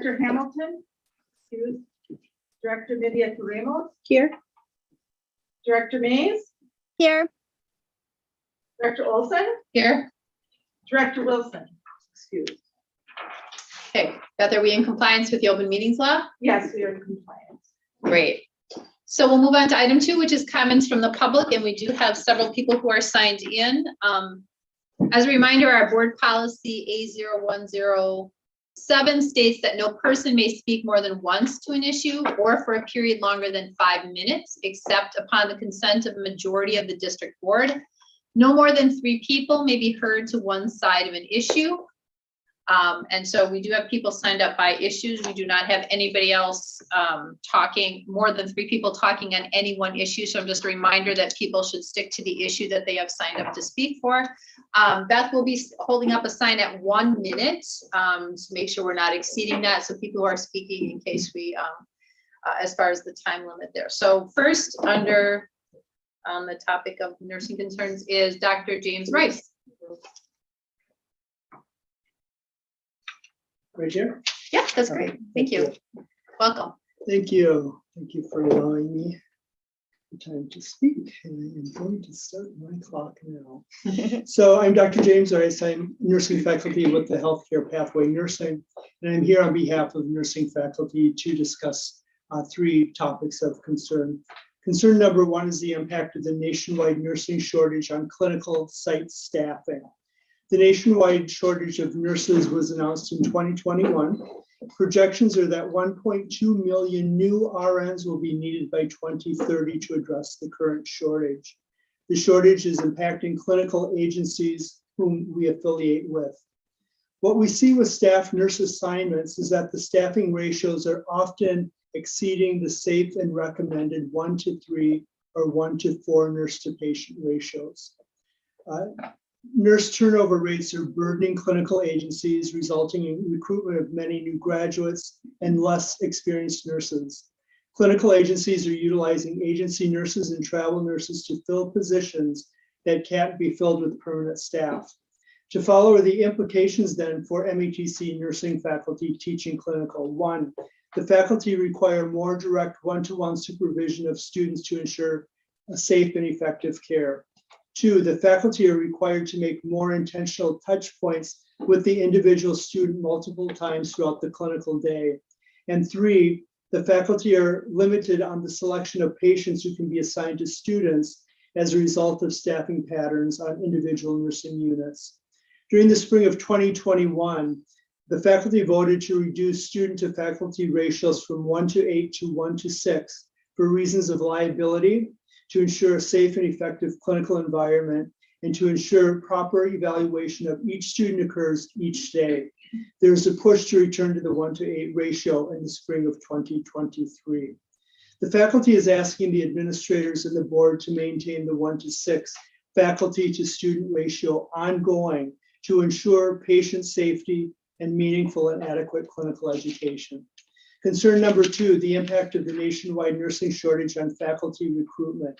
Director Hamilton, excused. Director Vivian Ramos, Here. Director Mays, Here. Director Olson, Here. Director Wilson, excused. Okay, Beth, are we in compliance with the open meetings law? Yes, we are in compliance. Great. So we'll move on to item 2, which is comments from the public, and we do have several people who are signed in. As a reminder, our board policy A0107 states that no person may speak more than once to an issue or for a period longer than 5 minutes, except upon the consent of a majority of the district board. No more than 3 people may be heard to one side of an issue. And so we do have people signed up by issues. We do not have anybody else talking, more than 3 people talking on any one issue. So just a reminder that people should stick to the issue that they have signed up to speak for. Beth will be holding up a sign at 1 minute to make sure we're not exceeding that. So people who are speaking in case we, as far as the time limit there. So first under the topic of nursing concerns is Dr. James Rice. Right here? Yeah, that's great. Thank you. Welcome. Thank you. Thank you for allowing me the time to speak. And I am going to start my clock now. So I'm Dr. James Rice. I'm nursing faculty with the Healthcare Pathway Nursing. And I'm here on behalf of nursing faculty to discuss 3 topics of concern. Concern number 1 is the impact of the nationwide nursing shortage on clinical site staffing. The nationwide shortage of nurses was announced in 2021. Projections are that 1.2 million new RNs will be needed by 2030 to address the current shortage. The shortage is impacting clinical agencies whom we affiliate with. What we see with staff nurse assignments is that the staffing ratios are often exceeding the safe and recommended 1:3 or 1:4 nurse to patient ratios. Nurse turnover rates are burdening clinical agencies, resulting in recruitment of many new graduates and less experienced nurses. Clinical agencies are utilizing agency nurses and travel nurses to fill positions that can't be filled with permanent staff. To follow are the implications then for MATC nursing faculty teaching clinical. 1, the faculty require more direct one-to-one supervision of students to ensure a safe and effective care. 2, the faculty are required to make more intentional touch points with the individual student multiple times throughout the clinical day. And 3, the faculty are limited on the selection of patients who can be assigned to students as a result of staffing patterns on individual nursing units. During the spring of 2021, the faculty voted to reduce student to faculty ratios from 1:8 to 1:6 for reasons of liability, to ensure a safe and effective clinical environment, and to ensure proper evaluation of each student occurs each day. There is a push to return to the 1:8 ratio in the spring of 2023. The faculty is asking the administrators and the board to maintain the 1:6 faculty to student ratio ongoing to ensure patient safety and meaningful and adequate clinical education. Concern number 2, the impact of the nationwide nursing shortage on faculty recruitment.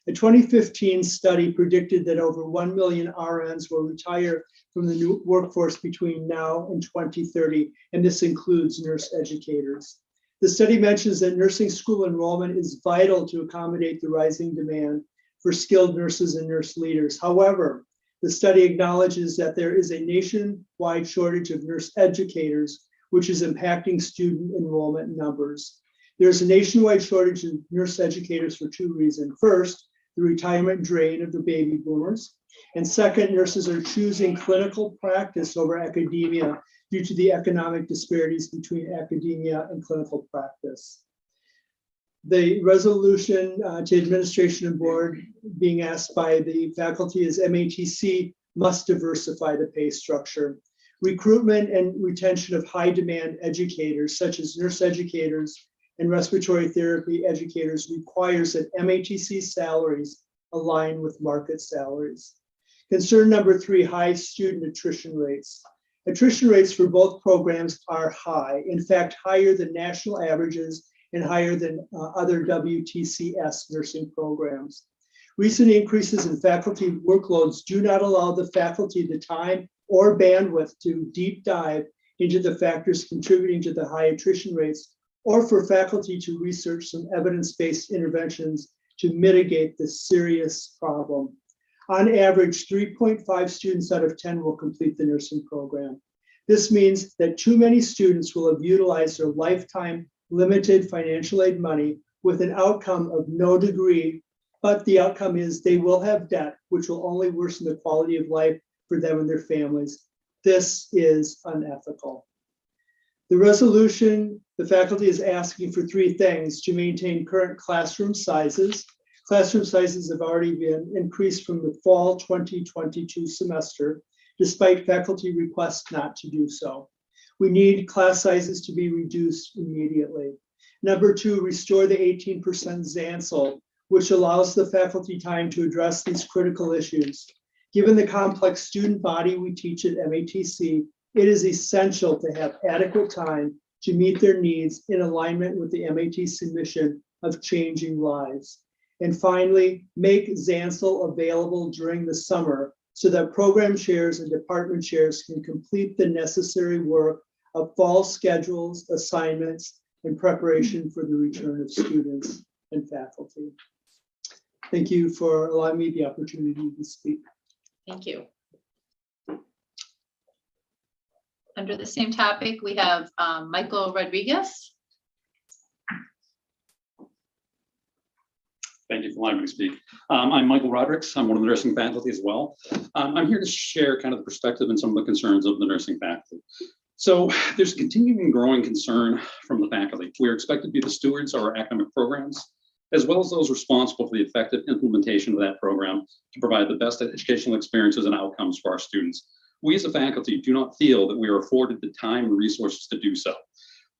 A 2015 study predicted that over 1 million RNs will retire from the new workforce between now and 2030, and this includes nurse educators. The study mentions that nursing school enrollment is vital to accommodate the rising demand for skilled nurses and nurse leaders. However, the study acknowledges that there is a nationwide shortage of nurse educators, which is impacting student enrollment numbers. There's a nationwide shortage of nurse educators for 2 reasons. First, the retirement drain of the baby boomers. And second, nurses are choosing clinical practice over academia due to the economic disparities between academia and clinical practice. The resolution to administration and board being asked by the faculty is MATC must diversify the pay structure. Recruitment and retention of high demand educators, such as nurse educators and respiratory therapy educators, requires that MATC salaries align with market salaries. Concern number 3, high student attrition rates. Attrition rates for both programs are high, in fact, higher than national averages and higher than other WTCS nursing programs. Recent increases in faculty workloads do not allow the faculty the time or bandwidth to deep dive into the factors contributing to the high attrition rates, or for faculty to research some evidence-based interventions to mitigate this serious problem. On average, 3.5 students out of 10 will complete the nursing program. This means that too many students will have utilized their lifetime limited financial aid money with an outcome of no degree, but the outcome is they will have debt, which will only worsen the quality of life for them and their families. This is unethical. The resolution, the faculty is asking for three things: to maintain current classroom sizes. Classroom sizes have already been increased from the fall 2022 semester, despite faculty requests not to do so. We need class sizes to be reduced immediately. Number two, restore the 18% Zansel, which allows the faculty time to address these critical issues. Given the complex student body we teach at MATC, it is essential to have adequate time to meet their needs in alignment with the MATC mission of changing lives. And finally, make Zansel available during the summer so that program chairs and department chairs can complete the necessary work of fall schedules, assignments, and preparation for the return of students and faculty. Thank you for allowing me the opportunity to speak. Thank you. Under the same topic, we have Michael Rodriguez. Thank you for allowing me to speak. I'm Michael Rodriguez. I'm one of the nursing faculty as well. I'm here to share kind of the perspective and some of the concerns of the nursing faculty. So there's continuing and growing concern from the faculty. We are expected to be the stewards of our academic programs, as well as those responsible for the effective implementation of that program to provide the best educational experiences and outcomes for our students. We as a faculty do not feel that we are afforded the time and resources to do so.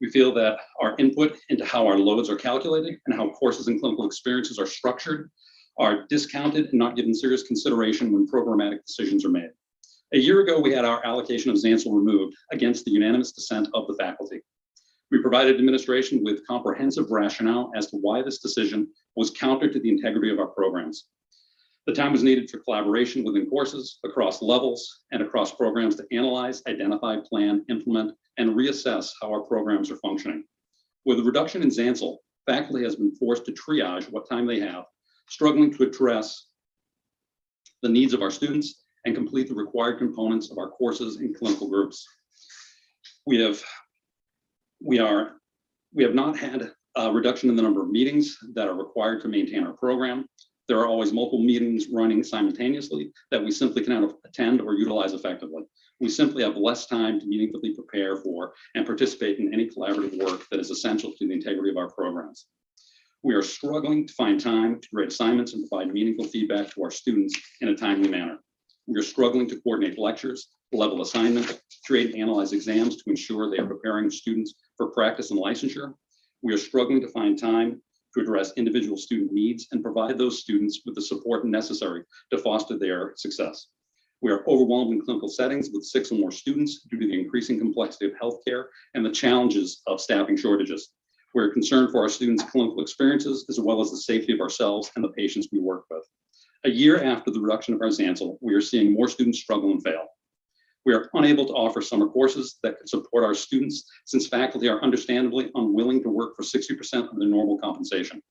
We feel that our input into how our loads are calculated and how courses and clinical experiences are structured are discounted and not given serious consideration when programmatic decisions are made. A year ago, we had our allocation of Zansel removed against the unanimous dissent of the faculty. We provided administration with comprehensive rationale as to why this decision was counter to the integrity of our programs. The time was needed for collaboration within courses, across levels, and across programs to analyze, identify, plan, implement, and reassess how our programs are functioning. With the reduction in Zansel, faculty has been forced to triage what time they have, struggling to address the needs of our students and complete the required components of our courses and clinical groups. We have not had a reduction in the number of meetings that are required to maintain our program. There are always multiple meetings running simultaneously that we simply cannot attend or utilize effectively. We simply have less time to meaningfully prepare for and participate in any collaborative work that is essential to the integrity of our programs. We are struggling to find time to grade assignments and provide meaningful feedback to our students in a timely manner. We are struggling to coordinate lectures, level assignments, create and analyze exams to ensure they are preparing students for practice and licensure. We are struggling to find time to address individual student needs and provide those students with the support necessary to foster their success. We are overwhelmed in clinical settings with 6 or more students due to the increasing complexity of healthcare and the challenges of staffing shortages. We're concerned for our students' clinical experiences as well as the safety of ourselves and the patients we work with. A year after the reduction of our Zansel, we are seeing more students struggle and fail. We are unable to offer summer courses that could support our students since faculty are understandably unwilling to work for 60% of their normal compensation.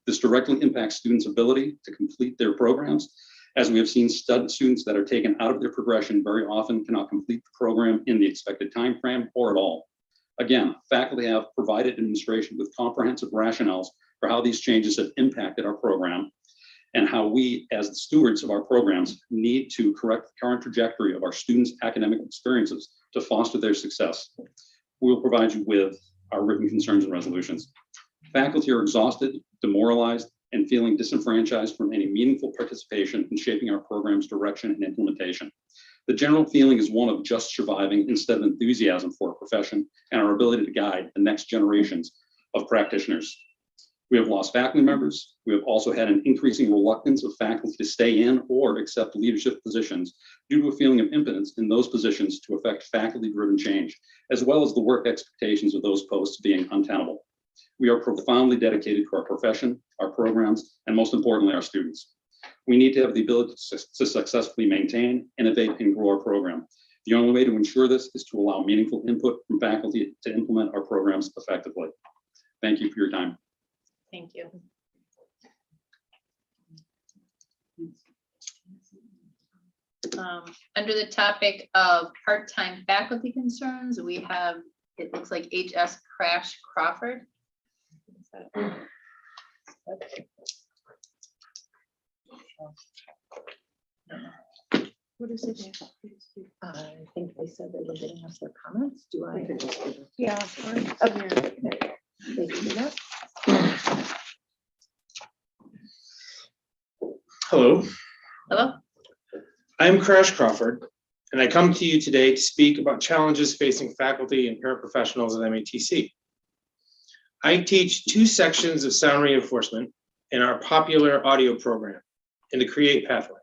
This directly impacts students' ability to complete their programs, as we have seen students that are taken out of their progression very often cannot complete the program in the expected time frame or at all. Again, faculty have provided administration with comprehensive rationales for how these changes have impacted our program and how we, as the stewards of our programs, need to correct the current trajectory of our students' academic experiences to foster their success. We will provide you with our written concerns and resolutions. Faculty are exhausted, demoralized, and feeling disenfranchised from any meaningful participation in shaping our program's direction and implementation. The general feeling is one of just surviving instead of enthusiasm for our profession and our ability to guide the next generations of practitioners. We have lost faculty members. We have also had an increasing reluctance of faculty to stay in or accept leadership positions due to a feeling of impotence in those positions to affect faculty-driven change, as well as the work expectations of those posts being untenable. We are profoundly dedicated to our profession, our programs, and most importantly, our students. We need to have the ability to successfully maintain, innovate, and grow our program. The only way to ensure this is to allow meaningful input from faculty to implement our programs effectively. Thank you for your time. Thank you. Under the topic of part-time faculty concerns, we have, it looks like HS Crash Crawford. What is it? I think they said they were getting us their comments. Do I? Yeah. Okay. They can do that. Hello, Hello? I'm Crash Crawford, and I come to you today to speak about challenges facing faculty and paraprofessionals at MATC. I teach 2 sections of sound reinforcement in our popular audio program in the Create pathway.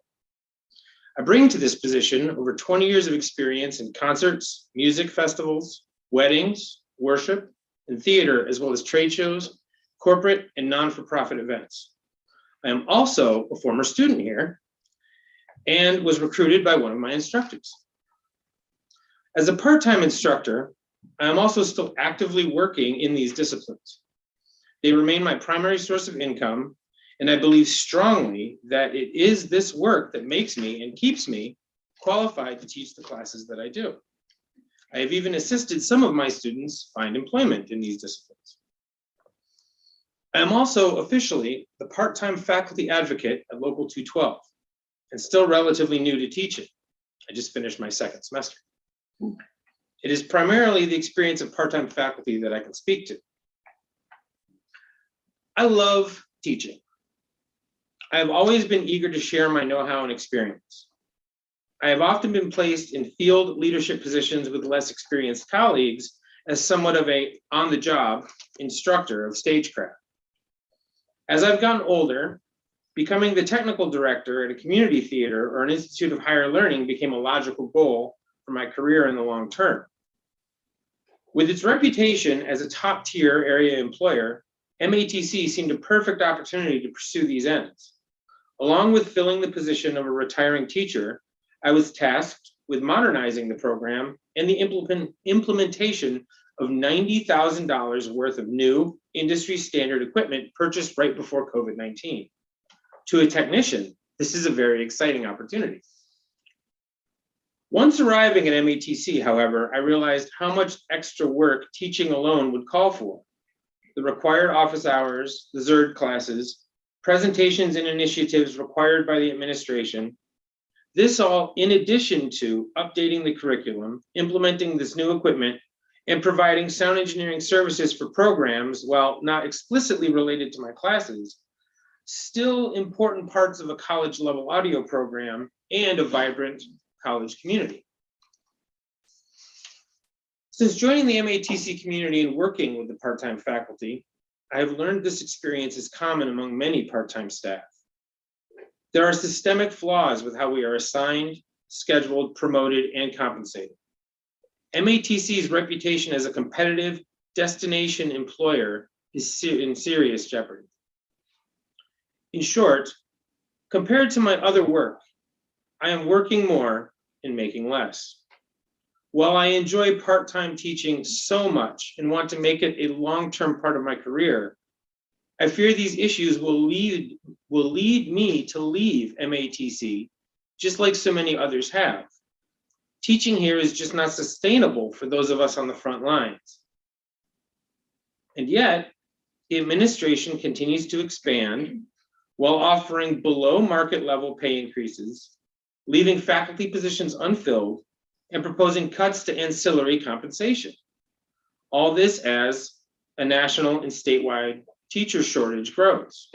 I bring to this position over 20 years of experience in concerts, music festivals, weddings, worship, and theater, as well as trade shows, corporate and non-for-profit events. I am also a former student here and was recruited by one of my instructors. As a part-time instructor, I am also still actively working in these disciplines. They remain my primary source of income, and I believe strongly that it is this work that makes me and keeps me qualified to teach the classes that I do. I have even assisted some of my students find employment in these disciplines. I am also officially the part-time faculty advocate at Local 212 and still relatively new to teaching. I just finished my 2nd semester. It is primarily the experience of part-time faculty that I can speak to. I love teaching. I have always been eager to share my know-how and experience. I have often been placed in field leadership positions with less experienced colleagues as somewhat of a on-the-job instructor of stagecraft. As I've gotten older, becoming the technical director at a community theater or an institute of higher learning became a logical goal for my career in the long term. With its reputation as a top-tier area employer, MATC seemed a perfect opportunity to pursue these ends. Along with filling the position of a retiring teacher, I was tasked with modernizing the program and the implementation of $90,000 worth of new industry standard equipment purchased right before COVID-19. To a technician, this is a very exciting opportunity. Once arriving at MATC, however, I realized how much extra work teaching alone would call for. The required office hours, the ZERD classes, presentations and initiatives required by the administration. This all in addition to updating the curriculum, implementing this new equipment, and providing sound engineering services for programs, while not explicitly related to my classes, still important parts of a college level audio program and a vibrant college community. Since joining the MATC community and working with the part-time faculty, I have learned this experience is common among many part-time staff. There are systemic flaws with how we are assigned, scheduled, promoted, and compensated. MATC's reputation as a competitive destination employer is in serious jeopardy. In short, compared to my other work, I am working more and making less. While I enjoy part-time teaching so much and want to make it a long-term part of my career, I fear these issues will lead me to leave MATC, just like so many others have. Teaching here is just not sustainable for those of us on the front lines. And yet, the administration continues to expand while offering below market level pay increases, leaving faculty positions unfilled, and proposing cuts to ancillary compensation. All this as a national and statewide teacher shortage grows.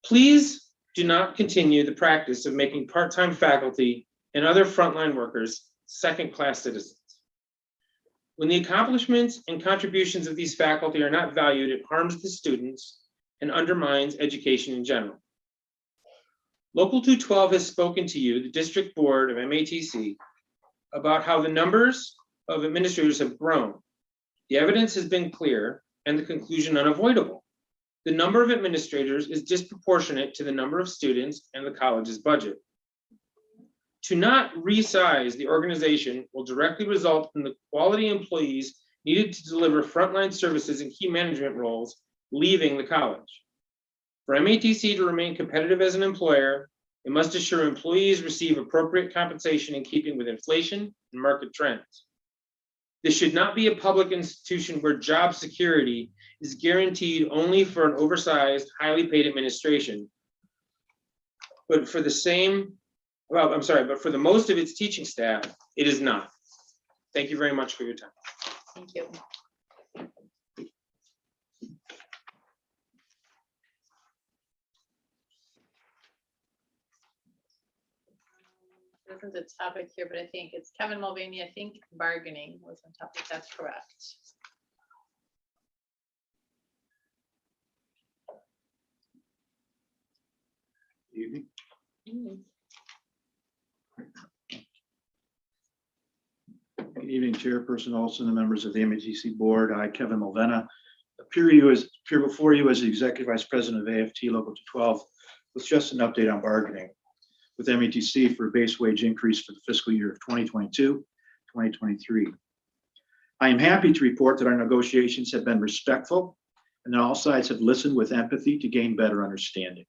Please do not continue the practice of making part-time faculty and other frontline workers second-class citizens. When the accomplishments and contributions of these faculty are not valued, it harms the students and undermines education in general. Local 212 has spoken to you, the district board of MATC, about how the numbers of administrators have grown. The evidence has been clear and the conclusion unavoidable. The number of administrators is disproportionate to the number of students and the college's budget. To not resize the organization will directly result in the quality employees needed to deliver frontline services and key management roles leaving the college. For MATC to remain competitive as an employer, it must assure employees receive appropriate compensation in keeping with inflation and market trends. This should not be a public institution where job security is guaranteed only for an oversized, highly paid administration. But for the most of its teaching staff, it is not. Thank you very much for your time. Thank you. This isn't a topic here, but I think it's Kevin Mulvaney. I think bargaining was on topic. That's correct. Evening. Good evening, Chairperson Olson, the members of the MATC Board. I, Kevin Mulvaney, appear before you as the Executive Vice President of AFT Local 212 with just an update on bargaining with MATC for a base wage increase for the fiscal year of 2022-2023. I am happy to report that our negotiations have been respectful and that all sides have listened with empathy to gain better understanding.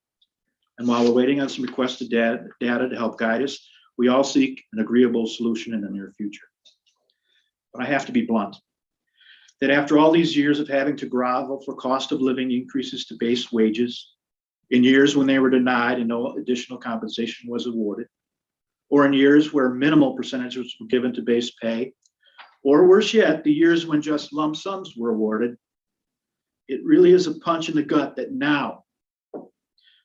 And while we're waiting on some requested data to help guide us, we all seek an agreeable solution in the near future. But I have to be blunt, that after all these years of having to grovel for cost of living increases to base wages, in years when they were denied and no additional compensation was awarded, or in years where minimal percentages were given to base pay, or worse yet, the years when just lump sums were awarded, it really is a punch in the gut that now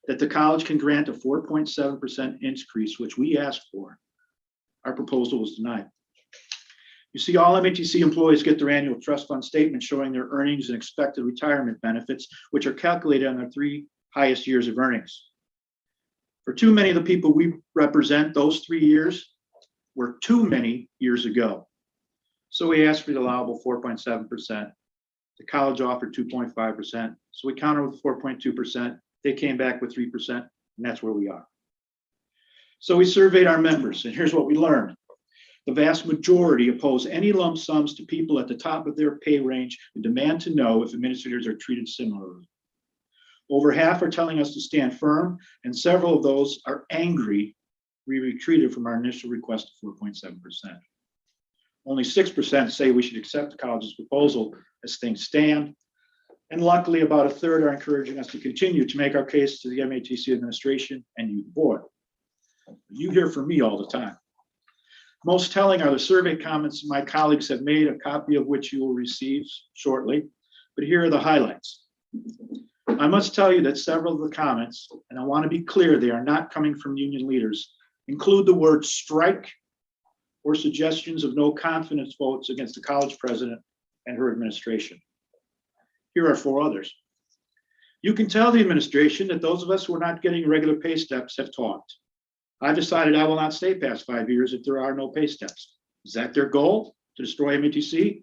that the college can grant a 4.7% increase, which we asked for, our proposal was denied. You see, all MATC employees get their annual trust fund statement showing their earnings and expected retirement benefits, which are calculated on their 3 highest years of earnings. For too many of the people we represent, those 3 years were too many years ago. So we asked for the allowable 4.7%. The college offered 2.5%. So we countered with 4.2%. They came back with 3%, and that's where we are. So we surveyed our members, and here's what we learned. The vast majority oppose any lump sums to people at the top of their pay range and demand to know if administrators are treated similarly. Over half are telling us to stand firm, and several of those are angry we retreated from our initial request of 4.7%. Only 6% say we should accept the college's proposal as things stand. And luckily, about a third are encouraging us to continue to make our case to the MATC administration and you, the board. You hear from me all the time. Most telling are the survey comments my colleagues have made, a copy of which you will receive shortly. But here are the highlights. I must tell you that several of the comments, and I want to be clear, they are not coming from union leaders, include the word strike or suggestions of no confidence votes against the college president and her administration. Here are 4 others. You can tell the administration that those of us who are not getting regular pay steps have talked. I've decided I will not stay past 5 years if there are no pay steps. Is that their goal, to destroy MATC?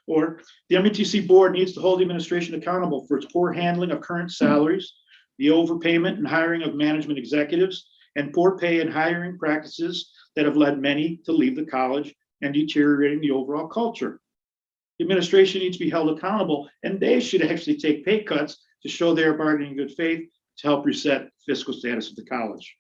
Or the MATC board needs to hold the administration accountable for its poor handling of current salaries, the overpayment and hiring of management executives, and poor pay and hiring practices that have led many to leave the college and deteriorating the overall culture. The administration needs to be held accountable, and they should actually take pay cuts to show they are bargaining in good faith to help reset fiscal status of the college.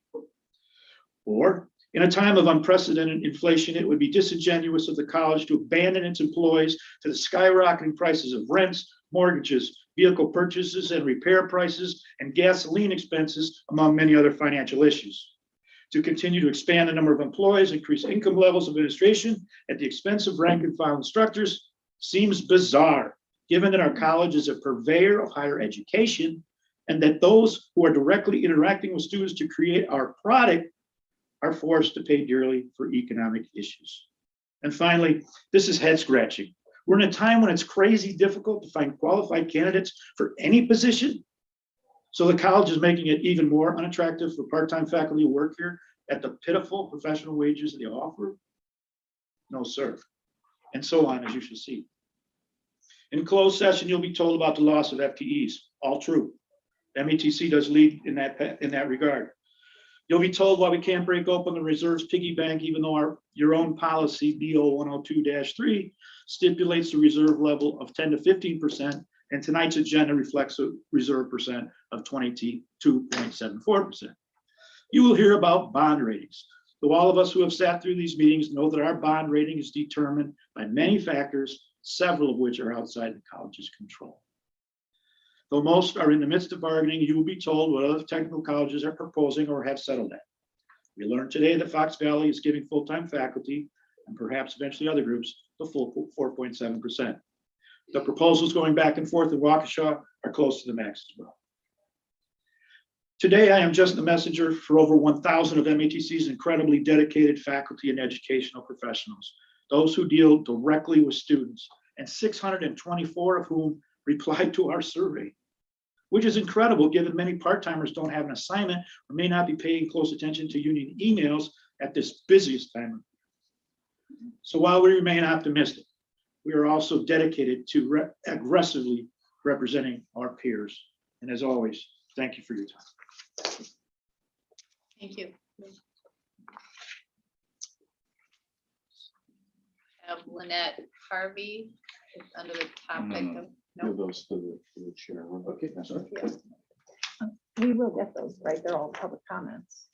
Or, in a time of unprecedented inflation, it would be disingenuous of the college to abandon its employees to the skyrocketing prices of rents, mortgages, vehicle purchases and repair prices, and gasoline expenses, among many other financial issues. To continue to expand the number of employees, increase income levels of administration at the expense of rank and file instructors seems bizarre, given that our college is a purveyor of higher education and that those who are directly interacting with students to create our product are forced to pay dearly for economic issues. And finally, this is head scratching. We're in a time when it's crazy difficult to find qualified candidates for any position. So the college is making it even more unattractive for part-time faculty to work here at the pitiful professional wages they offer? No, sir. And so on, as you shall see. In closed session, you'll be told about the loss of FTEs. All true. MATC does lead in that regard. You'll be told why we can't break open the reserves piggy bank, even though your own policy, BO 102-3, stipulates the reserve level of 10 to 15%, and tonight's agenda reflects a reserve percent of 22.74%. You will hear about bond ratings. Though all of us who have sat through these meetings know that our bond rating is determined by many factors, several of which are outside the college's control. Though most are in the midst of bargaining, you will be told what other technical colleges are proposing or have settled at. We learned today that Fox Valley is giving full-time faculty, and perhaps eventually other groups, the full 4.7%. The proposals going back and forth in Waukesha are close to the max as well. Today, I am just the messenger for over 1,000 of MATC's incredibly dedicated faculty and educational professionals, those who deal directly with students, and 624 of whom replied to our survey, which is incredible given many part-timers don't have an assignment or may not be paying close attention to union emails at this busiest time. So while we remain optimistic, we are also dedicated to aggressively representing our peers. And as always, thank you for your time. Thank you. Have Lynette Harvey under the topic of. Give those to the chair. Okay, that's right. Yes. We will get those, right? They're all public comments.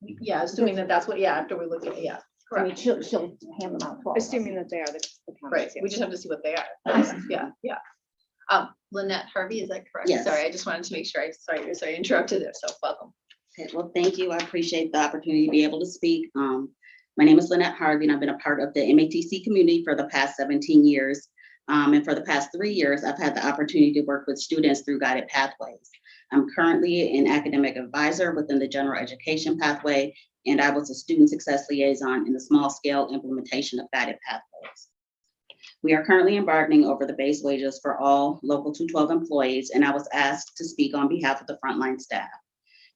Yeah, assuming that that's what, yeah, after we look at, yeah, I mean, correct. she'll hand them out. to all of us. Assuming that they are the Right, comments. we just have to see what they are. Yeah, yeah. Lynette Harvey, is that correct? Yes. Sorry, I just wanted to make sure sorry, I interrupted there, so welcome. Okay, well, thank you. I appreciate the opportunity to be able to speak. My name is Lynette Harvey, and I've been a part of the MATC community for the past 17 years. And for the past 3 years, I've had the opportunity to work with students through guided pathways. I'm currently an academic advisor within the general education pathway, and I was a student success liaison in the small scale implementation of guided pathways. We are currently bargaining over the base wages for all local 212 employees, and I was asked to speak on behalf of the frontline staff.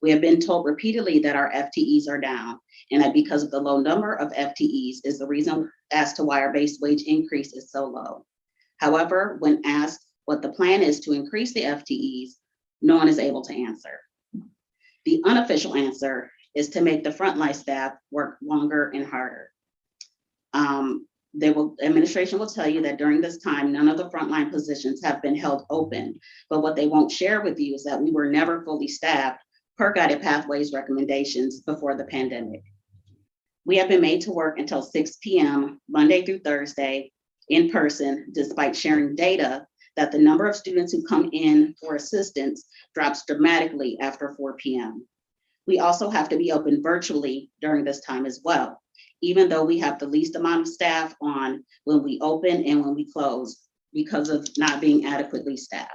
We have been told repeatedly that our FTEs are down, and that because of the low number of FTEs is the reason as to why our base wage increase is so low. However, when asked what the plan is to increase the FTEs, no one is able to answer. The unofficial answer is to make the frontline staff work longer and harder. Administration will tell you that during this time, none of the frontline positions have been held open, but what they won't share with you is that we were never fully staffed per guided pathways recommendations before the pandemic. We have been made to work until 6 p.m. Monday through Thursday in person, despite sharing data that the number of students who come in for assistance drops dramatically after 4 p.m. We also have to be open virtually during this time as well, even though we have the least amount of staff on when we open and when we close because of not being adequately staffed.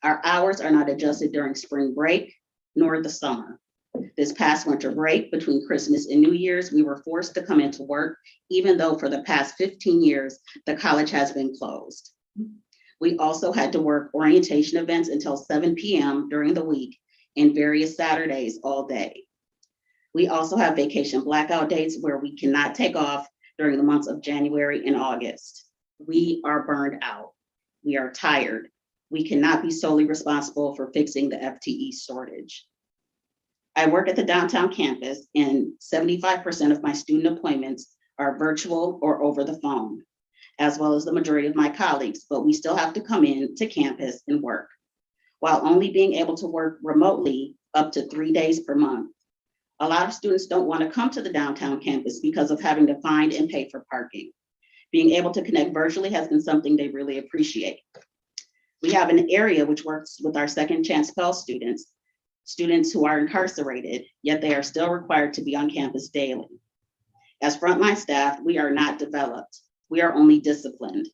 Our hours are not adjusted during spring break nor the summer. This past winter break between Christmas and New Year's, we were forced to come into work, even though for the past 15 years, the college has been closed. We also had to work orientation events until 7 p.m. during the week and various Saturdays all day. We also have vacation blackout dates where we cannot take off during the months of January and August. We are burned out. We are tired. We cannot be solely responsible for fixing the FTE shortage. I work at the downtown campus, and 75% of my student appointments are virtual or over the phone, as well as the majority of my colleagues, but we still have to come in to campus and work, while only being able to work remotely up to 3 days per month. A lot of students don't want to come to the downtown campus because of having to find and pay for parking. Being able to connect virtually has been something they really appreciate. We have an area which works with our second chance Pell students who are incarcerated, yet they are still required to be on campus daily. As frontline staff, we are not developed. We are only disciplined.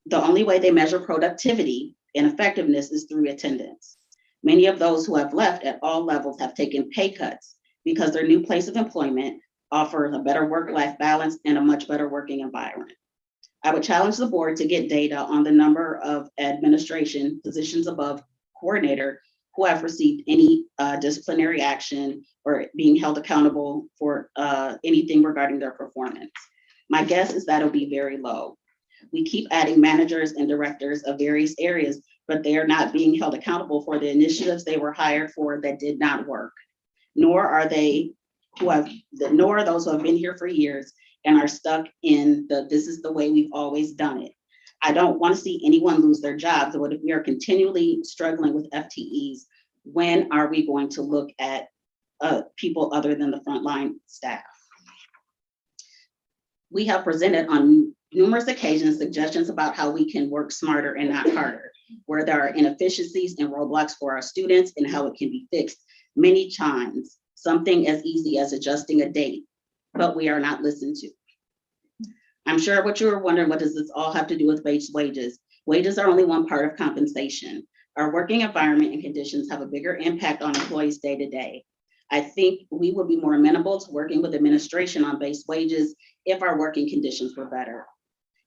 The only way they measure productivity and effectiveness is through attendance. Many of those who have left at all levels have taken pay cuts because their new place of employment offers a better work-life balance and a much better working environment. I would challenge the board to get data on the number of administration positions above coordinator who have received any disciplinary action or being held accountable for anything regarding their performance. My guess is that it'll be very low. We keep adding managers and directors of various areas, but they are not being held accountable for the initiatives they were hired for that did not work. Nor are those who have been here for years and are stuck in this is the way we've always done it. I don't want to see anyone lose their jobs, but if we are continually struggling with FTEs, when are we going to look at people other than the frontline staff? We have presented on numerous occasions suggestions about how we can work smarter and not harder, where there are inefficiencies and roadblocks for our students and how it can be fixed many times, something as easy as adjusting a date, but we are not listened to. I'm sure what you're wondering, what does this all have to do with base wages? Wages are only one part of compensation. Our working environment and conditions have a bigger impact on employees day to day. I think we would be more amenable to working with administration on base wages if our working conditions were better.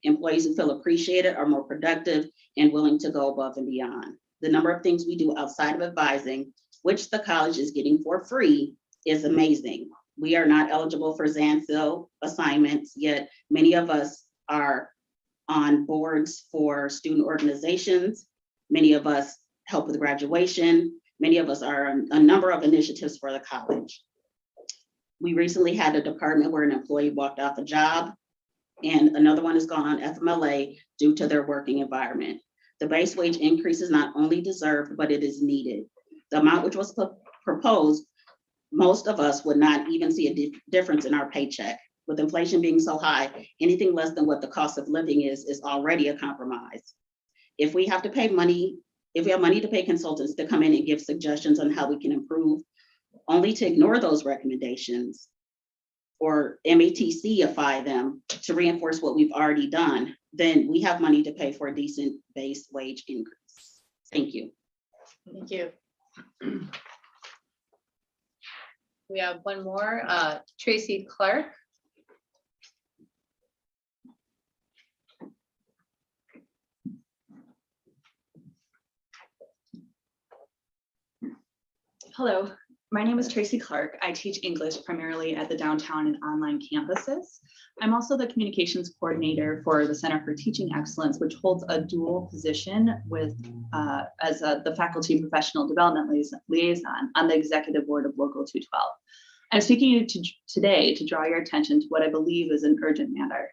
Employees who feel appreciated are more productive and willing to go above and beyond. The number of things we do outside of advising, which the college is getting for free, is amazing. We are not eligible for Zansil assignments, yet many of us are on boards for student organizations. Many of us help with graduation. Many of us are on a number of initiatives for the college. We recently had a department where an employee walked off a job and another one has gone on FMLA due to their working environment. The base wage increase is not only deserved, but it is needed. The amount which was proposed, most of us would not even see a difference in our paycheck. With inflation being so high, anything less than what the cost of living is already a compromise. If we have to pay money, if we have money to pay consultants to come in and give suggestions on how we can improve, only to ignore those recommendations or MATC-ify them to reinforce what we've already done, then we have money to pay for a decent base wage increase. Thank you. Thank you. We have one more, Tracy Clark. Hello, my name is Tracy Clark. I teach English primarily at the downtown and online campuses. I'm also the communications coordinator for the Center for Teaching Excellence, which holds a dual position with as the faculty professional development liaison on the executive board of Local 212. I'm speaking to you today to draw your attention to what I believe is an urgent matter.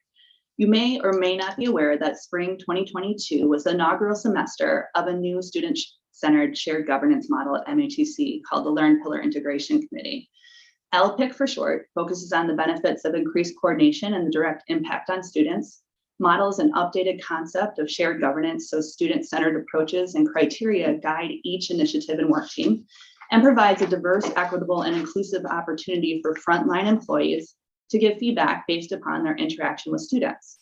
You may or may not be aware that spring 2022 was the inaugural semester of a new student-centered shared governance model at MATC called the Learn Pillar Integration Committee. LPIC for short focuses on the benefits of increased coordination and the direct impact on students, models an updated concept of shared governance so student-centered approaches and criteria guide each initiative and work team, and provides a diverse, equitable, and inclusive opportunity for frontline employees to give feedback based upon their interaction with students.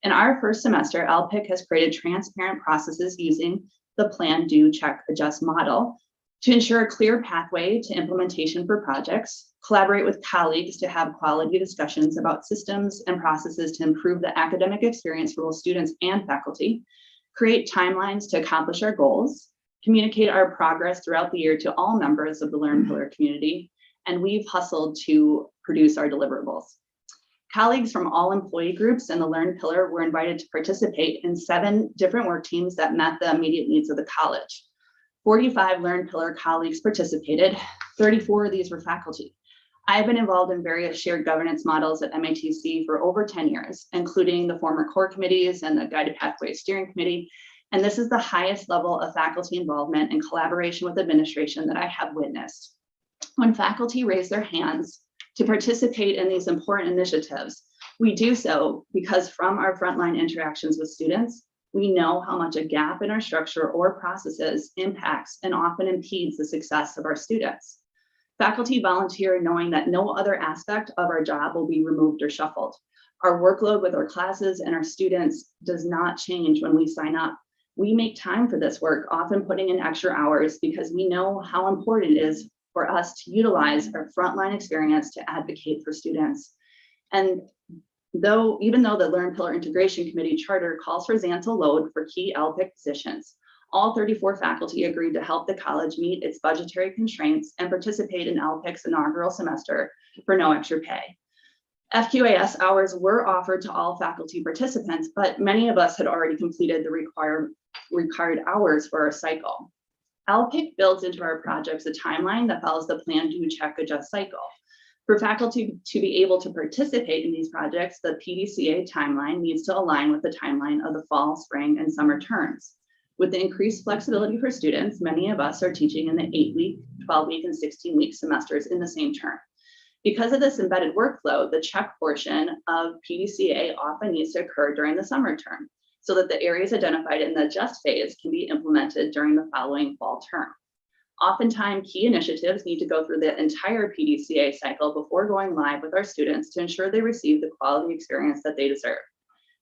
In our first semester, LPIC has created transparent processes using the plan, do, check, adjust model to ensure a clear pathway to implementation for projects, collaborate with colleagues to have quality discussions about systems and processes to improve the academic experience for both students and faculty, create timelines to accomplish our goals, communicate our progress throughout the year to all members of the Learn Pillar community, and we've hustled to produce our deliverables. Colleagues from all employee groups in the Learn Pillar were invited to participate in 7 different work teams that met the immediate needs of the college. 45 Learn Pillar colleagues participated, 34 of these were faculty. I've been involved in various shared governance models at MATC for over 10 years, including the former core committees and the Guided Pathways Steering Committee, and this is the highest level of faculty involvement and collaboration with administration that I have witnessed. When faculty raise their hands to participate in these important initiatives, we do so because from our frontline interactions with students, we know how much a gap in our structure or processes impacts and often impedes the success of our students. Faculty volunteer knowing that no other aspect of our job will be removed or shuffled. Our workload with our classes and our students does not change when we sign up. We make time for this work, often putting in extra hours because we know how important it is for us to utilize our frontline experience to advocate for students. And even though the Learn Pillar Integration Committee charter calls for Zansil load for key LPIC positions, all 34 faculty agreed to help the college meet its budgetary constraints and participate in LPIC's inaugural semester for no extra pay. FQAS hours were offered to all faculty participants, but many of us had already completed the required required hours for our cycle. LPIC builds into our projects a timeline that follows the plan, do, check, adjust cycle. For faculty to be able to participate in these projects, the PDCA timeline needs to align with the timeline of the fall, spring, and summer terms. With the increased flexibility for students, many of us are teaching in the 8-week, 12-week, and 16-week semesters in the same term. Because of this embedded workflow, the check portion of PDCA often needs to occur during the summer term, so that the areas identified in the adjust phase can be implemented during the following fall term. Oftentimes, key initiatives need to go through the entire PDCA cycle before going live with our students to ensure they receive the quality experience that they deserve.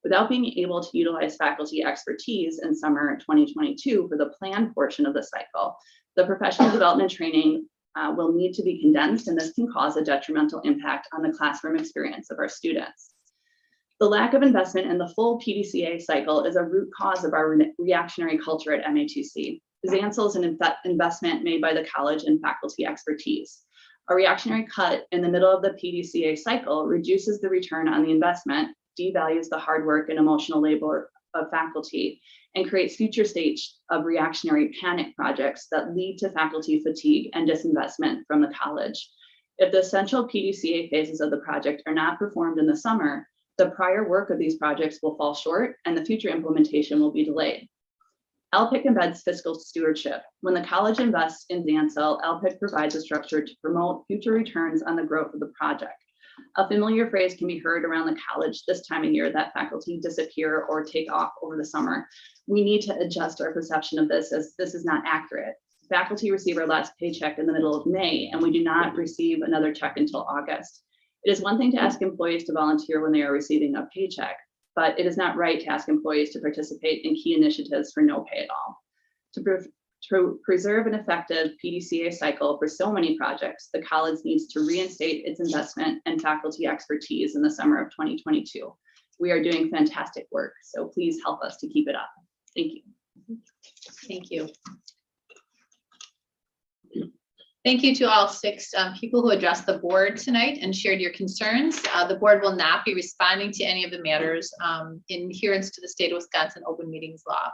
Without being able to utilize faculty expertise in summer 2022 for the planned portion of the cycle, the professional development training will need to be condensed, and this can cause a detrimental impact on the classroom experience of our students. The lack of investment in the full PDCA cycle is a root cause of our reactionary culture at MATC. Zancel is an investment made by the college in faculty expertise. A reactionary cut in the middle of the PDCA cycle reduces the return on the investment, devalues the hard work and emotional labor of faculty, and creates future stage of reactionary panic projects that lead to faculty fatigue and disinvestment from the college. If the essential PDCA phases of the project are not performed in the summer, the prior work of these projects will fall short and the future implementation will be delayed. LPIC embeds fiscal stewardship. When the college invests in Zancel, LPIC provides a structure to promote future returns on the growth of the project. A familiar phrase can be heard around the college this time of year that faculty disappear or take off over the summer. We need to adjust our perception of this, as this is not accurate. Faculty receive our last paycheck in the middle of May, and we do not receive another check until August. It is one thing to ask employees to volunteer when they are receiving a paycheck, but it is not right to ask employees to participate in key initiatives for no pay at all. To preserve an effective PDCA cycle for so many projects, the college needs to reinstate its investment and faculty expertise in the summer of 2022. We are doing fantastic work, so please help us to keep it up. Thank you. Thank you. Thank you to all 6 people who addressed the board tonight and shared your concerns. The board will not be responding to any of the matters in adherence to the state of Wisconsin open meetings law,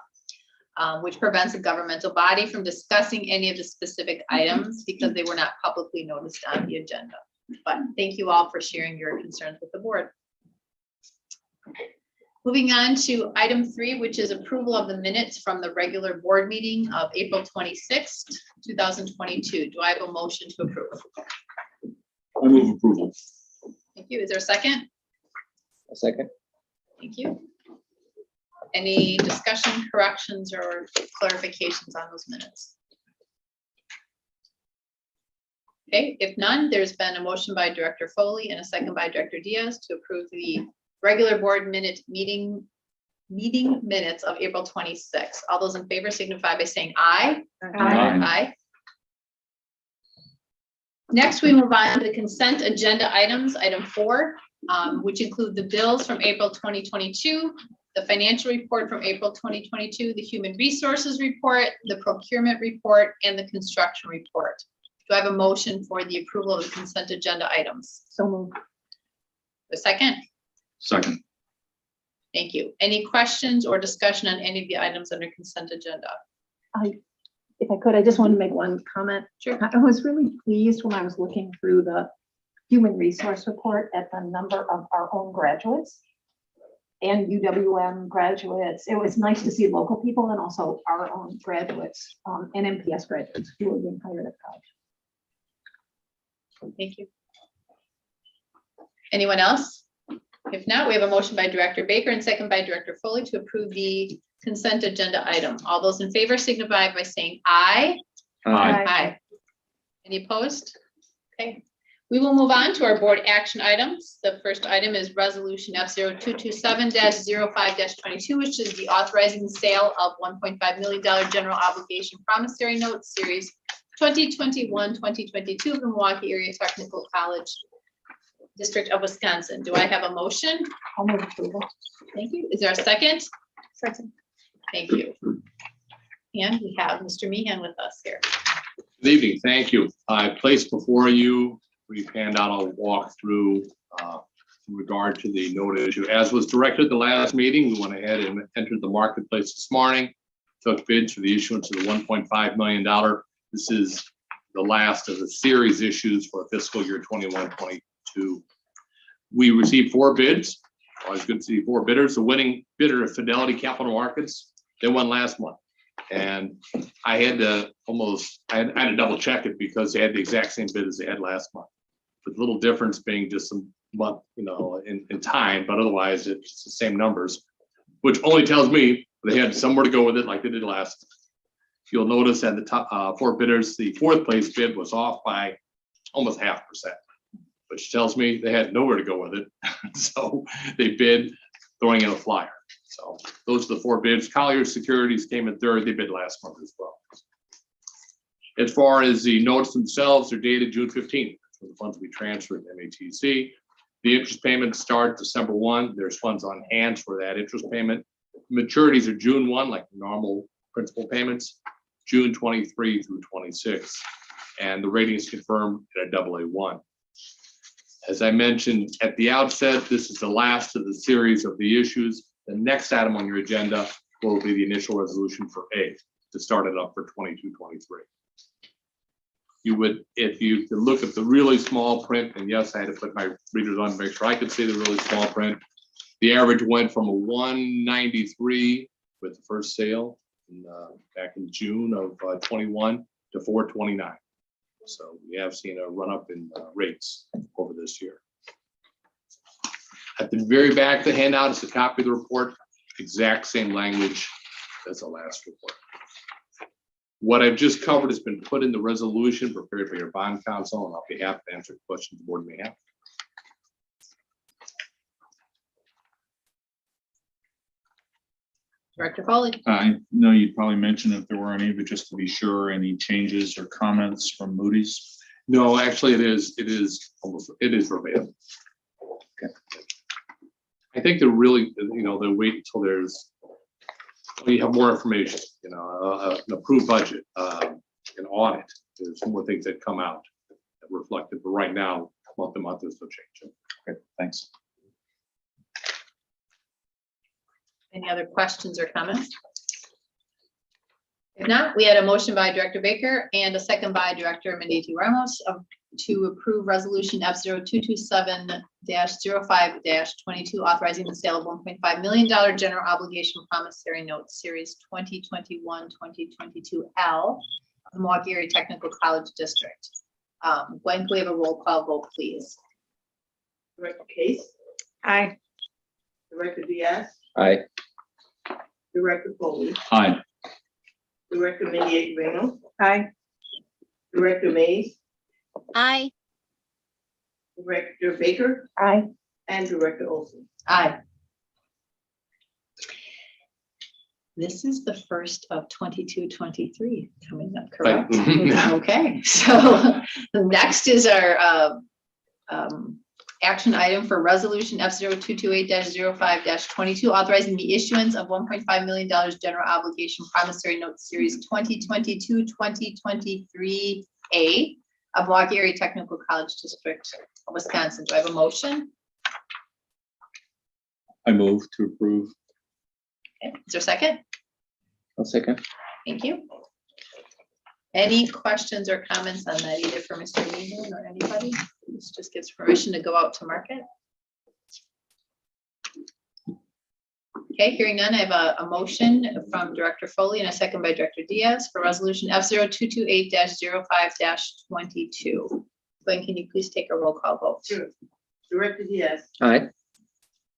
which prevents a governmental body from discussing any of the specific items because they were not publicly noticed on the agenda. But thank you all for sharing your concerns with the board. Moving on to item 3, which is approval of the minutes from the regular board meeting of April 26th, 2022. Do I have a motion to approve? I move approval. Thank you. Is there a second? A second. Thank you. Any discussion, corrections, or clarifications on those minutes? Okay, if none, there's been a motion by Director Foley and a second by Director Diaz to approve the regular board meeting minutes of April 26th. All those in favor signify by saying aye. Aye. Next, we move on to the consent agenda items, item 4, which include the bills from April 2022, the financial report from April 2022, the human resources report, the procurement report, and the construction report. Do I have a motion for the approval of the consent agenda items? So moved. A second? Second. Thank you. Any questions or discussion on any of the items under consent agenda? If I could, I just want to make one comment. Sure. I was really pleased when I was looking through the human resource report at the number of our own graduates and UWM graduates. It was nice to see local people and also our own graduates and MPS graduates who are being hired at college. Thank you. Anyone else? If not, we have a motion by Director Baker and second by Director Foley to approve the consent agenda item. All those in favor signify by saying aye. Aye. Aye. Any opposed? Okay. We will move on to our board action items. The first item is resolution F0227-05-22, which is the authorizing the sale of $1.5 million general obligation promissory notes series 2021-2022 of the Milwaukee Area Technical College District of Wisconsin. Do I have a motion? I'll move approval. Thank you. Is there a second? Second. Thank you. And we have Mr. Meehan with us here. Good evening, thank you. I placed before you, brief handout I'll walk through in regard to the note issue. As was directed at the last meeting, we went ahead and entered the marketplace this morning took bids for the issuance of the $1.5 million. This is the last of the series issues for fiscal year 21-22. We received 4 bids. Always good to see 4 bidders. The winning bidder of Fidelity Capital Markets, they won last month. And I had to double check it because they had the exact same bid as they had last month. With a little difference being just some month, in time, but otherwise it's the same numbers, which only tells me they had somewhere to go with it like they did last. You'll notice at the top 4 bidders, the 4th place bid was off by almost 0.5%, which tells me they had nowhere to go with it. So they bid throwing in a flyer. So those are the 4 bids. Collier Securities came in 3rd. They bid last month as well. As far as the notes themselves, they're dated June 15th. For the funds we transferred to MATC. The interest payments start December 1. There's funds on hand for that interest payment. Maturities are June 1, like normal principal payments, June 23 through 26. And the rating is confirmed at a AA1. As I mentioned at the outset, this is the last of the series of the issues. The next item on your agenda will be the initial resolution for A to start it up for 22-23. You would, if you could look at the really small print, and yes, I had to put my readers on to make sure I could see the really small print. The average went from a 193 with the first sale back in June of 21 to 429. So we have seen a run up in rates over this year. At the very back of the handout is a copy of the report, exact same language as the last report. What I've just covered has been put in the resolution prepared by your bond counsel, and I'll be happy to answer questions the board may have. Director Foley. I know you'd probably mention if there were any, but just to be sure, any changes or comments from Moody's? No, actually, it is verbatim. Okay. I think they're really, they'll wait until you have more information, an approved budget, an audit. There's more things that come out that reflect it, but right now, month to month, there's no change. Okay, thanks. Any other questions or comments? If not, we had a motion by Director Baker and a second by Director Mendieta Ramos to approve resolution F0227-05-22, authorizing the sale of $1.5 million general obligation promissory note series 2021-2022L of the Milwaukee Area Technical College District. Gwen, can we have a roll call vote, please? Director Case, Aye. Director Diaz, Aye. Director Foley, Aye. Director Mendieta Ramos, Aye. Director Mays, Aye. Director Baker, Aye. and Director Olson. Aye. This is the first of 22-23 coming up, correct? Right. Okay, so next is our action item for resolution F0228-05-22, authorizing the issuance of $1.5 million general obligation promissory note series 2022-2023A of Milwaukee Area Technical College District of Wisconsin. Do I have a motion? I move to approve. Okay. Is there a second? I'll second. Thank you. Any questions or comments on that, either for Mr. Newman or anybody? This just gives permission to go out to market. Okay, hearing none, I have a motion from Director Foley and a second by Director Diaz for resolution F0228-05-22. Gwen, can you please take a roll call vote? Sure. Director Diaz, Aye.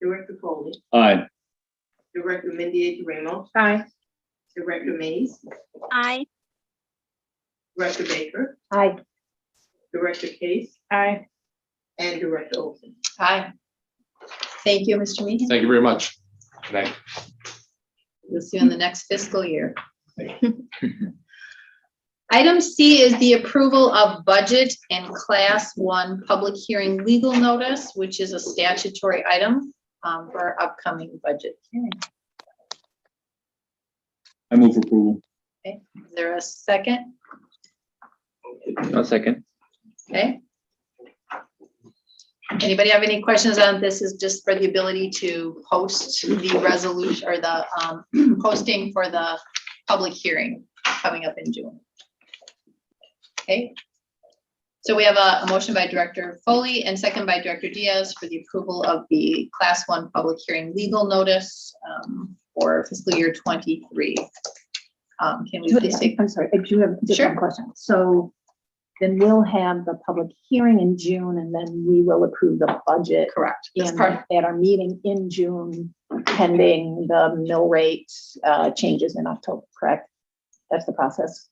Director Foley, Aye. Director Mendieta Ramos, Aye. Director Mays, Aye. Director Baker, Aye. Director Case, Aye. and Director Olson. Aye. Thank you, Mr. Meehan. Thank you very much. Good night. We'll see you in the next fiscal year. Item C is the approval of budget and class 1 public hearing legal notice, which is a statutory item for our upcoming budget hearing. I move approval. Okay, is there a second? I'll second. Okay. Anybody have any questions on this? Is just for the ability to post the resolution or the posting for the public hearing coming up in June. Okay. So we have a motion by Director Foley and second by Director Diaz for the approval of the Class 1 public hearing legal notice for fiscal year 23. Can we please take? I'm sorry, I do have just Sure. one question. So then we'll have the public hearing in June and then we will approve the budget Correct. That's in, part, at our meeting in June, pending the mill rate changes in October, correct? That's the process.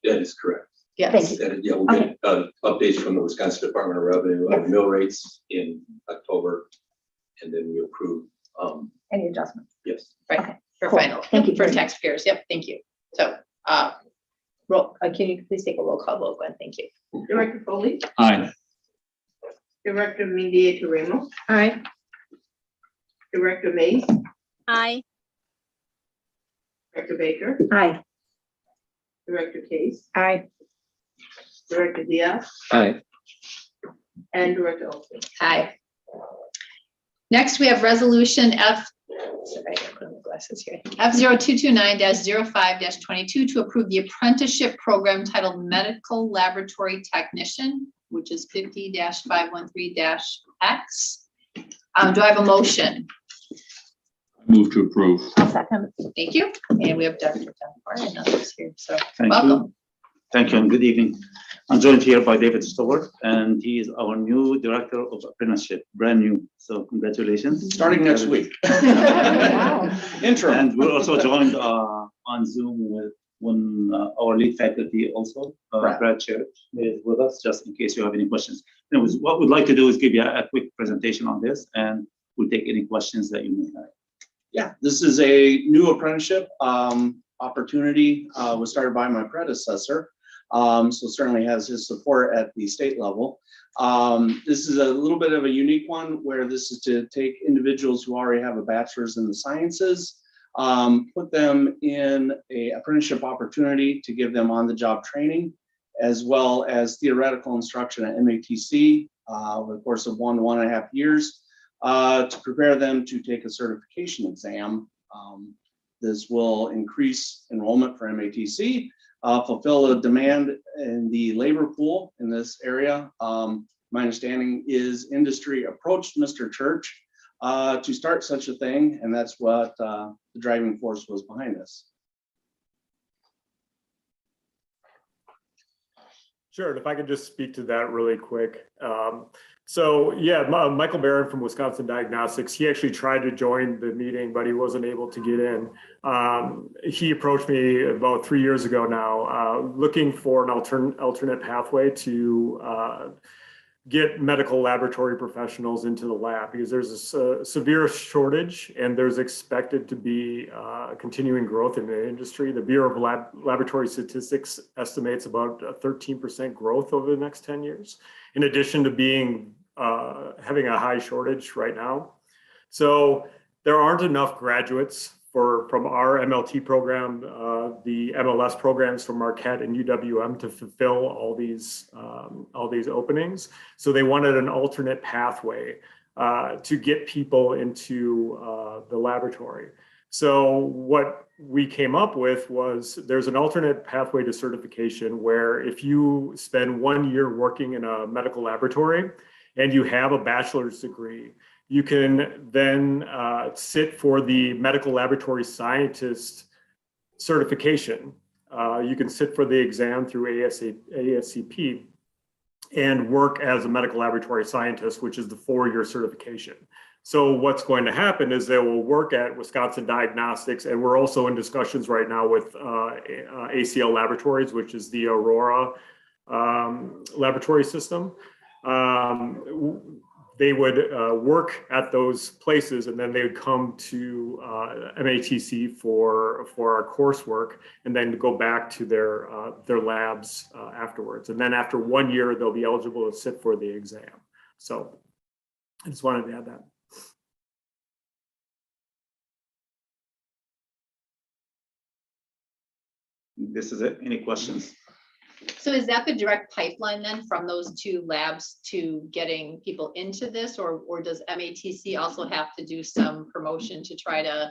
That is correct. yes. Thank you. And, yeah, we'll get updates from the Wisconsin Department of Revenue on the mill rates in October. And then we approve, Any adjustment? yes. Right, Okay, for cool. final, Thank you for very much. taxpayers, yep, thank you. So, can you please take a roll call vote, Gwen, thank you. Director Foley, Aye. Director Mediator Ramos, Aye. Director Mays, I, Director Baker, Aye. Director Case, Aye. Director Diaz, Aye. and Director Olson. Aye. Next, we have resolution F, sorry, I gotta put on my glasses here. F0229-05-22 to approve the apprenticeship program titled Medical Laboratory Technician, which is 50-513-X. Do I have a motion? Move to approve. I'll second. Thank you. And we have Dr. Dunbar and others here, so Thank welcome. you. Thank you and good evening. I'm joined here by David Stewart, and he is our new Director of Apprenticeship, brand new. So congratulations. Starting next week. Wow. Interim. And we're also joined on Zoom with our lead faculty also, Brad Church is with us, just in case you have any questions. Anyways, what we'd like to do is give you a quick presentation on this, and we'll take any questions that you may have. Yeah, this is a new apprenticeship opportunity, was started by my predecessor. So certainly has his support at the state level. This is a little bit of a unique one where this is to take individuals who already have a bachelor's in the sciences, put them in a apprenticeship opportunity to give them on-the-job training, as well as theoretical instruction at MATC over the course of 1 to 1.5 years, to prepare them to take a certification exam. This will increase enrollment for MATC, fulfill a demand in the labor pool in this area. My understanding is industry approached Mr. Church to start such a thing, and that's what the driving force was behind this. Sure, and if I could just speak to that really quick. So yeah, Michael Barron from Wisconsin Diagnostics, he actually tried to join the meeting, but he wasn't able to get in. He approached me about 3 years ago now, looking for an alternate pathway to get medical laboratory professionals into the lab, because there's a severe shortage and there's expected to be continuing growth in the industry. The Bureau of Laboratory Statistics estimates about a 13% growth over the next 10 years, in addition to being having a high shortage right now. So there aren't enough graduates from our MLT program, the MLS programs from Marquette and UWM to fulfill all these openings. So they wanted an alternate pathway to get people into the laboratory. So what we came up with was there's an alternate pathway to certification where if you spend 1 year working in a medical laboratory and you have a bachelor's degree, you can then sit for the medical laboratory scientist certification. You can sit for the exam through ASCP and work as a medical laboratory scientist, which is the 4-year certification. So what's going to happen is they will work at Wisconsin Diagnostics, and we're also in discussions right now with ACL Laboratories, which is the Aurora laboratory system. They would work at those places, and then they would come to MATC for our coursework, and then go back to their labs afterwards. And then after 1 year, they'll be eligible to sit for the exam. So I just wanted to add that. This is it. Any questions? So is that the direct pipeline then from those two labs to getting people into this, or does MATC also have to do some promotion to try to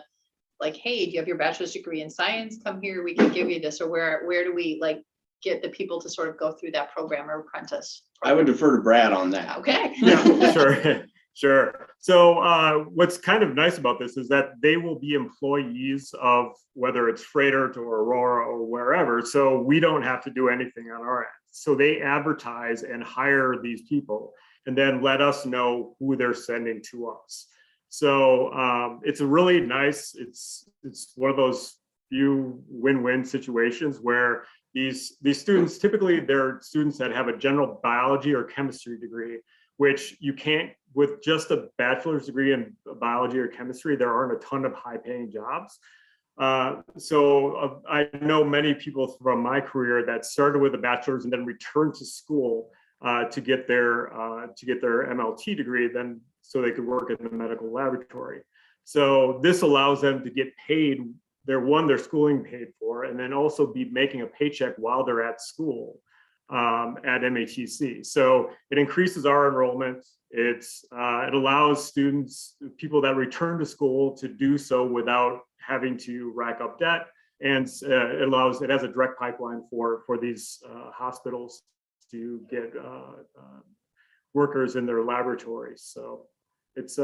like, hey, do you have your bachelor's degree in science? Come here, we can give you this, or where do we like get the people to sort of go through that program or apprentice? I would defer to Brad on that. Okay. Yeah, sure, sure. So what's kind of nice about this is that they will be employees of whether it's Freighter or Aurora or wherever. So we don't have to do anything on our end. So they advertise and hire these people and then let us know who they're sending to us. So it's a really nice, it's one of those few win-win situations where these students, typically they're students that have a general biology or chemistry degree, which you can't, with just a bachelor's degree in biology or chemistry, there aren't a ton of high-paying jobs. So I know many people from my career that started with a bachelor's and then returned to school to get their MLT degree, then so they could work in the medical laboratory. So this allows them to get paid their schooling paid for, and then also be making a paycheck while they're at school at MATC. So it increases our enrollment. It allows students, people that return to school, to do so without having to rack up debt, and it has a direct pipeline for these hospitals to get workers in their laboratories. So it's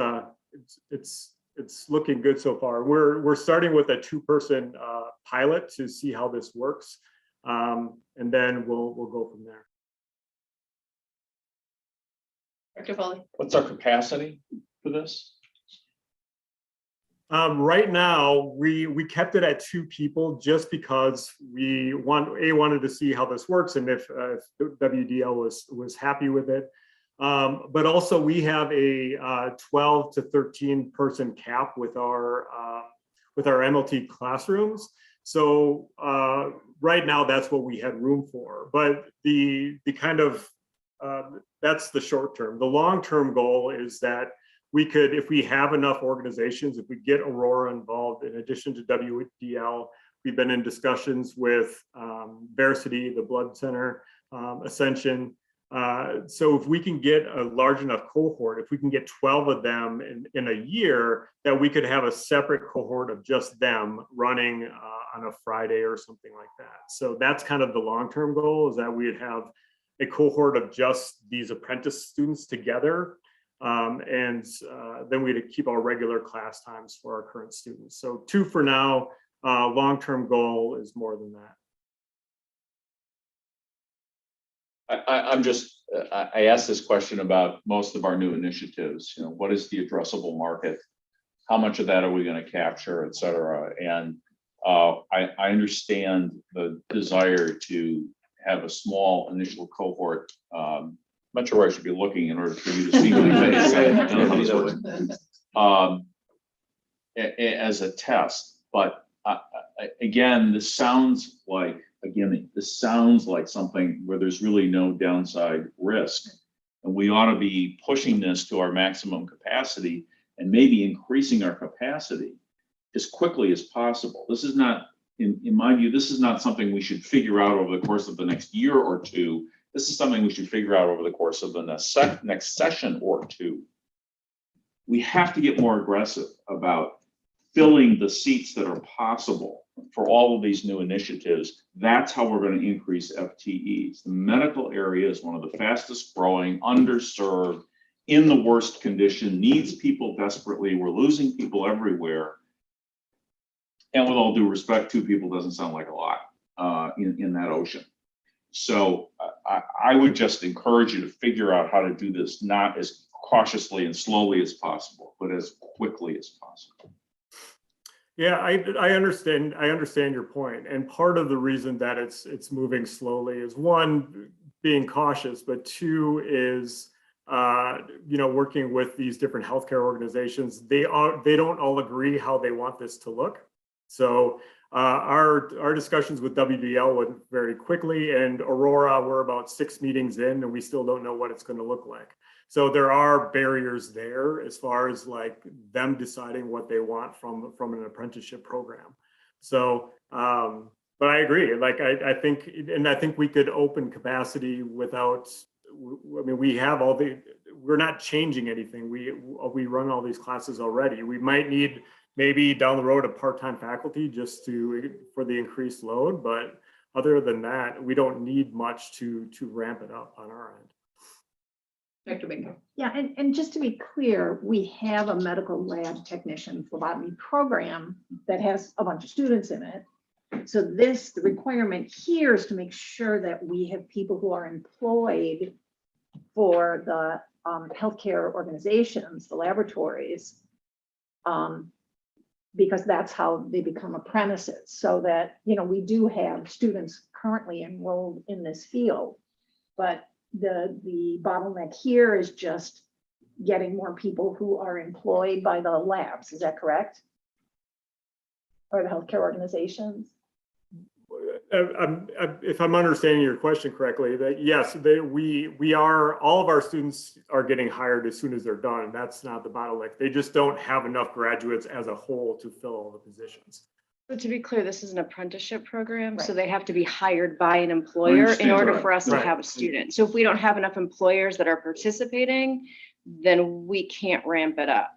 looking good so far. We're starting with a 2-person pilot to see how this works, and then we'll go from there. Dr. Foley. What's our capacity for this? Right now, we kept it at 2 people just because we wanted to see how this works and if WDL was happy with it. But also we have a 12 to 13 person cap with our MLT classrooms. So right now that's what we had room for. But the kind of that's the short term. The long term goal is that we could, if we have enough organizations, if we get Aurora involved, in addition to WDL, we've been in discussions with Veracity, the Blood Center, Ascension. So if we can get a large enough cohort, if we can get 12 of them in a year, that we could have a separate cohort of just them running on a Friday or something like that. So that's kind of the long-term goal, is that we'd have a cohort of just these apprentice students together. And then we'd keep our regular class times for our current students. So 2 for now. Long-term goal is more than that. I asked this question about most of our new initiatives. You know, what is the addressable market? How much of that are we going to capture, et cetera? And I understand the desire to have a small initial cohort. I'm not sure where I should be looking in order for you to see as a test. But again, this sounds like something where there's really no downside risk. And we ought to be pushing this to our maximum capacity and maybe increasing our capacity as quickly as possible. This is not, in my view, this is not something we should figure out over the course of the next year or 2. This is something we should figure out over the course of the next session or 2. We have to get more aggressive about filling the seats that are possible for all of these new initiatives. That's how we're going to increase FTEs. The medical area is one of the fastest growing, underserved, in the worst condition, needs people desperately. We're losing people everywhere. And with all due respect, 2 people doesn't sound like a lot in that ocean. So I would just encourage you to figure out how to do this, not as cautiously and slowly as possible, but as quickly as possible. Yeah, I understand your point. And part of the reason that it's moving slowly is, 1, being cautious, but 2 is working with these different healthcare organizations. They don't all agree how they want this to look. So our discussions with WDL went very quickly, and Aurora, we're about 6 meetings in and we still don't know what it's going to look like. So there are barriers there as far as like them deciding what they want from an apprenticeship program. So, but I agree. Like I think we could open capacity without. I mean, we have we're not changing anything. We run all these classes already. We might need maybe down the road a part-time faculty just for the increased load, but other than that, we don't need much to ramp it up on our end. Dr. Baker. Yeah, and just to be clear, we have a medical lab technician phlebotomy program that has a bunch of students in it. So the requirement here is to make sure that we have people who are employed for the healthcare organizations, the laboratories, because that's how they become apprentices. So that, we do have students currently enrolled in this field, but the bottleneck here is just getting more people who are employed by the labs. Is that correct? Or the healthcare organizations? If I'm understanding your question correctly, that yes, all of our students are getting hired as soon as they're done. And that's not the bottleneck. They just don't have enough graduates as a whole to fill all the positions. But to be clear, this is an apprenticeship program, so Right. they have to be hired by an employer in understand order that. for us to Right. have a student. So if we don't have enough employers that are participating, then we can't ramp it up.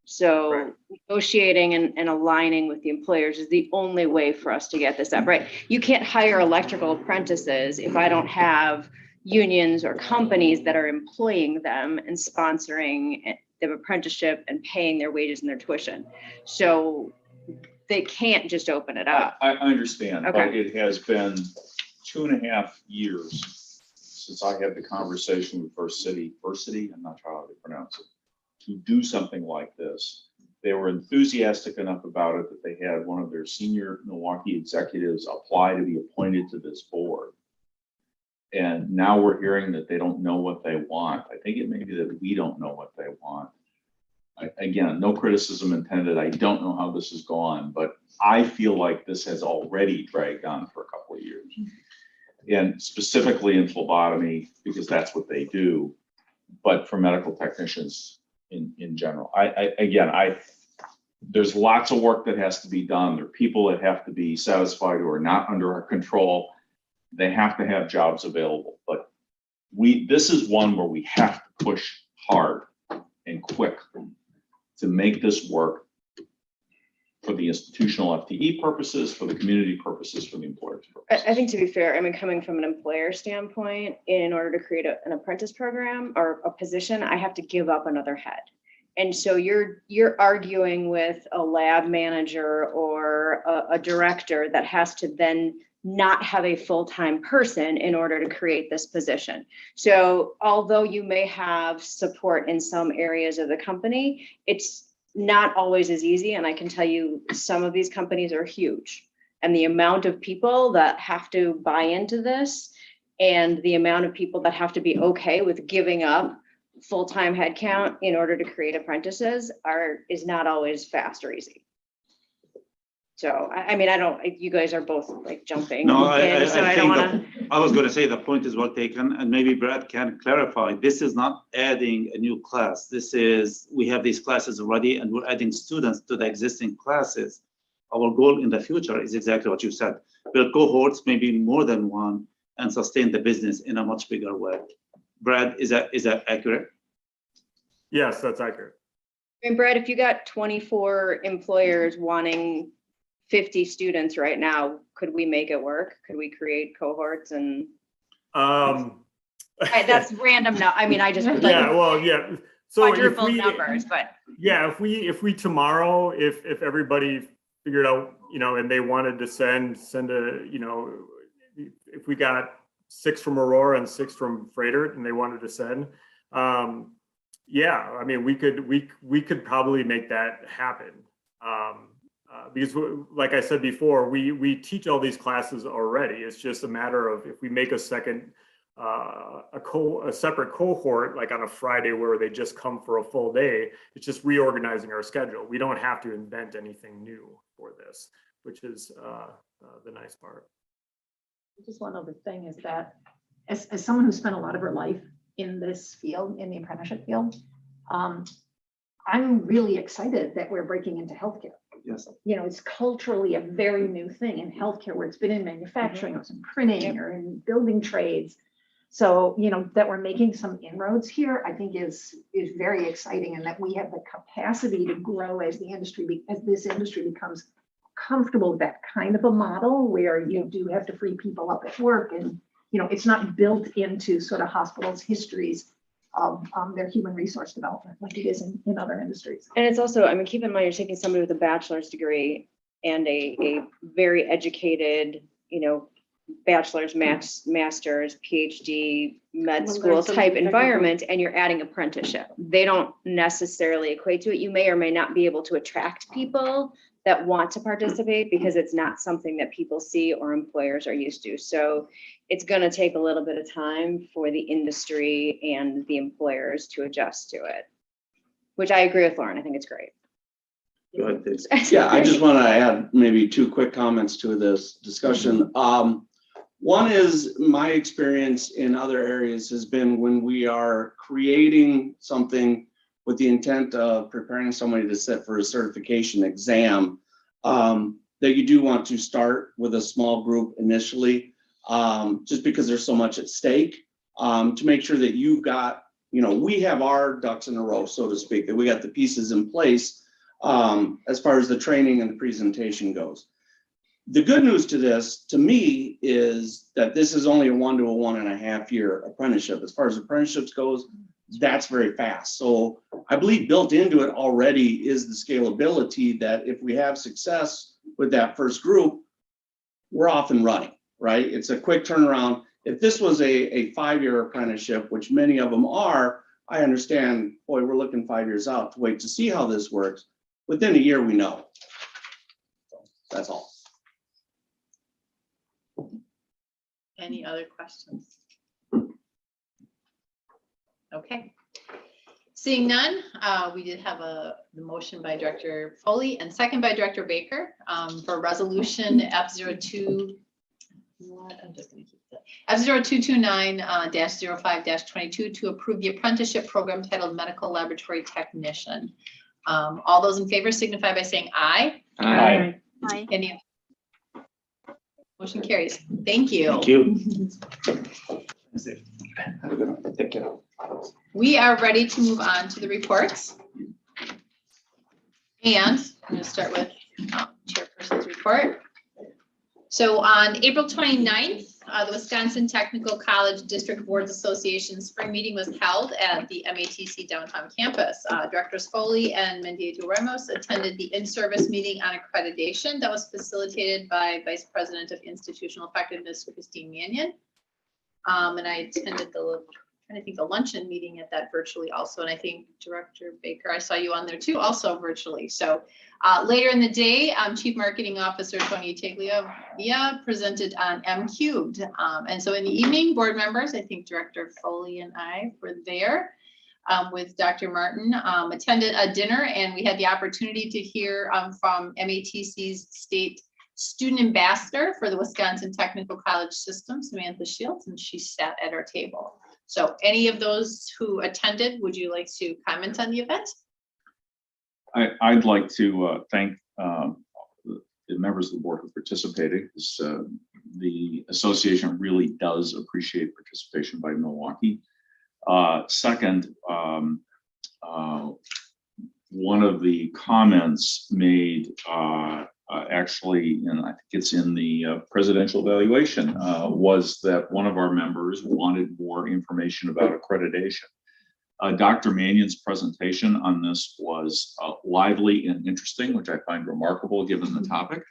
So Right. negotiating and aligning with the employers is the only way for us to get this up, right? You can't hire electrical apprentices if I don't have unions or companies that are employing them and sponsoring the apprenticeship and paying their wages and their tuition. So they can't just open it up. I understand, but Okay. it has been 2.5 years since I had the conversation with First City, I'm not sure how to pronounce it, to do something like this. They were enthusiastic enough about it that they had one of their senior Milwaukee executives apply to be appointed to this board. And now we're hearing that they don't know what they want. I think it may be that we don't know what they want. Again, no criticism intended. I don't know how this has gone, but I feel like this has already dragged on for a couple of years. And specifically in phlebotomy, because that's what they do, but for medical technicians in general. There's lots of work that has to be done. There are people that have to be satisfied who are not under our control. They have to have jobs available, but this is one where we have to push hard and quick to make this work for the institutional FTE purposes, for the community purposes, for the employers purposes. I think to be fair, I mean, coming from an employer standpoint, in order to create an apprentice program or a position, I have to give up another head. And so you're arguing with a lab manager or a director that has to then not have a full-time person in order to create this position. So although you may have support in some areas of the company, it's not always as easy. And I can tell you some of these companies are huge. And the amount of people that have to buy into this and the amount of people that have to be okay with giving up full-time headcount in order to create apprentices is not always fast or easy. So, I mean, you guys are both like jumping. No, I in, so I don't think wanna. I was going to say the point is well taken, and maybe Brad can clarify. This is not adding a new class. We have these classes already, and we're adding students to the existing classes. Our goal in the future is exactly what you said. Build cohorts, maybe more than one, and sustain the business in a much bigger way. Brad, is that accurate? Yes, that's accurate. And Brad, if you got 24 employers wanting 50 students right now, could we make it work? Could we create cohorts and? That's random. No, I mean, I just. Yeah, well, yeah. So Quadruple numbers, but. Yeah, if we tomorrow, if everybody figured out, and they wanted to send a, if we got 6 from Aurora and 6 from Freighter and they wanted to send, yeah, I mean, we could probably make that happen. Because like I said before, we teach all these classes already. It's just a matter of if we make a second, a separate cohort, like on a Friday where they just come for a full day, it's just reorganizing our schedule. We don't have to invent anything new for this, which is the nice part. Just one other thing is that as someone who spent a lot of her life in this field, in the apprenticeship field, I'm really excited that we're breaking into healthcare. Yes. It's culturally a very new thing in healthcare where it's been in manufacturing or it's in printing or in building trades. So, that we're making some inroads here, I think is very exciting, and that we have the capacity to grow as as this industry becomes comfortable with that kind of a model where you do have to free people up at work, and, it's not built into sort of hospitals' histories of their human resource development like it is in other industries. And it's also, I mean, keep in mind, you're taking somebody with a bachelor's degree and a very educated, bachelor's, master's, PhD, med Well, school there's some type technical- environment, and you're adding apprenticeship. They don't necessarily equate to it. You may or may not be able to attract people that want to participate because it's not something that people see or employers are used to. So it's going to take a little bit of time for the industry and the employers to adjust to it, which I agree with Lauren. I think it's great. Go ahead, please. Yeah, I just want to add maybe 2 quick comments to this discussion. One is my experience in other areas has been when we are creating something with the intent of preparing somebody to sit for a certification exam, that you do want to start with a small group initially, just because there's so much at stake, to make sure that you've got, we have our ducks in a row, so to speak, that we got the pieces in place as far as the training and the presentation goes. The good news to this, to me, is that this is only a 1 to 1.5 year apprenticeship. As far as apprenticeships goes, that's very fast. So I believe built into it already is the scalability that if we have success with that first group, we're off and running, right? It's a quick turnaround. If this was a 5-year apprenticeship, which many of them are, I understand, boy, we're looking 5 years out to wait to see how this works. Within a year, we know. So that's all. Any other questions? Okay. Seeing none, we did have the motion by Director Foley and second by Director Baker for resolution F02. I'm just going to keep that. F0229-05-22 to approve the apprenticeship program titled Medical Laboratory Technician. All those in favor signify by saying aye. Aye. Aye. Any? Motion carries. Thank you. Thank you. Have a good one. Take care. We are ready to move on to the reports. And I'm going to start with Chairperson's report. So on April 29th, the Wisconsin Technical College District Boards Association spring meeting was held at the MATC downtown campus. Directors Foley and Mendieta Ramos attended the in-service meeting on accreditation that was facilitated by Vice President of Institutional Effectiveness, Christine Mannion. And I attended the luncheon meeting at that virtually also. And I think Director Baker, I saw you on there too, also virtually. So later in the day, Chief Marketing Officer Tony Taglia presented on M Cubed. And so in the evening, board members, I think Director Foley and I were there with Dr. Martin, attended a dinner, and we had the opportunity to hear from MATC's state student ambassador for the Wisconsin Technical College System, Samantha Shields, and she sat at our table. So any of those who attended, would you like to comment on the event? I'd like to thank the members of the board who participated. The association really does appreciate participation by Milwaukee. Second, one of the comments made actually, and I think it's in the presidential evaluation, was that one of our members wanted more information about accreditation. Dr. Mannion's presentation on this was lively and interesting, which I find remarkable given the topic,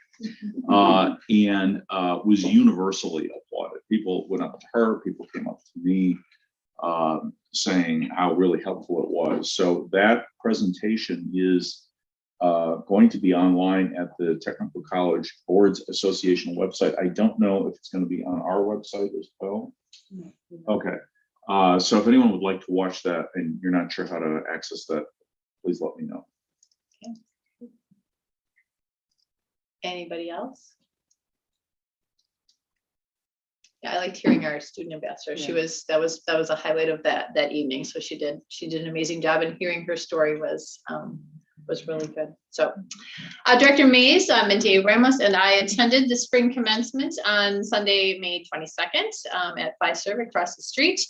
and was universally applauded. People went up to her, people came up to me, saying how really helpful it was. So that presentation is going to be online at the Technical College Boards Association website. I don't know if it's going to be on our website as well. Okay. So if anyone would like to watch that and you're not sure how to access that, please let me know. Okay. Anybody else? Yeah, I liked hearing our student ambassador. She was, that was a highlight of that evening. So she did an amazing job, and hearing her story was was really good. So Director Mays, Mindy Ramos, and I attended the spring commencement on Sunday, May 22nd at Fiserv across the street.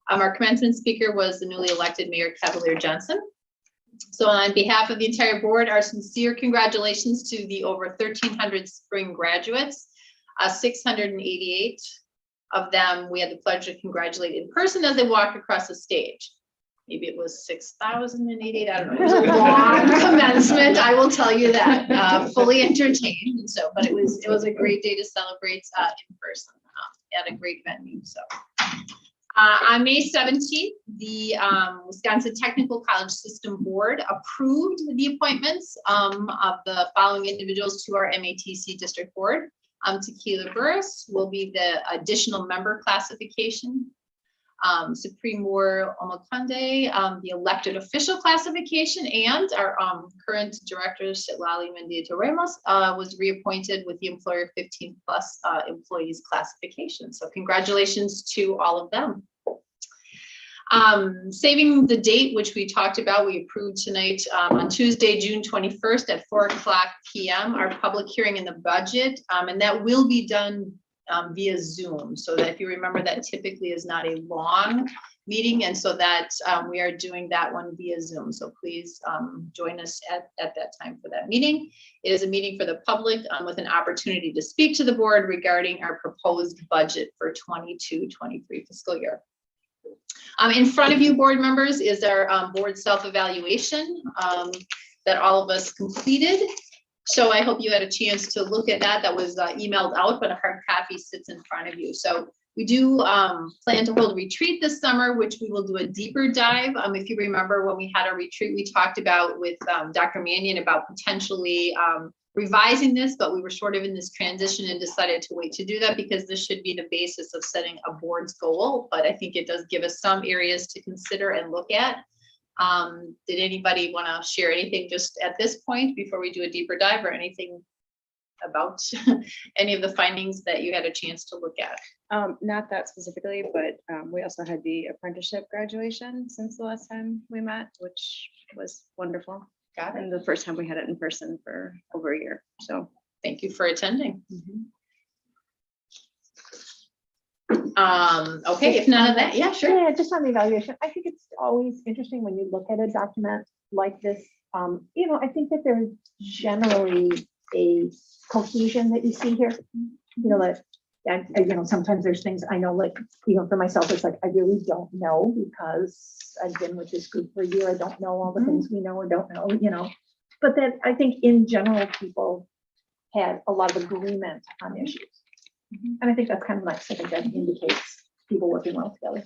Our commencement speaker was the newly elected Mayor Cavalier Johnson. So on behalf of the entire board, our sincere congratulations to the over 1,300 spring graduates. 688 of them we had the pleasure to congratulate in person as they walked across the stage. Maybe it was 6,088, I don't know. It was a long commencement, I will tell you that. Fully entertained, and so, but it was a great day to celebrate in person at a great venue. So on May 17th, the Wisconsin Technical College System Board approved the appointments of the following individuals to our MATC District Board. Tequila Burris will be the additional member classification. Supreme War Omokunde, the elected official classification, and our current director, Sitlali Mendieta Ramos, was reappointed with the employer 15 plus employees classification. So congratulations to all of them. Saving the date, which we talked about, we approved tonight on Tuesday, June 21st at 4:00 p.m. our public hearing in the budget, and that will be done via Zoom. So that if you remember, that typically is not a long meeting, and so that we are doing that one via Zoom. So please join us at that time for that meeting. It is a meeting for the public with an opportunity to speak to the board regarding our proposed budget for 22-23 fiscal year. In front of you, board members, is our board self-evaluation that all of us completed. So I hope you had a chance to look at that. That was emailed out, but a hard copy sits in front of you. So we do plan to hold a retreat this summer, which we will do a deeper dive. If you remember when we had a retreat, we talked about with Dr. Mannion about potentially revising this, but we were sort of in this transition and decided to wait to do that because this should be the basis of setting a board's goal. But I think it does give us some areas to consider and look at. Did anybody want to share anything just at this point before we do a deeper dive, or anything about any of the findings that you had a chance to look at? Not that specifically, but we also had the apprenticeship graduation since the last time we met, which was wonderful. Got it. And the first time we had it in person for over a year. So Thank you for attending. Okay, if none of that, yeah, sure. Yeah, just on the evaluation, I think it's always interesting when you look at a document like this. I think that there's generally a cohesion that you see here. Sometimes there's things I know, like, for myself, it's like, I really don't know because I've been with this group for a year. I don't know all the things we know or don't know, but that I think in general, people had a lot of agreement on issues. And I think that's kind of nice. I think that indicates people working well together.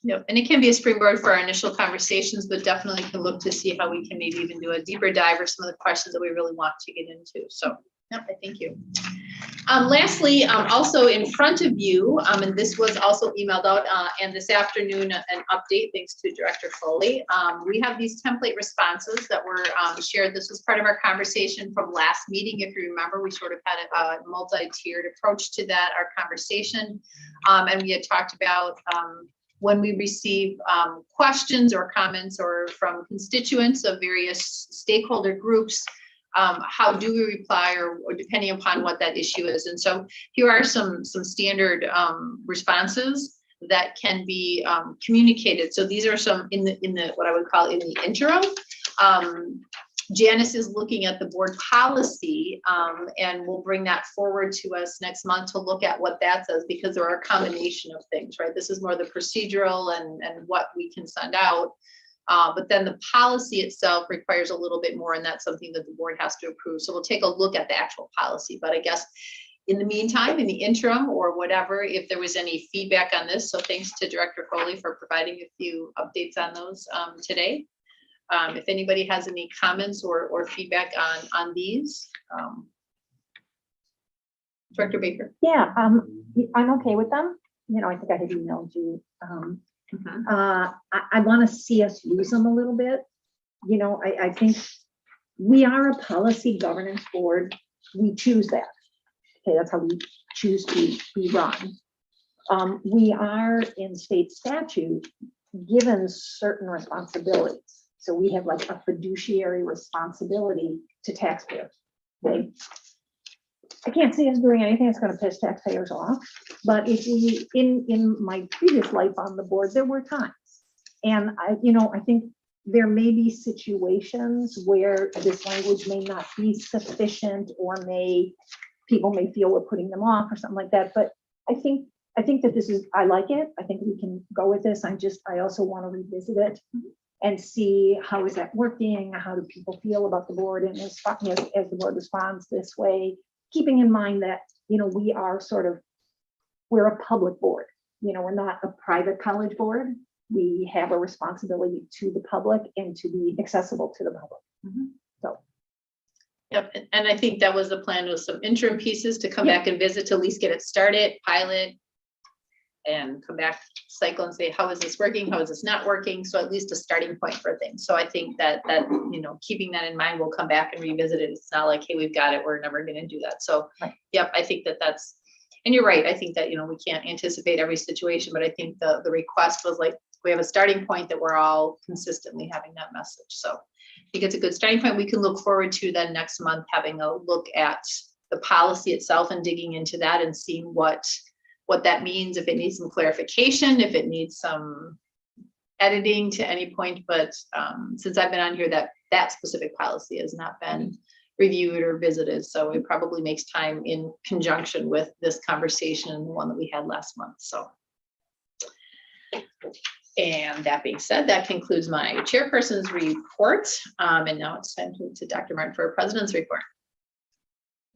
Yep, and it can be a springboard for our initial conversations, but definitely can look to see how we can maybe even do a deeper dive or some of the questions that we really want to get into. So, I thank you. Lastly, also in front of you, and this was also emailed out, and this afternoon, an update thanks to Director Foley. We have these template responses that were shared. This was part of our conversation from last meeting. If you remember, we sort of had a multi-tiered approach to that, our conversation. And we had talked about when we receive questions or comments or from constituents of various stakeholder groups, how do we reply or depending upon what that issue is. And so here are some standard responses that can be communicated. So these are some in the what I would call in the interim. Janice is looking at the board policy and we'll bring that forward to us next month to look at what that says, because there are a combination of things, right? This is more the procedural and what we can send out. But then the policy itself requires a little bit more, and that's something that the board has to approve. So we'll take a look at the actual policy. But I guess in the meantime, in the interim or whatever, if there was any feedback on this, so thanks to Director Foley for providing a few updates on those today. If anybody has any comments or feedback on these, Director Baker. Yeah, I'm okay with them. I think I had emailed you. I want to see us use them a little bit. I think we are a policy governance board. We choose that. Okay, that's how we choose to be run. We are in state statute given certain responsibilities. So we have like a fiduciary responsibility to taxpayers. Right? I can't see us doing anything that's gonna piss taxpayers off, but if we, in my previous life on the board, there were times. And I think there may be situations where this language may not be sufficient or people may feel we're putting them off or something like that, but I think that this is, I like it. I think we can go with this. I also want to revisit it and see how is that working? How do people feel about the board? And as the board responds this way, keeping in mind that, we are we're a public board. We're not a private college board. We have a responsibility to the public and to be accessible to the public. So. Yep, and I think that was the plan, with some interim pieces to come back and visit, to at least get it started, pilot, and come back, cycle, and say, how is this working? How is this not working? So at least a starting point for things. So I think that keeping that in mind, we'll come back and revisit it. It's not like, hey, we've got it, we're never going to do that. So, yep, I think that's, and you're right. I think that, we can't anticipate every situation, but I think the request was like, we have a starting point that we're all consistently having that message. So I think it's a good starting point. We can look forward to then next month having a look at the policy itself and digging into that and seeing what that means, if it needs some clarification, if it needs some editing to any point. But since I've been on here, that specific policy has not been reviewed or visited. So it probably makes time in conjunction with this conversation and the one that we had last month. So. And that being said, that concludes my chairperson's report. And now it's time to Dr. Martin for a president's report.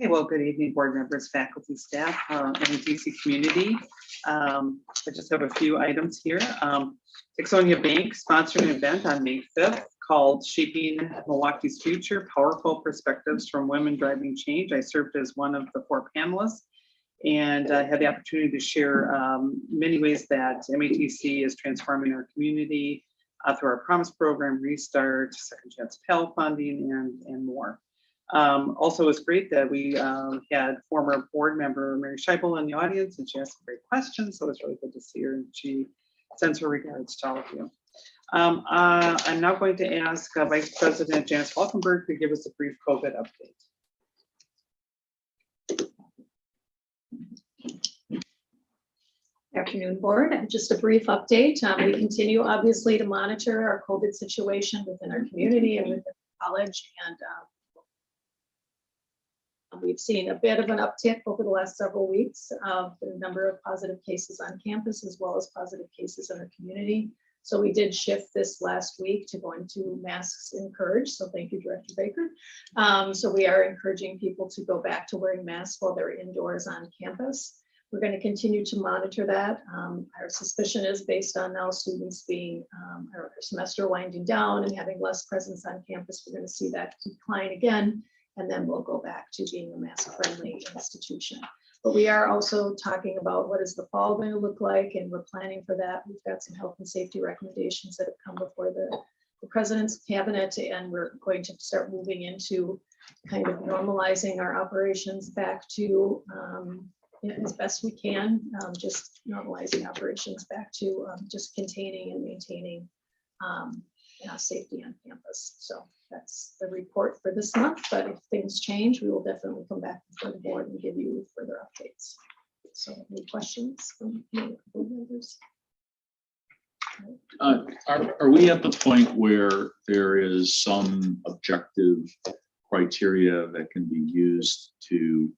Okay, well, good evening, board members, faculty, staff, MATC community. I just have a few items here. Saxonia Bank sponsored an event on May 5th called Shaping Milwaukee's Future, Powerful Perspectives from Women Driving Change. I served as one of the 4 panelists and had the opportunity to share many ways that MATC is transforming our community through our Promise program, Restart, Second Chance Pell funding, and more. Also, it's great that we had former board member Mary Scheibel in the audience, and she asked some great questions, so it's really good to see her, and she sends her regards to all of you. I'm now going to ask Vice President Janice Falkenberg to give us a brief COVID update. Afternoon, board. Just a brief update. We continue, obviously, to monitor our COVID situation within our community and within the college. And we've seen a bit of an uptick over the last several weeks of the number of positive cases on campus, as well as positive cases in our community. So we did shift this last week to going to masks encouraged. So thank you, Director Baker. So we are encouraging people to go back to wearing masks while they're indoors on campus. We're going to continue to monitor that. Our suspicion is based on now students being our semester winding down and having less presence on campus. We're going to see that decline again, and then we'll go back to being a mask-friendly institution. But we are also talking about what is the fall going to look like, and we're planning for that. We've got some health and safety recommendations that have come before the President's cabinet, and we're going to start moving into kind of normalizing our operations back to as best we can, just normalizing operations back to just containing and maintaining safety on campus. So that's the report for this month, but if things change, we will definitely come back before the board and give you further updates. So any questions from board members? Are we at the point where there is some objective criteria that can be used to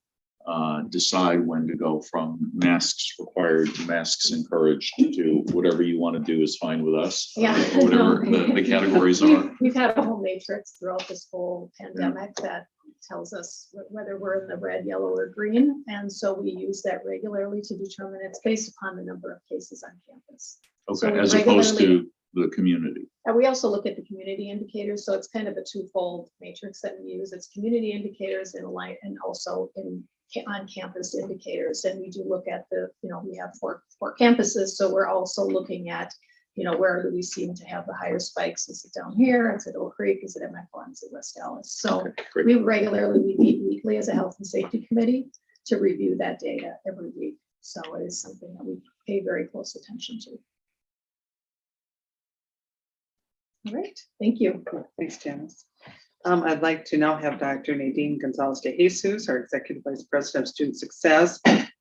decide when to go from masks required to masks encouraged to whatever you want to do is fine with us? Yeah, or whatever the categories are. We've had a whole matrix throughout this whole pandemic that tells us whether we're in the red, yellow, or green. And so we use that regularly to determine. It's based upon the number of cases on campus. Okay, So as opposed to the community. And we also look at the community indicators. So it's kind of a twofold matrix that we use. It's community indicators and also on campus indicators. And we do look at we have four campuses. So we're also looking at, where do we seem to have the higher spikes? Is it down here? Is it Oak Creek? Is it at McClellan? Is it West Dallas? So we meet weekly as a health and safety committee to review that data every week. So it is something that we pay very close attention to. All right, thank you. Thanks, Janice. I'd like to now have Dr. Nadine Gonzalez de Jesus, our Executive Vice President of Student Success,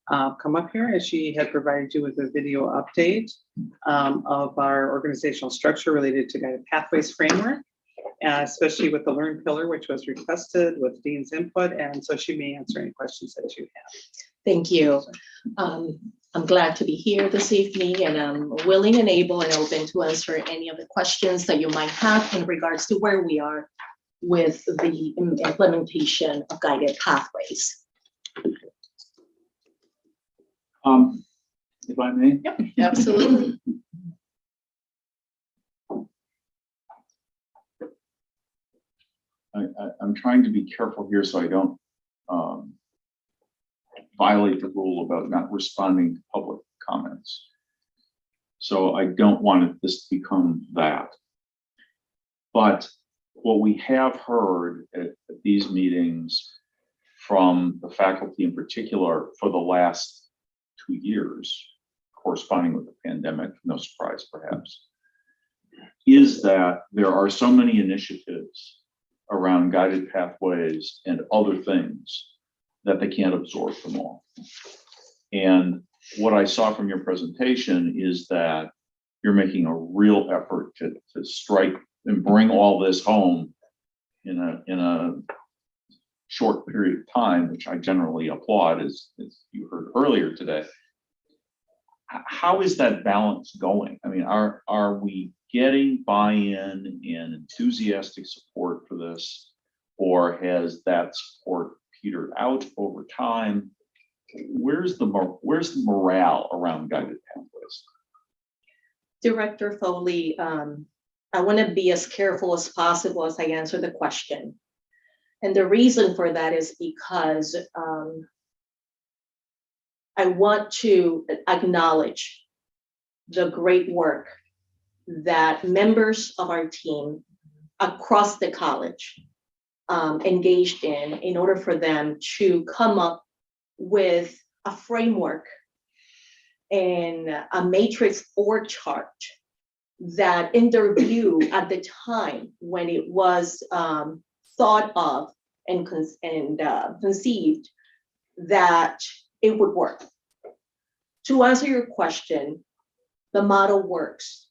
come up here, as she had provided you with a video update of our organizational structure related to guided pathways framework, especially with the Learn pillar, which was requested with Dean's input, and so she may answer any questions that you have. Thank you. I'm glad to be here this evening, and I'm willing and able and open to answer any of the questions that you might have in regards to where we are with the implementation of guided pathways. If I may? Yep, absolutely. I'm trying to be careful here so I don't violate the rule about not responding to public comments. So I don't want this to become that. But what we have heard at these meetings from the faculty in particular for the last 2 years, corresponding with the pandemic, no surprise perhaps, is that there are so many initiatives around guided pathways and other things that they can't absorb them all. And what I saw from your presentation is that you're making a real effort to strike and bring all this home in a short period of time, which I generally applaud, as you heard earlier today. How is that balance going? I mean, are we getting buy-in and enthusiastic support for this, or has that support petered out over time? Where's the morale around guided pathways? Director Foley, I want to be as careful as possible as I answer the question. And the reason for that is because I want to acknowledge the great work that members of our team across the college engaged in order for them to come up with a framework and a matrix org chart that, in their view at the time when it was thought of and conceived, that it would work. To answer your question, the model works.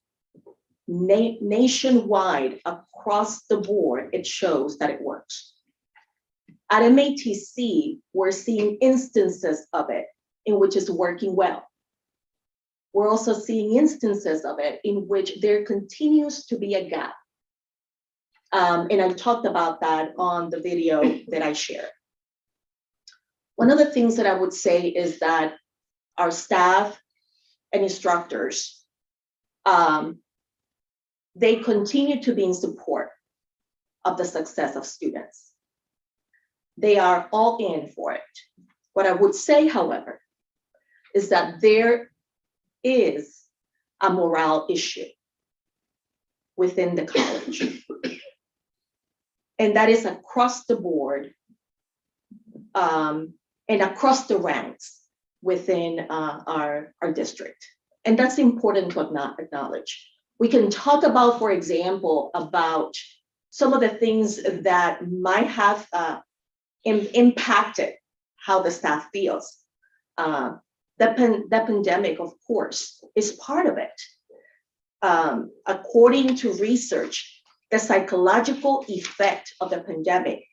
Nationwide, across the board, it shows that it works. At MATC, we're seeing instances of it in which it's working well. We're also seeing instances of it in which there continues to be a gap. And I talked about that on the video that I shared. One of the things that I would say is that our staff and instructors, they continue to be in support of the success of students. They are all in for it. What I would say, however, is that there is a morale issue within the college. And that is across the board and across the ranks within our district. And that's important to acknowledge. We can talk about, for example, about some of the things that might have impacted how the staff feels. The pandemic, of course, is part of it. According to research, the psychological effect of the pandemic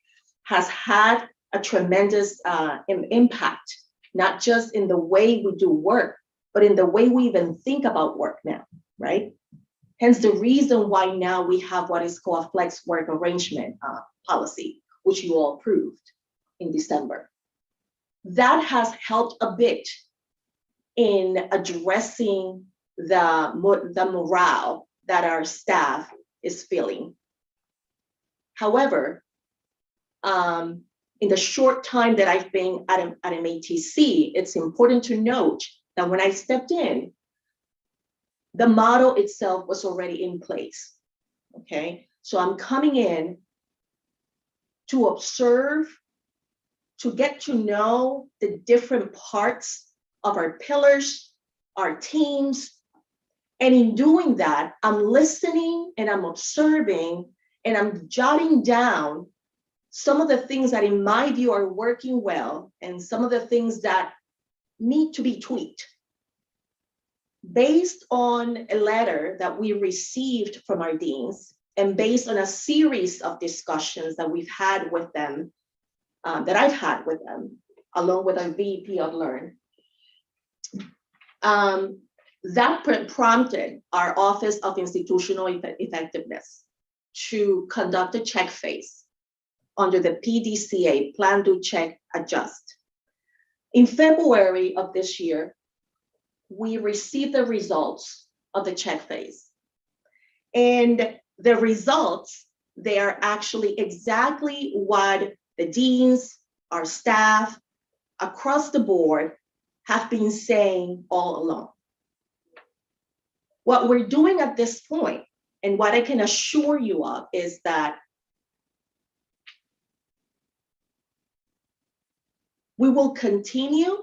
has had a tremendous impact, not just in the way we do work, but in the way we even think about work now, right? Hence the reason why now we have what is called a flex work arrangement policy, which you all approved in December. That has helped a bit in addressing the morale that our staff is feeling. However, in the short time that I've been at MATC, it's important to note that when I stepped in, the model itself was already in place, okay? So I'm coming in to observe, to get to know the different parts of our pillars, our teams, And in doing that, I'm listening and I'm observing and I'm jotting down some of the things that in my view are working well and some of the things that need to be tweaked. Based on a letter that we received from our deans and based on a series of discussions that we've had with them, that I've had with them, along with our VP of Learn, that prompted our Office of Institutional Effectiveness to conduct a check phase under the PDCA, Plan, Do, Check, Adjust. In February of this year, we received the results of the check phase. And the results, they are actually exactly what the deans, our staff, across the board have been saying all along. What we're doing at this point, and what I can assure you of, is that we will continue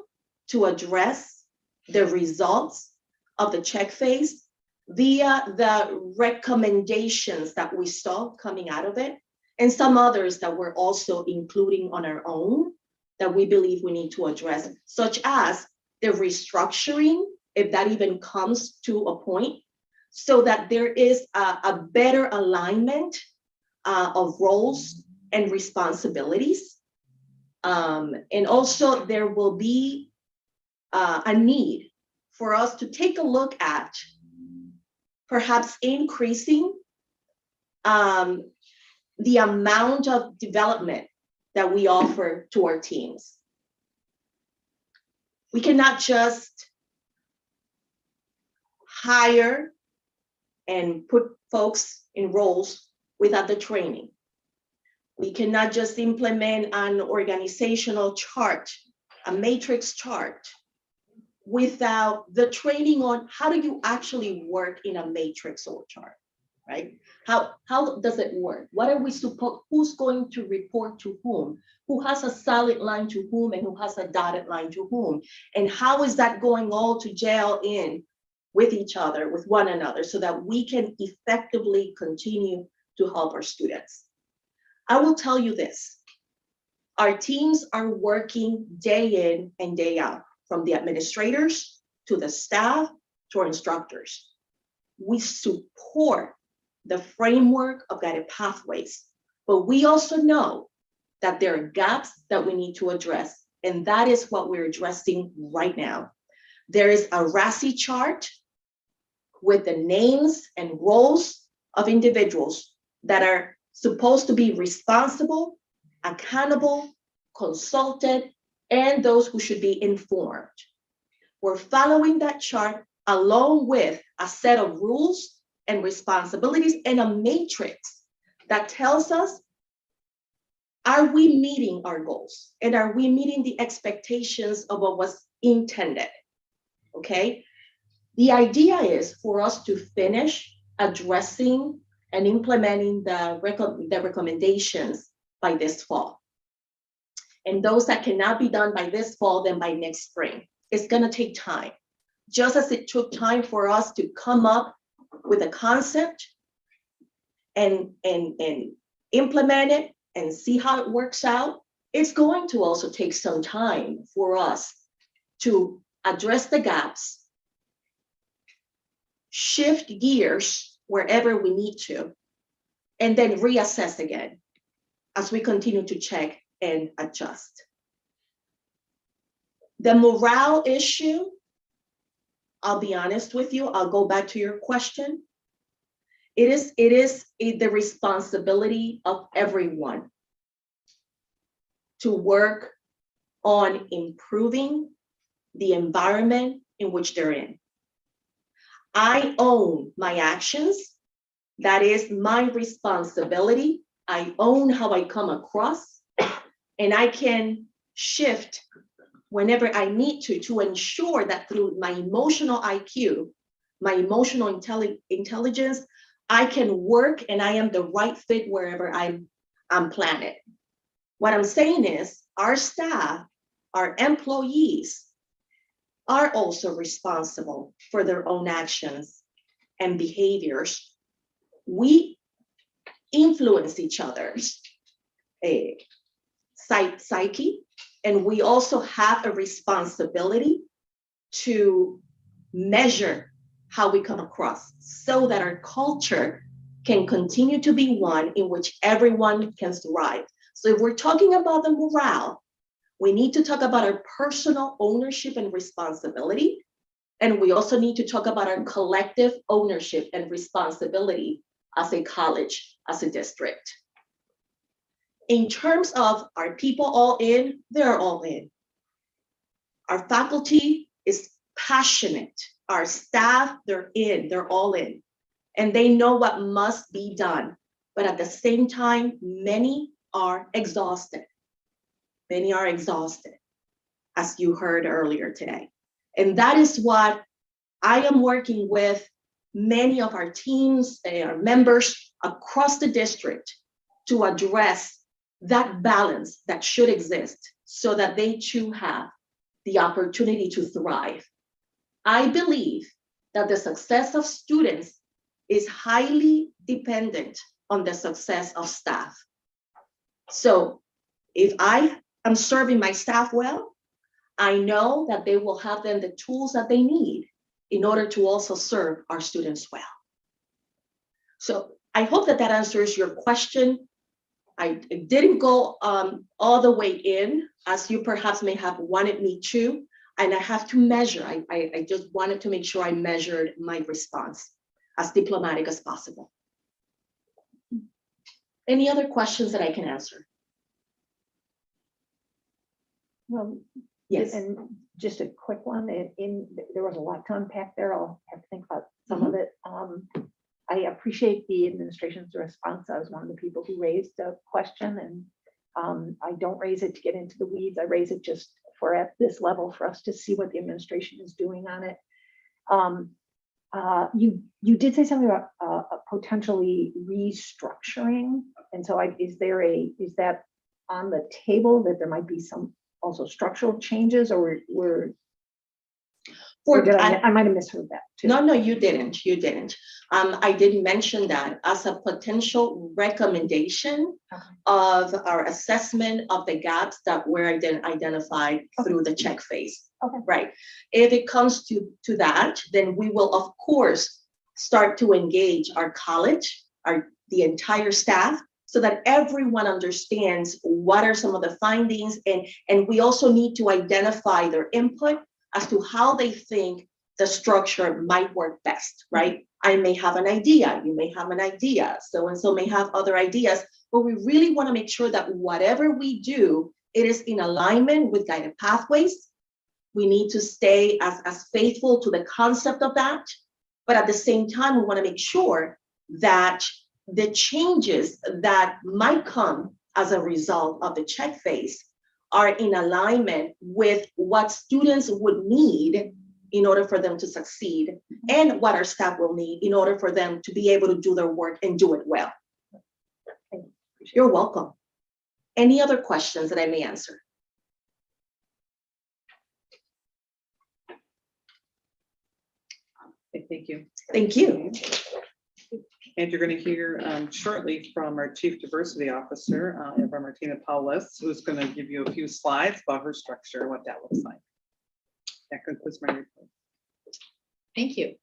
to address the results of the check phase via the recommendations that we saw coming out of it, and some others that we're also including on our own that we believe we need to address, such as the restructuring, if that even comes to a point, so that there is a better alignment of roles and responsibilities. And also there will be a need for us to take a look at perhaps increasing the amount of development that we offer to our teams. We cannot just hire and put folks in roles without the training. We cannot just implement an organizational chart, a matrix chart, without the training on how do you actually work in a matrix or chart, right? How does it work? What are we supposed, who's going to report to whom? Who has a solid line to whom and who has a dotted line to whom? And how is that going all to gel in with each other, with one another, so that we can effectively continue to help our students? I will tell you this, our teams are working day in and day out, from the administrators to the staff to our instructors. We support the framework of guided pathways, but we also know that there are gaps that we need to address, and that is what we're addressing right now. There is a RASI chart with the names and roles of individuals that are supposed to be responsible, accountable, consulted, and those who should be informed. We're following that chart along with a set of rules and responsibilities and a matrix that tells us, are we meeting our goals? And are we meeting the expectations of what was intended? Okay. The idea is for us to finish addressing and implementing the recommendations by this fall. And those that cannot be done by this fall, then by next spring. It's going to take time. Just as it took time for us to come up with a concept and implement it and see how it works out, it's going to also take some time for us to address the gaps, shift gears wherever we need to, and then reassess again as we continue to check and adjust. The morale issue, I'll be honest with you, I'll go back to your question. It is the responsibility of everyone to work on improving the environment in which they're in. I own my actions. That is my responsibility. I own how I come across, and I can shift whenever I need to ensure that through my emotional IQ, my emotional intelligence, I can work and I am the right fit wherever I'm planted. What I'm saying is our staff, our employees are also responsible for their own actions and behaviors, we influence each other's psyche, and we also have a responsibility to measure how we come across so that our culture can continue to be one in which everyone can thrive. So if we're talking about the morale, we need to talk about our personal ownership and responsibility. And we also need to talk about our collective ownership and responsibility as a college, as a district. In terms of are people all in, they're all in. Our faculty is passionate. Our staff, they're in, they're all in. And they know what must be done. But at the same time, many are exhausted. Many are exhausted, as you heard earlier today. And that is what I am working with many of our teams and our members across the district to address that balance that should exist so that they too have the opportunity to thrive. I believe that the success of students is highly dependent on the success of staff. So if I am serving my staff well, I know that they will have then the tools that they need in order to also serve our students well. So I hope that that answers your question. I didn't go all the way in, as you perhaps may have wanted me to, and I have to measure. I just wanted to make sure I measured my response as diplomatic as possible. Any other questions that I can answer? Well, Yes. and just a quick one, there was a lot to unpack there. I'll have to think about some of it. I appreciate the administration's response. I was one of the people who raised the question, and I don't raise it to get into the weeds. I raise it just for at this level for us to see what the administration is doing on it. You did say something about potentially restructuring, and so is that on the table that there might be some also structural changes, or I might have misheard that too. No, you didn't. You didn't. I did mention that as a potential recommendation of our assessment of the gaps that were identified through the check phase. Okay. Right. If it comes to that, then we will of course start to engage our college, the entire staff, so that everyone understands what are some of the findings, and we also need to identify their input as to how they think the structure might work best, right? I may have an idea, you may have an idea, so-and-so may have other ideas, but we really want to make sure that whatever we do, it is in alignment with guided pathways. We need to stay as faithful to the concept of that, but at the same time, we want to make sure that the changes that might come as a result of the check phase are in alignment with what students would need in order for them to succeed, and what our staff will need in order for them to be able to do their work and do it well. You're welcome. Any other questions that I may answer? Thank you. Thank you. And you're going to hear shortly from our Chief Diversity Officer, Eva Martina Paulus, who's going to give you a few slides about her structure, what that looks like. That concludes my report. Thank you.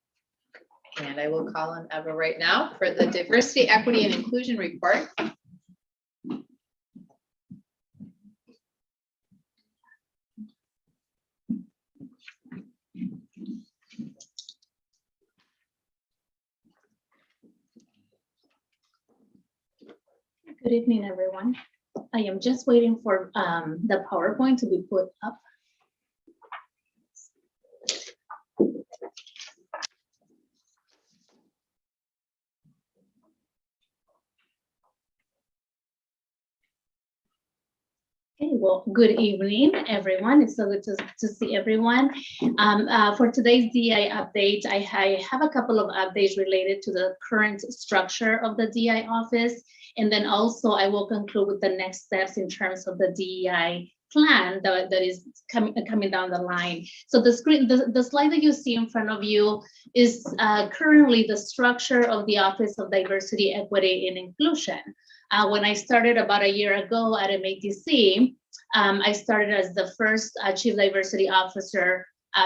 And I will call on Eva right now for the Diversity, Equity, and Inclusion Report. Good evening, everyone. I am just waiting for the PowerPoint to be put up. Okay, well, good evening, everyone. It's so good to see everyone. For today's DI update, I have a couple of updates related to the current structure of the DI office. And then also I will conclude with the next steps in terms of the DEI plan that is coming down the line. So the screen, the slide that you see in front of you is currently the structure of the Office of Diversity, Equity, and Inclusion. When I started about a year ago at MATC, I started as the first Chief Diversity Officer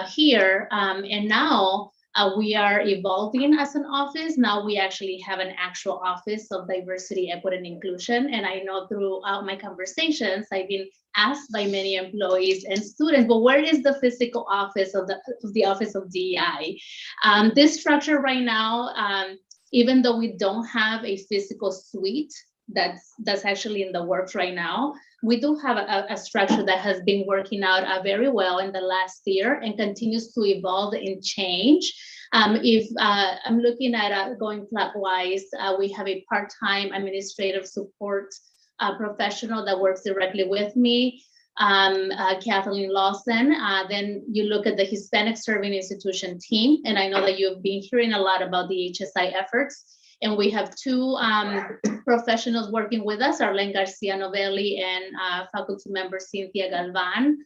here, and now we are evolving as an office. Now we actually have an actual Office of Diversity, Equity, and Inclusion. And I know throughout my conversations, I've been asked by many employees and students, but where is the physical office of the Office of DEI? This structure right now, even though we don't have a physical suite that's actually in the works right now, we do have a structure that has been working out very well in the last year and continues to evolve and change. If I'm looking at going clockwise, we have a part-time administrative support professional that works directly with me, Kathleen Lawson. Then you look at the Hispanic Serving Institution team, and I know that you've been hearing a lot about the HSI efforts. And we have two professionals working with us, Arlene Garcia Novelli and faculty member Cynthia Galvan.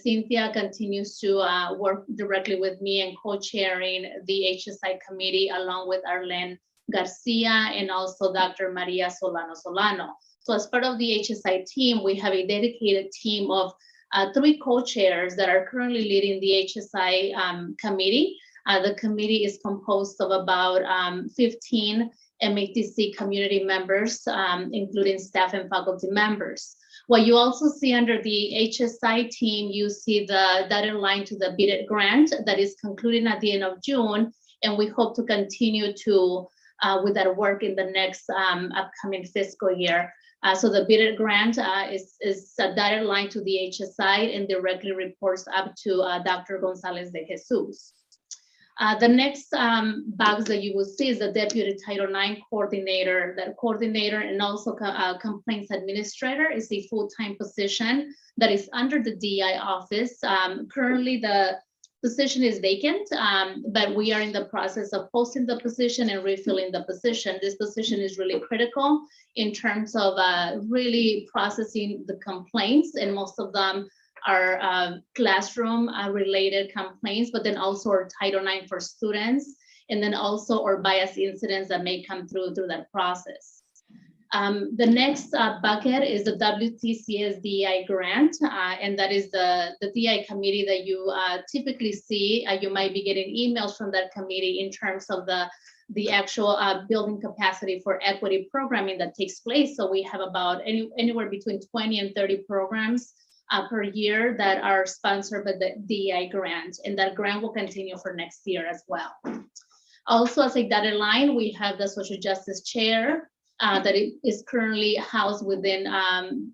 Cynthia continues to work directly with me and co-chairing the HSI committee along with Arlene Garcia and also Dr. Maria Solano. So as part of the HSI team, we have a dedicated team of 3 co-chairs that are currently leading the HSI committee. The committee is composed of about 15 MATC community members, including staff and faculty members. What you also see under the HSI team, you see the dotted line to the bidded grant that is concluding at the end of June, and we hope to continue to with that work in the next upcoming fiscal year. So the bidded grant is a dotted line to the HSI and directly reports up to Dr. Gonzalez de Jesus. The next box that you will see is the Deputy Title IX Coordinator. That coordinator and also complaints administrator is a full-time position that is under the DEI office. Currently, the position is vacant, but we are in the process of posting the position and refilling the position. This position is really critical in terms of really processing the complaints, and most of them are classroom related complaints, but then also our Title IX for students, and then also our bias incidents that may come through that process. The next bucket is the WTCS DEI grant, and that is the DEI committee that you typically see. You might be getting emails from that committee in terms of the actual building capacity for equity programming that takes place. So we have about anywhere between 20 and 30 programs per year that are sponsored by the DEI grant, and that grant will continue for next year as well. Also, as a dotted line, we have the social justice chair that is currently housed within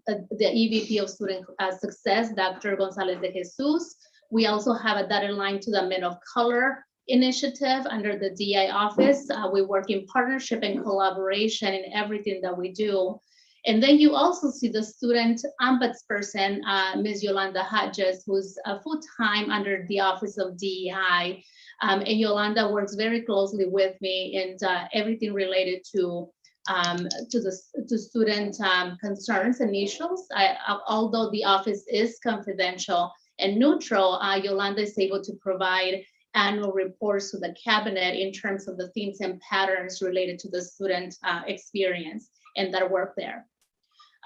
the EVP of Student Success, Dr. Gonzalez de Jesus. We also have a dotted line to the Men of Color initiative under the DEI office. We work in partnership and collaboration in everything that we do. And then you also see the student ombudsperson, Ms. Yolanda Hodges, who's full-time under the Office of DEI. And Yolanda works very closely with me in everything related to student concerns and issues. Although the office is confidential and neutral, Yolanda is able to provide annual reports to the cabinet in terms of the themes and patterns related to the student experience and that work there.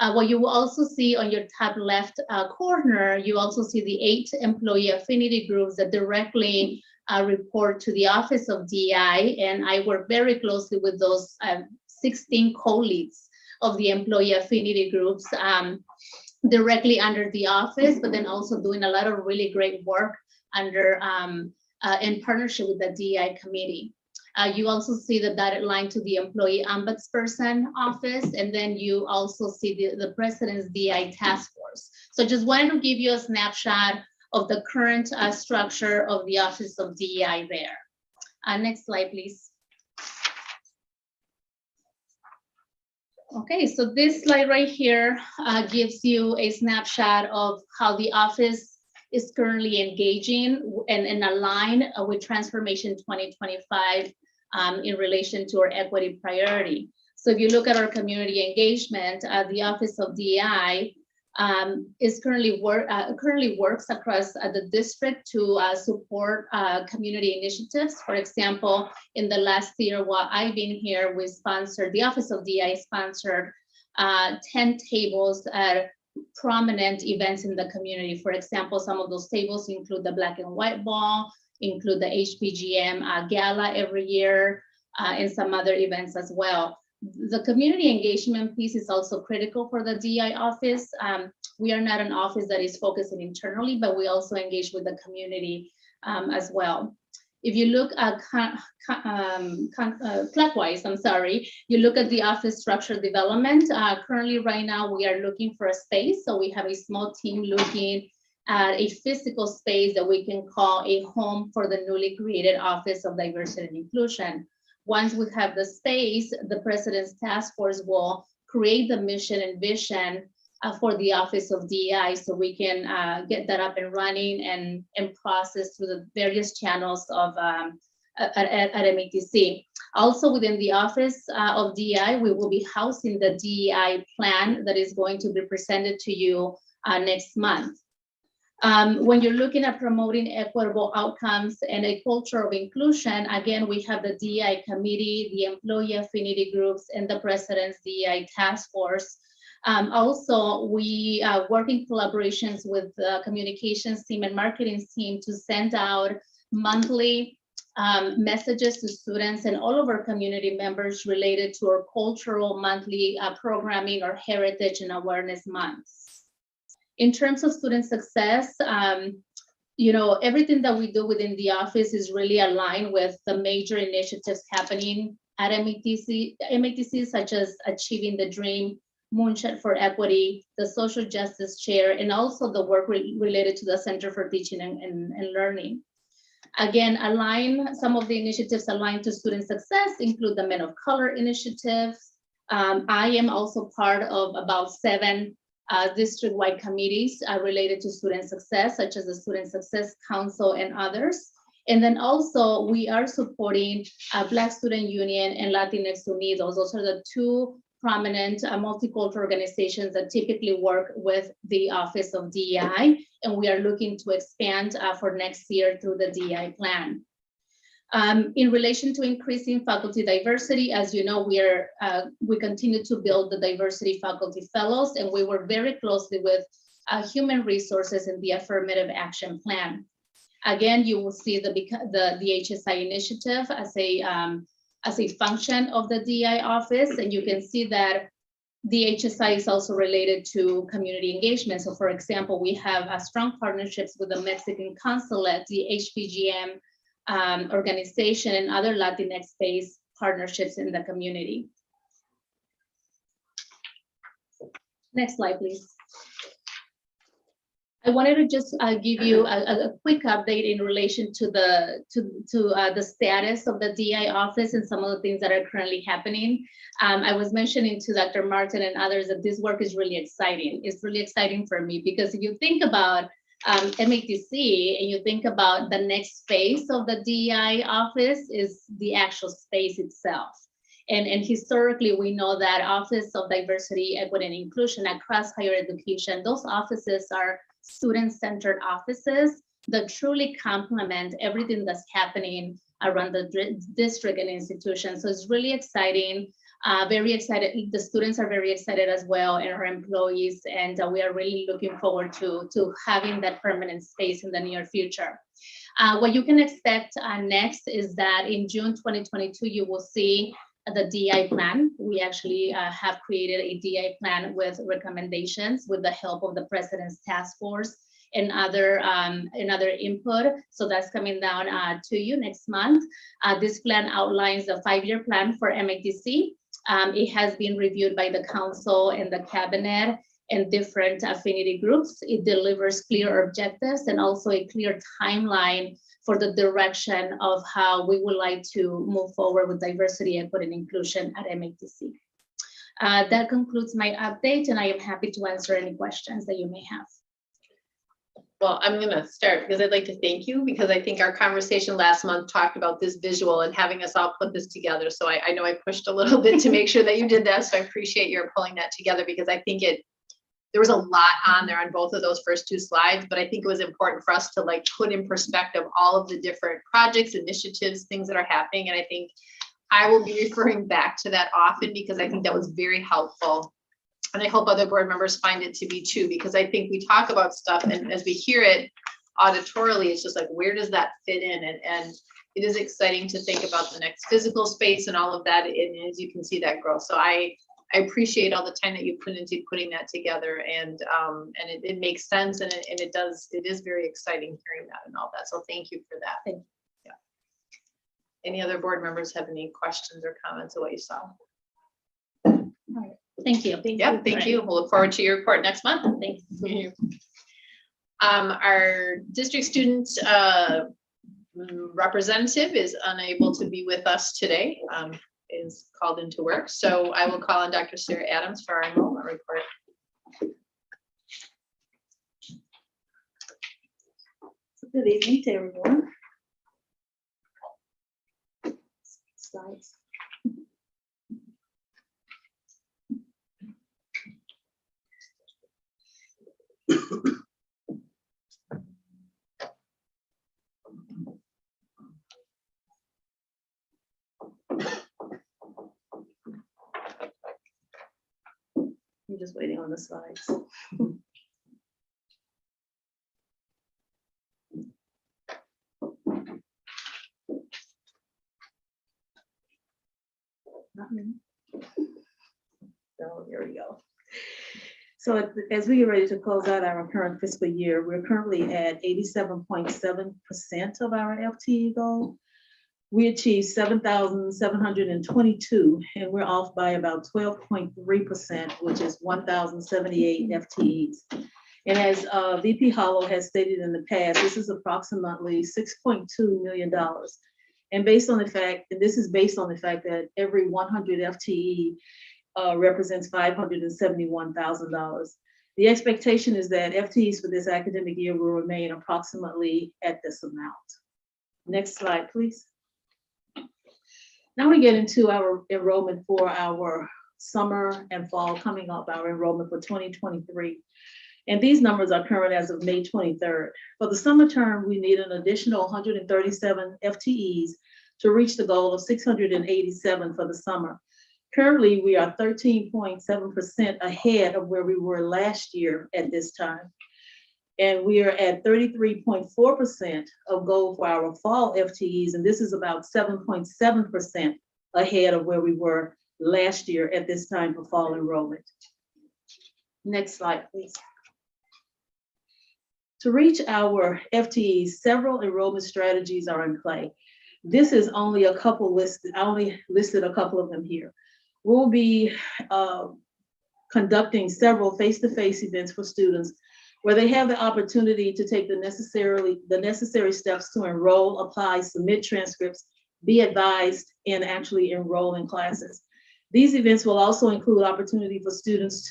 What you will also see on your top left corner, you also see the 8 employee affinity groups that directly report to the Office of DEI, and I work very closely with those 16 co-leads of the employee affinity groups directly under the office, but then also doing a lot of really great work under in partnership with the DEI committee. You also see the dotted line to the employee ombudsperson office, and then you also see the president's DEI task force. So just wanted to give you a snapshot of the current structure of the Office of DEI there. Next slide, please. Okay, so this slide right here gives you a snapshot of how the office is currently engaging and aligned with Transformation 2025 in relation to our equity priority. So if you look at our community engagement, the Office of DEI is currently works across the district to support community initiatives. For example, in the last year while I've been here, we sponsored, the Office of DI sponsored 10 tables at prominent events in the community. For example, some of those tables include the Black and White Ball, include the HPGM Gala every year, and some other events as well. The community engagement piece is also critical for the DI office. We are not an office that is focusing internally, but we also engage with the community as well. If you look at clockwise, you look at the office structure development. Currently, right now, we are looking for a space. So we have a small team looking at a physical space that we can call a home for the newly created Office of Diversity and Inclusion. Once we have the space, the President's Task Force will create the mission and vision for the Office of DEI, so we can get that up and running and process through the various channels of at MATC. Also within the Office of DEI, we will be housing the DEI plan that is going to be presented to you next month. When you're looking at promoting equitable outcomes and a culture of inclusion, again, we have the DEI committee, the employee affinity groups, and the President's DEI task force. Also, we work in collaborations with the communications team and marketing team to send out monthly messages to students and all of our community members related to our cultural monthly programming or heritage and awareness months. In terms of student success, you know, everything that we do within the office is really aligned with the major initiatives happening at MATC, such as Achieving the Dream, Moonshot for Equity, the Social Justice Chair, and also the work related to the Center for Teaching and Learning. Again, some of the initiatives aligned to student success include the Men of Color initiative. I am also part of about 7 district-wide committees related to student success, such as the Student Success Council and others. And then also we are supporting Black Student Union and Latinx Unidos. Those are the 2 prominent multicultural organizations that typically work with the Office of DEI, and we are looking to expand for next year through the DEI plan. In relation to increasing faculty diversity, as you know, we continue to build the diversity faculty fellows, and we work very closely with human resources in the affirmative action plan. Again, you will see the HSI initiative as a function of the DEI office, and you can see that the HSI is also related to community engagement. So for example, we have strong partnerships with the Mexican Consulate, the HPGM organization, and other Latinx-based partnerships in the community. Next slide, please. I wanted to just give you a quick update in relation to the status of the DEI office and some of the things that are currently happening. I was mentioning to Dr. Martin and others that this work is really exciting. It's really exciting for me because if you think about MATC and you think about the next phase of the DEI office is the actual space itself. And historically, we know that Office of Diversity, Equity, and Inclusion across higher education, those offices are student-centered offices that truly complement everything that's happening around the district and institution. So it's really exciting, very excited. The students are very excited as well, and our employees, and we are really looking forward to having that permanent space in the near future. What you can expect next is that in June 2022, you will see the DEI plan. We actually have created a DEI plan with recommendations with the help of the President's Task Force and other input. So that's coming down to you next month. This plan outlines a 5-year plan for MATC. It has been reviewed by the council and the cabinet and different affinity groups. It delivers clear objectives and also a clear timeline for the direction of how we would like to move forward with diversity, equity, and inclusion at MATC. That concludes my update, and I am happy to answer any questions that you may have. Well, I'm going to start because I'd like to thank you, because I think our conversation last month talked about this visual and having us all put this together. So I know I pushed a little bit to make sure that you did that. So I appreciate your pulling that together, because I think there was a lot on there on both of those first two slides, but I think it was important for us to like put in perspective all of the different projects, initiatives, things that are happening. And I think I will be referring back to that often because I think that was very helpful. And I hope other board members find it to be too, because I think we talk about stuff and as we hear it auditorily, it's just like, where does that fit in? And it is exciting to think about the next physical space and all of that. And as you can see that growth. So I appreciate all the time that you put into putting that together, and it makes sense, and it is very exciting hearing that and all that. So thank you for that. Thank you. Yeah. Any other board members have any questions or comments of what you saw? Thank you. Yeah, thank you. We'll look forward to your report next month. Thank you. Our district student representative is unable to be with us today. Is called into work. So I will call on Dr. Sarah Adams for our enrollment report. Good evening to everyone. Slides. I'm just waiting on the slides. Not me. So there we go. So as we get ready to close out our current fiscal year, we're currently at 87.7% of our FTE goal. We achieved 7,722, and we're off by about 12.3%, which is 1,078 FTEs. And as VP Hollow has stated in the past, this is approximately $6.2 million. And based on the fact, and this is based on the fact that every 100 FTE represents $571,000. The expectation is that FTEs for this academic year will remain approximately at this amount. Next slide, please. Now we get into our enrollment for our summer and fall coming up, our enrollment for 2023. And these numbers are current as of May 23rd. For the summer term, we need an additional 137 FTEs to reach the goal of 687 for the summer. Currently, we are 13.7% ahead of where we were last year at this time. And we are at 33.4% of goal for our fall FTEs, and this is about 7.7% ahead of where we were last year at this time for fall enrollment. Next slide, please. To reach our FTEs, several enrollment strategies are in play. This is only a couple listed, I only listed a couple of them here. We'll be conducting several face-to-face events for students where they have the opportunity to take the necessary steps to enroll, apply, submit transcripts, be advised, and actually enroll in classes. These events will also include opportunity for students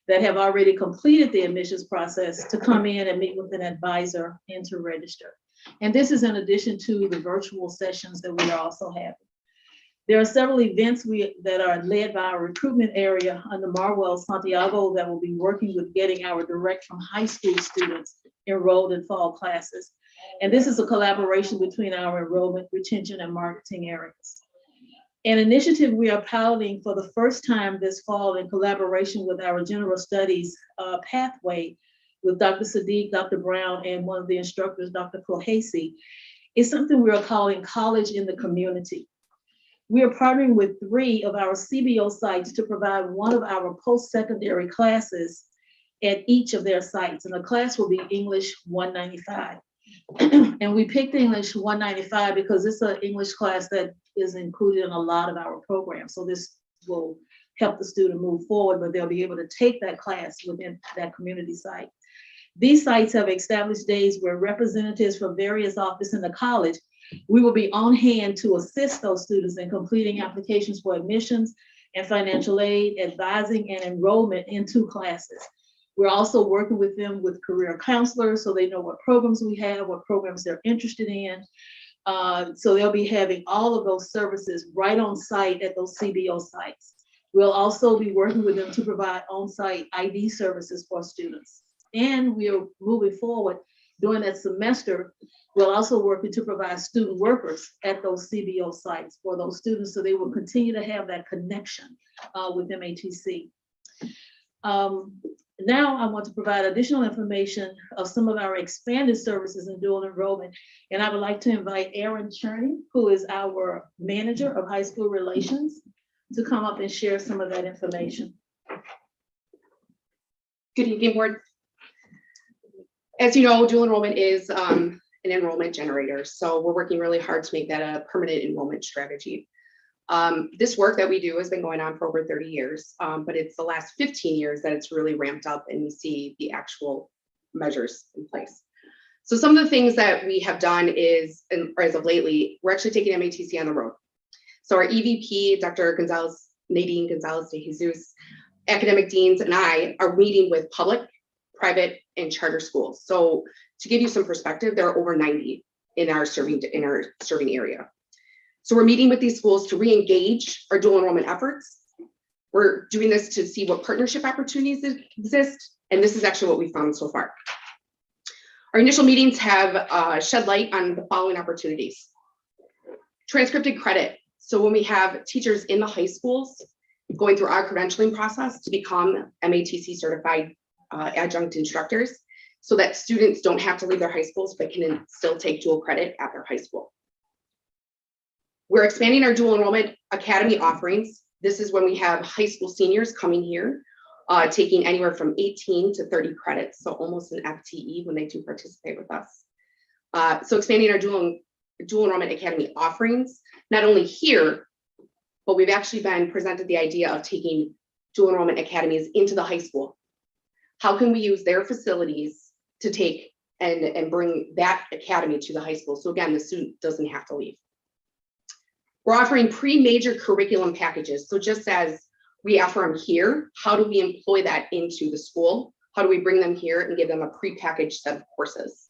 that have already completed the admissions process to come in and meet with an advisor and to register. And this is in addition to the virtual sessions that we are also having. There are several events that are led by our recruitment area under Marwell Santiago that will be working with getting our direct from high school students enrolled in fall classes. And this is a collaboration between our enrollment, retention, and marketing areas. An initiative we are piloting for the first time this fall in collaboration with our general studies pathway with Dr. Sadiq, Dr. Brown, and one of the instructors, Dr. Kohesi, is something we are calling College in the Community. We are partnering with 3 of our CBO sites to provide one of our post-secondary classes at each of their sites. And the class will be English 195. And we picked English 195 because it's an English class that is included in a lot of our programs. So this will help the student move forward, but they'll be able to take that class within that community site. These sites have established days where representatives from various offices in the college, we will be on hand to assist those students in completing applications for admissions and financial aid, advising, and enrollment into classes. We're also working with them with career counselors so they know what programs we have, what programs they're interested in. So they'll be having all of those services right on site at those CBO sites. We'll also be working with them to provide on-site ID services for students. And we are moving forward during that semester. We'll also working to provide student workers at those CBO sites for those students, so they will continue to have that connection with MATC. Now I want to provide additional information of some of our expanded services in dual enrollment. And I would like to invite Erin Cherney, who is our manager of high school relations, to come up and share some of that information. Good evening, board. As you know, dual enrollment is an enrollment generator. So we're working really hard to make that a permanent enrollment strategy. This work that we do has been going on for over 30 years, but it's the last 15 years that it's really ramped up and we see the actual measures in place. So some of the things that we have done is, or as of lately, we're actually taking MATC on the road. So our EVP, Dr. Gonzalez, Nadine Gonzalez de Jesus, academic deans, and I are meeting with public, private, and charter schools. So to give you some perspective, there are over 90 in our serving area. So we're meeting with these schools to re-engage our dual enrollment efforts. We're doing this to see what partnership opportunities exist, and this is actually what we found so far. Our initial meetings have shed light on the following opportunities. Transcripted credit. So when we have teachers in the high schools going through our credentialing process to become MATC certified adjunct instructors, so that students don't have to leave their high schools but can still take dual credit at their high school. We're expanding our dual enrollment academy offerings. This is when we have high school seniors coming here, taking anywhere from 18 to 30 credits, so almost an FTE when they do participate with us. So expanding our dual enrollment academy offerings, not only here, but we've actually been presented the idea of taking dual enrollment academies into the high school. How can we use their facilities to take and bring that academy to the high school? So again, the student doesn't have to leave. We're offering pre-major curriculum packages. So just as we offer them here, how do we employ that into the school? How do we bring them here and give them a pre-packaged set of courses?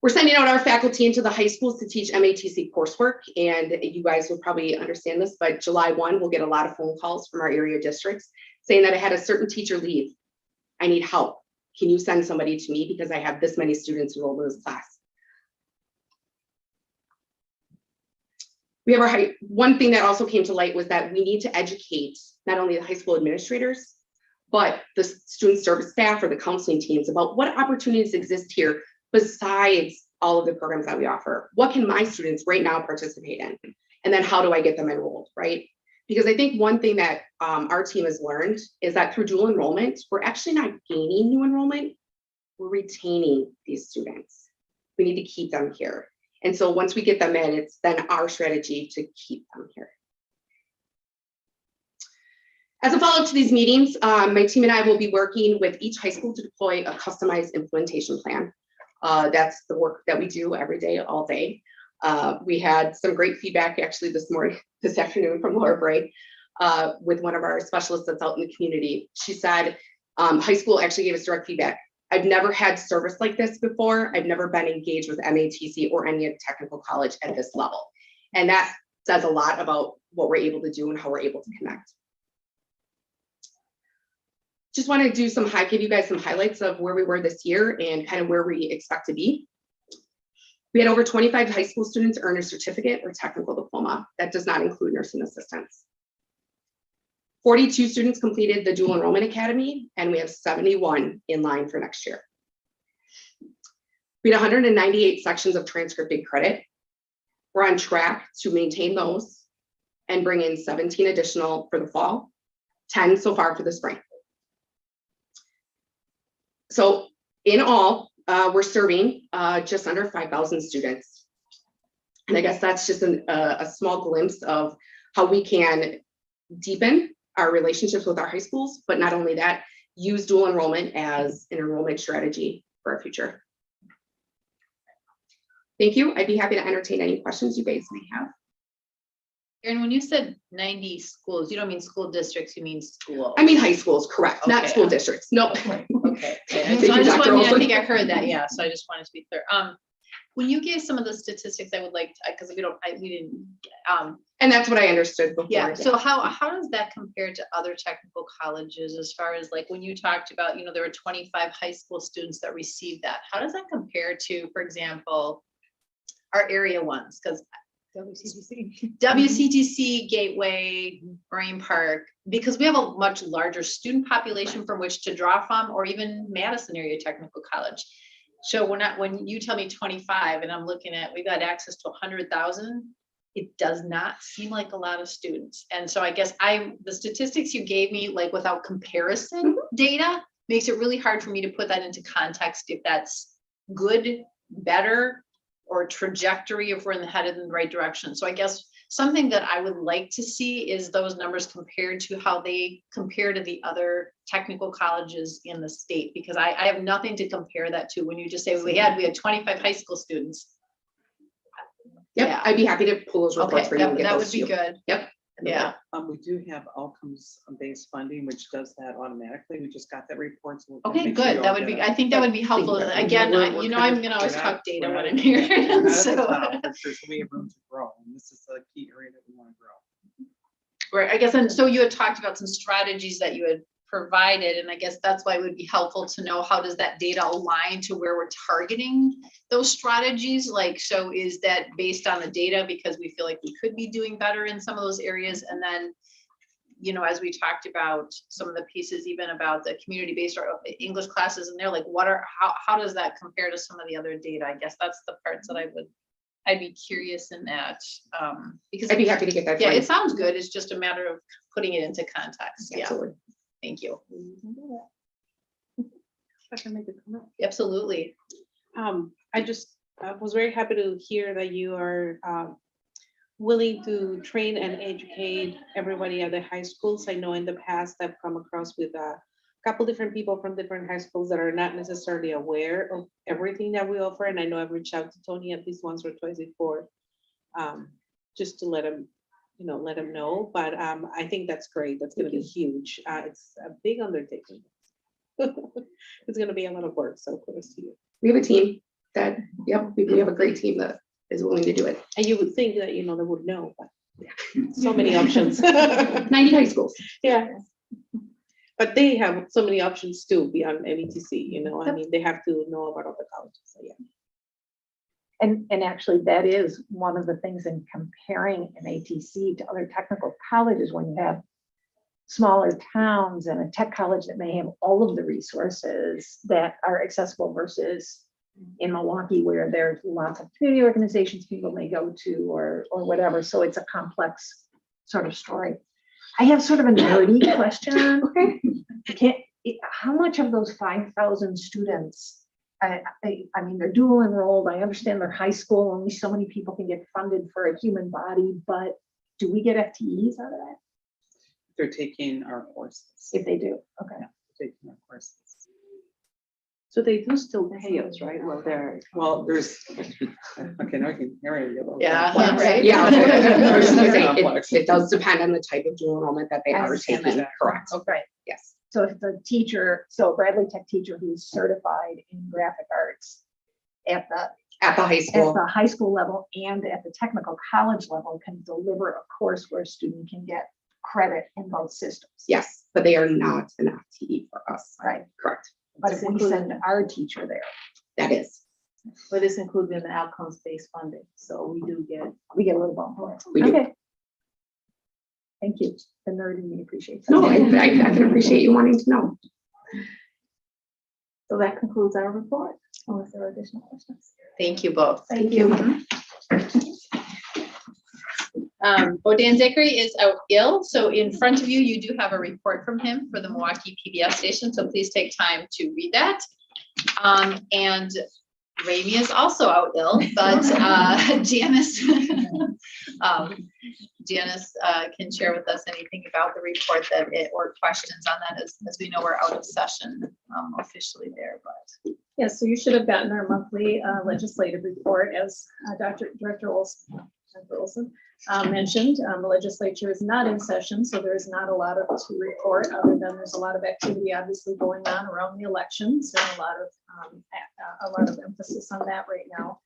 We're sending out our faculty into the high schools to teach MATC coursework, and you guys will probably understand this, but July 1, we'll get a lot of phone calls from our area districts saying that I had a certain teacher leave. I need help. Can you send somebody to me because I have this many students enrolled in this class? We have one thing that also came to light was that we need to educate not only the high school administrators, but the student service staff or the counseling teams about what opportunities exist here besides all of the programs that we offer. What can my students right now participate in? And then how do I get them enrolled, right? Because I think one thing that our team has learned is that through dual enrollment, we're actually not gaining new enrollment, we're retaining these students. We need to keep them here. And so once we get them in, it's then our strategy to keep them here. As a follow-up to these meetings, my team and I will be working with each high school to deploy a customized implementation plan. That's the work that we do every day, all day. We had some great feedback actually this afternoon from Laura Bray with one of our specialists that's out in the community. She said, high school actually gave us direct feedback. I've never had service like this before. I've never been engaged with MATC or any technical college at this level. And that says a lot about what we're able to do and how we're able to connect. Just want to give you guys some highlights of where we were this year and kind of where we expect to be. We had over 25 high school students earn a certificate or technical diploma. That does not include nursing assistants. 42 students completed the dual enrollment academy, and we have 71 in line for next year. We had 198 sections of transcripted credit. We're on track to maintain those and bring in 17 additional for the fall, 10 so far for the spring. So in all, we're serving just under 5,000 students. And I guess that's just a small glimpse of how we can deepen our relationships with our high schools, but not only that, use dual enrollment as an enrollment strategy for our future. Thank you. I'd be happy to entertain any questions you guys may have. Erin, when you said 90 schools, you don't mean school districts, you mean schools. I mean high schools, correct, not Okay. school districts. No. Okay. Thank So you, I Dr. Olson. think I heard that. Yeah. So I just wanted to be clear. When you gave some of the statistics, I would like, because we didn't, And that's what I understood before. yeah, so how does that compare to other technical colleges as far as like when you talked about, there were 25 high school students that received that? How does that compare to, for example, our area ones? Because WCTC, Gateway, Marine Park, because we have a much larger student population from which to draw from, or even Madison Area Technical College. So when you tell me 25 and I'm looking at, we got access to 100,000, it does not seem like a lot of students. And so I guess the statistics you gave me, like without comparison data, makes it really hard for me to put that into context if that's good, better, or trajectory if we're headed in the right direction. So I guess something that I would like to see is those numbers compared to how they compare to the other technical colleges in the state, because I have nothing to compare that to when you just say we had 25 high school students. Yep, Yeah. I'd be happy to pull those reports Okay, for you. and get that those would to be you. good. Yep. Yeah. We do have outcomes-based funding, which does that automatically. We just got that report. So we'll Okay, make sure you good. all That would get be, it. I think that would be helpful. Thank you. Again, We're I'm kind gonna always we're talk not- data we're when not- I'm here. we're not at the So, top, but there's so we have room to grow, and this is a key area that we want to grow. right, I guess, and so you had talked about some strategies that you had provided, and I guess that's why it would be helpful to know how does that data align to where we're targeting those strategies? Like, so is that based on the data because we feel like we could be doing better in some of those areas? And then, as we talked about some of the pieces, even about the community-based or English classes, and they're like, how does that compare to some of the other data? I guess that's the parts that I'd be curious in that. Because I'd be happy to get that. yeah, for you. it sounds good. It's just a matter of putting it into context. Yeah, Absolutely. thank you. I can make a comment. Absolutely. I was very happy to hear that you are willing to train and educate everybody at the high schools. I know in the past I've come across with a couple different people from different high schools that are not necessarily aware of everything that we offer. And I know I've reached out to Tony at least once or twice before, just to let him know. But I think that's great. That's going to be huge. It's a big undertaking. It's going to be a lot of work. So kudos to you. We have a team that, yep, we have a great team that is willing to do it. And you would think that, they would know, but so many options. 90 high schools. Yeah. But they have so many options too beyond METC, I mean, they have to know about other colleges, so yeah. And actually, that is one of the things in comparing an ATC to other technical colleges, when you have smaller towns and a tech college that may have all of the resources that are accessible versus in Milwaukee, where there's lots of community organizations people may go to or whatever. So it's a complex sort of story. I have sort of a nerdy question. Okay. How much of those 5,000 students, I mean, they're dual enrolled. I understand they're high school. Only so many people can get funded for a human body, but do we get FTEs out of that? They're taking our courses. If they do, okay. Taking our courses. So they do still pay us, right? Well, there's, okay, now I can hear you. Yeah. Right. Yeah, I was gonna say, Complex. it does depend on the type of dual enrollment that they I are understand taking, that. correct? Right. Yes. So if the teacher, so a Bradley Tech teacher who's certified in graphic arts at the high school level and at the technical college level can deliver a course where a student can get credit in both systems. Yes, but they are not an FTE for us. Right. Correct. But if we send our teacher there, That is. But it's included in the outcomes-based funding, so we do get. we get a little bump for it. We do. Okay. Thank you. The nerd in me appreciates that. No, I can appreciate you wanting to know. So that concludes our report. Unless there are additional questions. Thank you both. Thank you. Bodan Zachary is out ill, so in front of you, you do have a report from him for the Milwaukee PBS station, so please take time to read that. And Rami is also out ill, but Janice can share with us anything about the report or questions on that, as we know we're out of session officially there, but. Yes, so you should have gotten our monthly legislative report, as Director Olson mentioned. The legislature is not in session, so there is not a lot to report, other than there's a lot of activity obviously going on around the elections, and a lot of emphasis on that right now.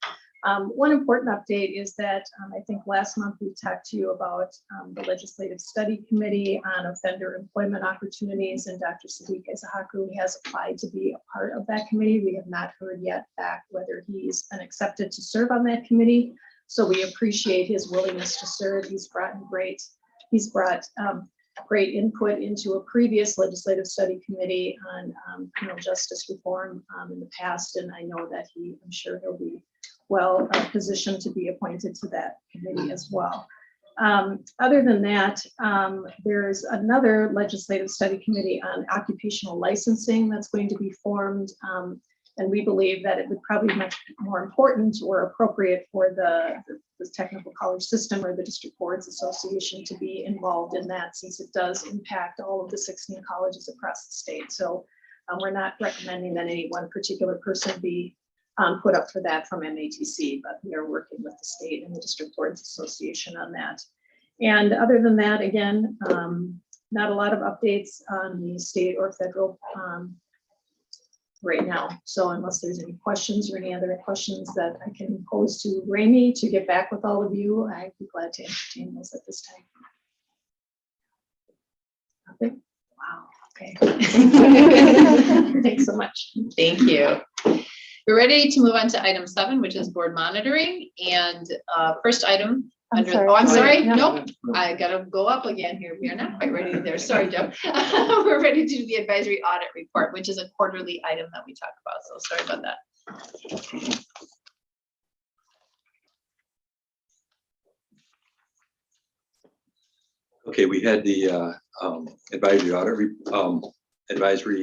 One important update is that I think last month we talked to you about the Legislative Study Committee on Offender Employment Opportunities, and Dr. Sadiq Izahaku has applied to be a part of that committee. We have not heard yet back whether he's been accepted to serve on that committee. So we appreciate his willingness to serve. He's brought great input into a previous legislative study committee on criminal justice reform in the past, and I know that I'm sure he'll be well positioned to be appointed to that committee as well. Other than that, there's another legislative study committee on occupational licensing that's going to be formed. And we believe that it would probably be much more important or appropriate for the technical college system or the district boards association to be involved in that, since it does impact all of the 16 colleges across the state. So we're not recommending that any one particular person be put up for that from MATC, but we are working with the state and the district boards association on that. And other than that, again, not a lot of updates on the state or federal right now. So unless there's any questions or any other questions that I can pose to Raimi to get back with all of you, I'd be glad to entertain those at this time. Nothing? Wow, okay. Thanks so much. Thank you. We're ready to move on to item 7, which is board monitoring. And first item. I'm sorry. Nope. I gotta go up again here. We are not quite ready there. Sorry, Joe. We're ready to do the advisory audit report, which is a quarterly item that we talk about. So sorry about that. Okay, we had the advisory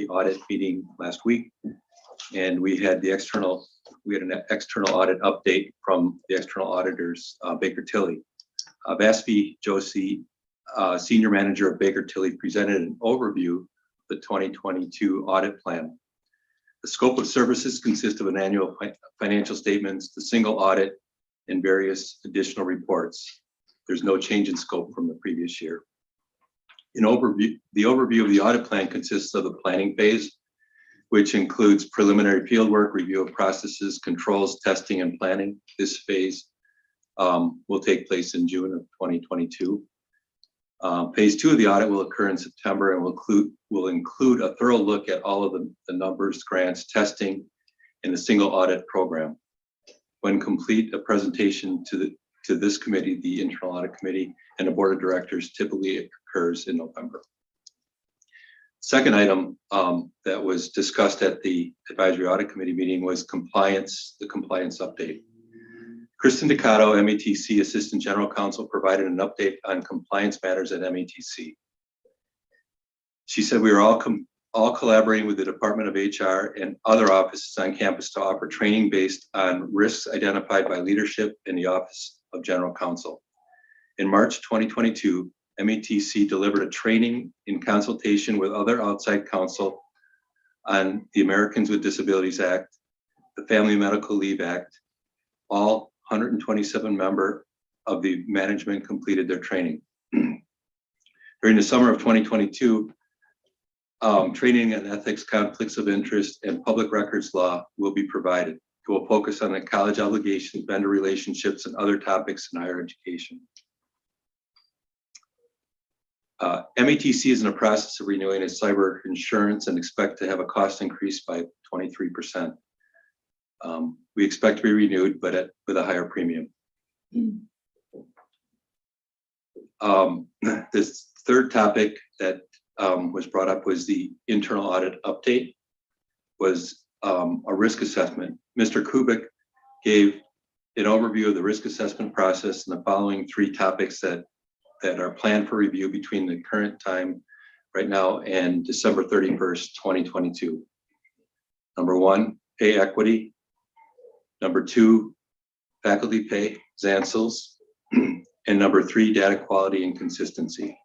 audit meeting last week, and we had an external audit update from the external auditors, Baker Tilly. Vaspi Joshi, Senior Manager of Baker Tilly, presented an overview of the 2022 audit plan. The scope of services consists of an annual financial statements, the single audit, and various additional reports. There's no change in scope from the previous year. The overview of the audit plan consists of the planning phase, which includes preliminary fieldwork, review of processes, controls, testing, and planning. This phase will take place in June of 2022. Phase 2 of the audit will occur in September and will include a thorough look at all of the numbers, grants, testing, and the single audit program. When complete, a presentation to this committee, the Internal Audit Committee, and the Board of Directors typically occurs in November. Second item that was discussed at the Advisory Audit Committee meeting was the compliance update. Kristen Ducato, MATC Assistant General Counsel, provided an update on compliance matters at MATC. She said we are all collaborating with the Department of HR and other offices on campus to offer training based on risks identified by leadership in the Office of General Counsel. In March 2022, MATC delivered a training in consultation with other outside counsel on the Americans with Disabilities Act, the Family Medical Leave Act. All 127 members of the management completed their training. During the summer of 2022, training on ethics, conflicts of interest, and public records law will be provided. It will focus on the college obligations, vendor relationships, and other topics in higher education. MATC is in the process of renewing its cyber insurance and expect to have a cost increase by 23%. We expect to be renewed, but with a higher premium. This third topic that was brought up was the internal audit update, was a risk assessment. Mr. Kubik gave an overview of the risk assessment process and the following 3 topics that are planned for review between the current time right now and December 31st, 2022. Number 1, pay equity. Number 2, faculty pay, Zancels. And number 3, data quality and consistency.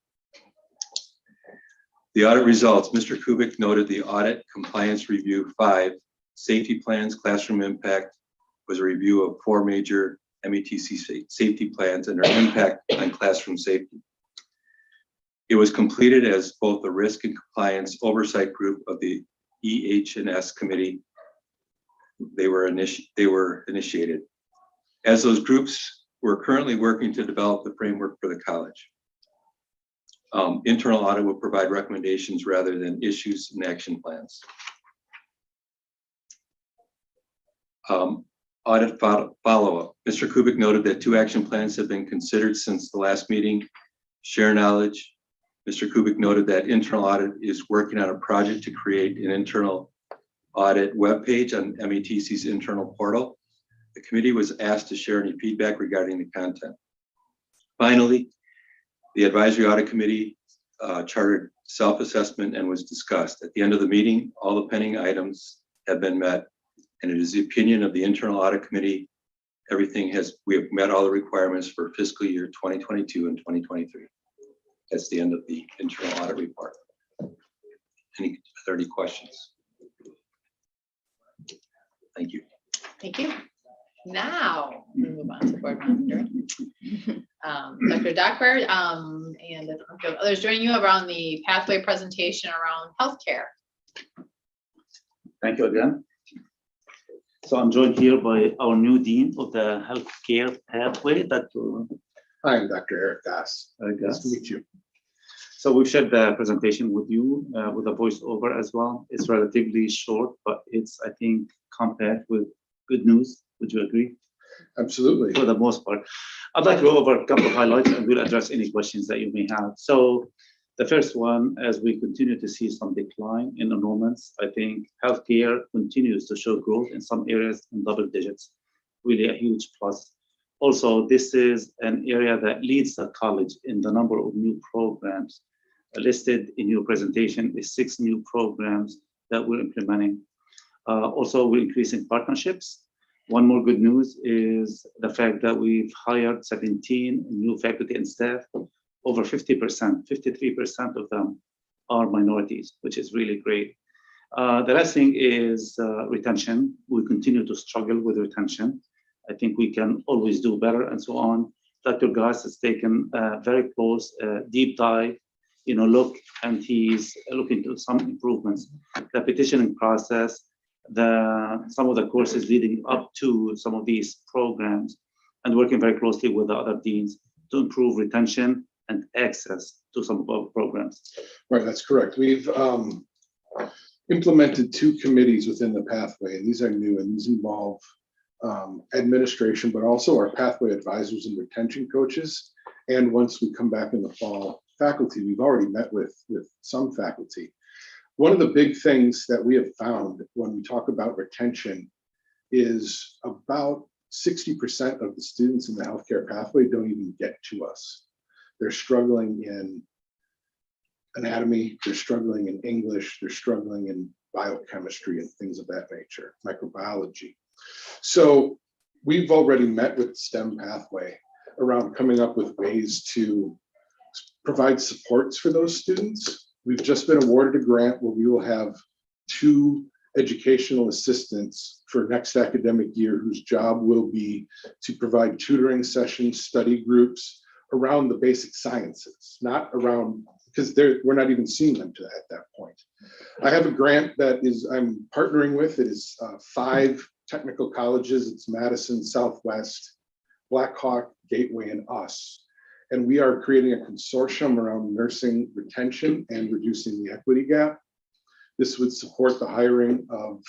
The audit results, Mr. Kubik noted the audit compliance review 5, safety plans, classroom impact, was a review of 4 major MATC safety plans and their impact on classroom safety. It was completed as both the risk and compliance oversight group of the EH&S committee. They were initiated. As those groups, we're currently working to develop the framework for the college. Internal audit will provide recommendations rather than issues and action plans. Audit follow-up. Mr. Kubik noted that 2 action plans have been considered since the last meeting. Share knowledge. Mr. Kubik noted that internal audit is working on a project to create an internal audit webpage on MATC's internal portal. The committee was asked to share any feedback regarding the content. Finally, the advisory audit committee chartered self-assessment and was discussed. At the end of the meeting, all the pending items have been met, and it is the opinion of the internal audit committee we have met all the requirements for fiscal year 2022 and 2023. That's the end of the internal audit report. Are there any questions? Thank you. Thank you. Now, we move on to board monitoring. Dr. Dockford, and if others join you around the pathway presentation around healthcare. Thank you again. So I'm joined here by our new dean of the healthcare pathway, Dr. Hi, I'm Dr. Eric Goss. Nice to meet you. So we've shared the presentation with you with a voiceover as well. It's relatively short, but it's, I think, compact with good news. Would you agree? Absolutely. For the most part. I'd like to go over a couple of highlights and we'll address any questions that you may have. So the first one, as we continue to see some decline in enrollments, I think healthcare continues to show growth in some areas in double digits, really a huge plus. Also, this is an area that leads the college in the number of new programs. Listed in your presentation is 6 new programs that we're implementing. Also, we're increasing partnerships. One more good news is the fact that we've hired 17 new faculty and staff. Over 50%, 53% of them are minorities, which is really great. The last thing is retention. We continue to struggle with retention. I think we can always do better and so on. Dr. Goss has taken a very close, deep dive, look, and he's looking to some improvements. The petitioning process, some of the courses leading up to some of these programs, and working very closely with the other deans to improve retention and access to some of our programs. Right, that's correct. We've implemented 2 committees within the pathway, and these are new, and these involve administration, but also our pathway advisors and retention coaches. And once we come back in the fall, faculty, we've already met with some faculty. One of the big things that we have found when we talk about retention is about 60% of the students in the healthcare pathway don't even get to us. They're struggling in anatomy, they're struggling in English, they're struggling in biochemistry and things of that nature, microbiology. So we've already met with STEM pathway around coming up with ways to provide supports for those students. We've just been awarded a grant where we will have 2 educational assistants for next academic year whose job will be to provide tutoring sessions, study groups around the basic sciences, not around, because we're not even seeing them at that point. I have a grant that I'm partnering with. It is 5 technical colleges. It's Madison, Southwest, Black Hawk, Gateway, and us. And we are creating a consortium around nursing retention and reducing the equity gap. This would support the hiring of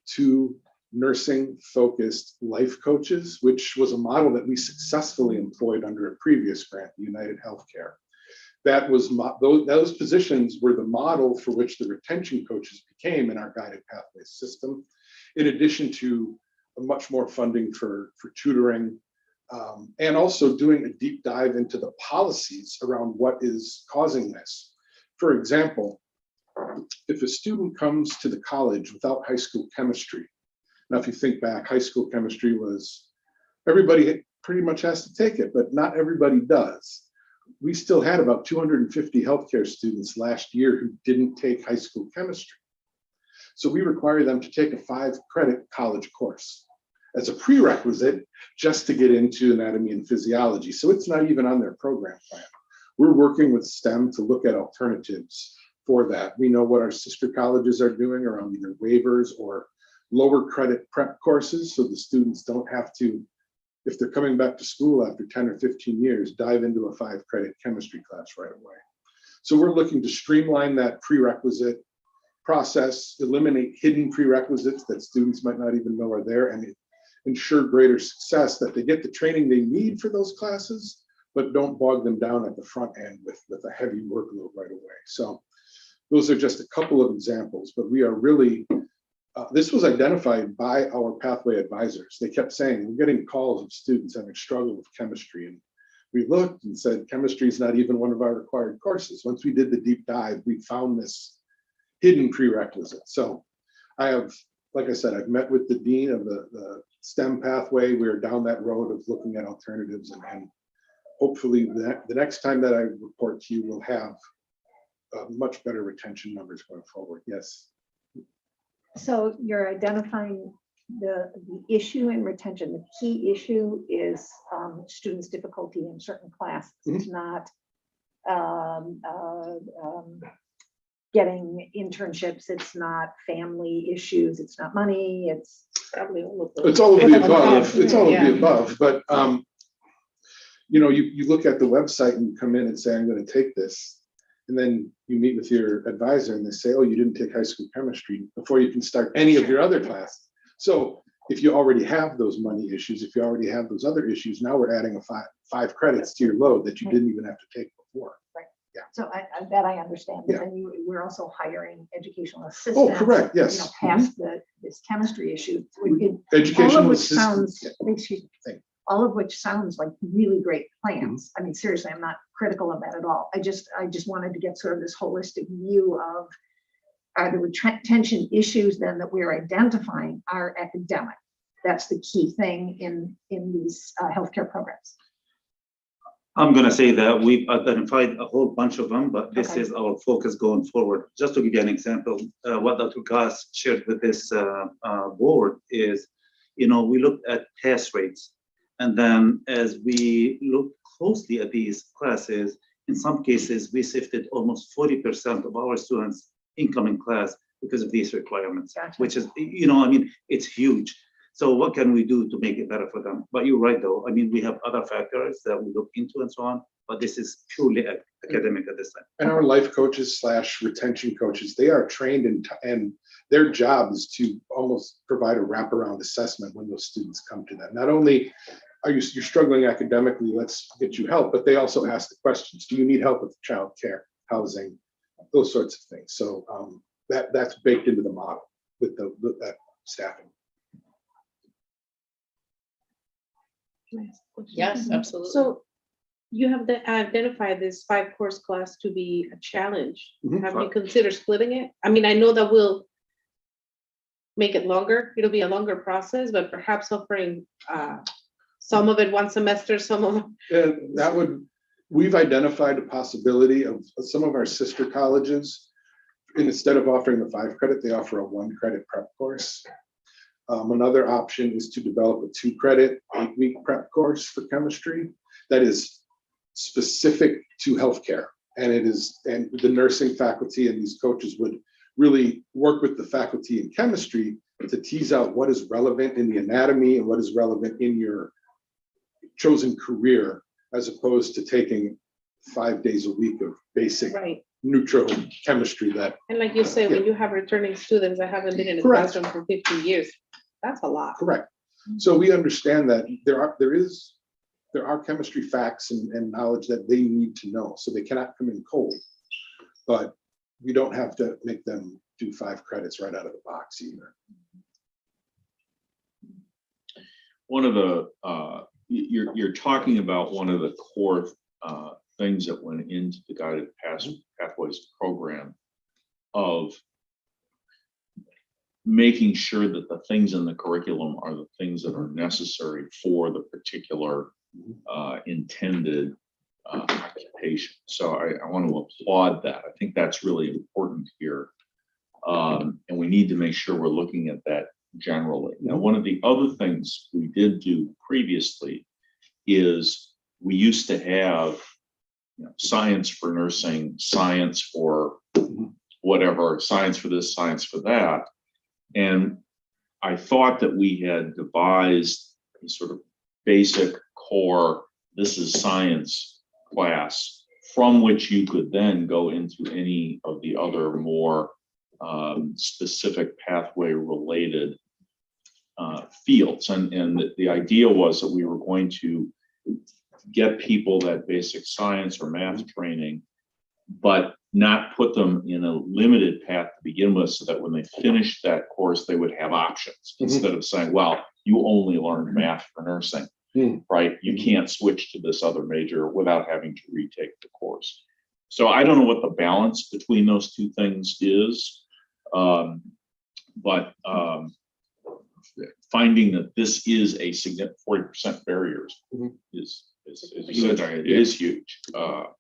2 nursing-focused life coaches, which was a model that we successfully employed under a previous grant, United Healthcare. That was those positions were the model for which the retention coaches became in our guided pathways system, in addition to much more funding for tutoring, and also doing a deep dive into the policies around what is causing this. For example, if a student comes to the college without high school chemistry, now if you think back, high school chemistry was, everybody pretty much has to take it, but not everybody does. We still had about 250 healthcare students last year who didn't take high school chemistry. So we require them to take a 5-credit college course as a prerequisite just to get into anatomy and physiology. So it's not even on their program plan. We're working with STEM to look at alternatives for that. We know what our sister colleges are doing around either waivers or lower credit prep courses, so the students don't have to if they're coming back to school after 10 or 15 years, dive into a 5-credit chemistry class right away. So we're looking to streamline that prerequisite process, eliminate hidden prerequisites that students might not even know are there, and ensure greater success, that they get the training they need for those classes, but don't bog them down at the front end with a heavy workload right away. So those are just a couple of examples, but we are really, this was identified by our pathway advisors. They kept saying, we're getting calls of students having struggled with chemistry. And we looked and said, chemistry is not even one of our required courses. Once we did the deep dive, we found this hidden prerequisite. So I have, like I said, I've met with the dean of the STEM pathway. We're down that road of looking at alternatives, and hopefully the next time that I report to you, we'll have much better retention numbers going forward. Yes. So you're identifying the issue in retention. The key issue is students' difficulty in certain classes. It's not getting internships. It's not family issues. It's not money. It's probably all of those. It's all of the above. It's all of the above. But you know, you look at the website and you come in and say, I'm going to take this. And then you meet with your advisor and they say, oh, you didn't take high school chemistry before you can start any of your other classes. So if you already have those money issues, if you already have those other issues, now we're adding five credits to your load that you didn't even have to take before. right. Yeah. So that I understand. But Yeah. then we're also hiring educational assistants. Oh, correct. Yes. You know, past this chemistry issue. Educational all of which assistants. sounds, excuse me, all of which sounds like really great plans. I mean, seriously, I'm not critical of that at all. I just wanted to get sort of this holistic view of, are the retention issues then that we're identifying are academic? That's the key thing in these healthcare programs. I'm going to say that we've identified a whole bunch of them, but this Okay. is our focus going forward. Just to give you an example, what Dr. Goss shared with this board is, you know, we looked at pass rates. And then as we look closely at these classes, in some cases, we sifted almost 40% of our students' incoming class because of these requirements, Gotcha. which is, you know, I mean, it's huge. So what can we do to make it better for them? But you're right, though. I mean, we have other factors that we look into and so on, but this is purely academic at this time. And our life coaches / retention coaches, they are trained and their job is to almost provide a wraparound assessment when those students come to them. Not only are you're struggling academically, let's get you help, but they also ask the questions. Do you need help with childcare, housing, those sorts of things? So that's baked into the model with that staffing. Yes, absolutely. So you have identified this 5-course class to be a challenge. Mhm. Have you considered splitting it? I mean, I know that will make it longer. It'll be a longer process, but perhaps offering some of it one semester, some of it. And we've identified a possibility of some of our sister colleges, and instead of offering the 5-credit, they offer a 1-credit prep course. Another option is to develop a 2-credit 8-week prep course for chemistry that is specific to healthcare. And the nursing faculty and these coaches would really work with the faculty in chemistry to tease out what is relevant in the anatomy and what is relevant in your chosen career, as opposed to taking 5 days a week of basic Right. neutral chemistry that. And like you say, when you have returning students that haven't been in a Correct. classroom for 15 years, that's a lot. Correct. So we understand that there are chemistry facts and knowledge that they need to know, so they cannot come in cold. But we don't have to make them do 5 credits right out of the box either. One of the, you're talking about one of the core things that went into the Guided Pathways program of making sure that the things in the curriculum are the things that are necessary for the particular intended occupation. So I want to applaud that. I think that's really important here. And we need to make sure we're looking at that generally. Now, one of the other things we did do previously is we used to have science for nursing, science for whatever, science for this, science for that. And I thought that we had devised a sort of basic core, this is science class, from which you could then go into any of the other more specific pathway related fields. And the idea was that we were going to get people that basic science or math training, but not put them in a limited path to begin with, so that when they finish that course, they would have options instead of saying, well, you only learned math for nursing, right? You can't switch to this other major without having to retake the course. So I don't know what the balance between those two things is, but finding that this is a significant 40% barriers is huge. It is huge.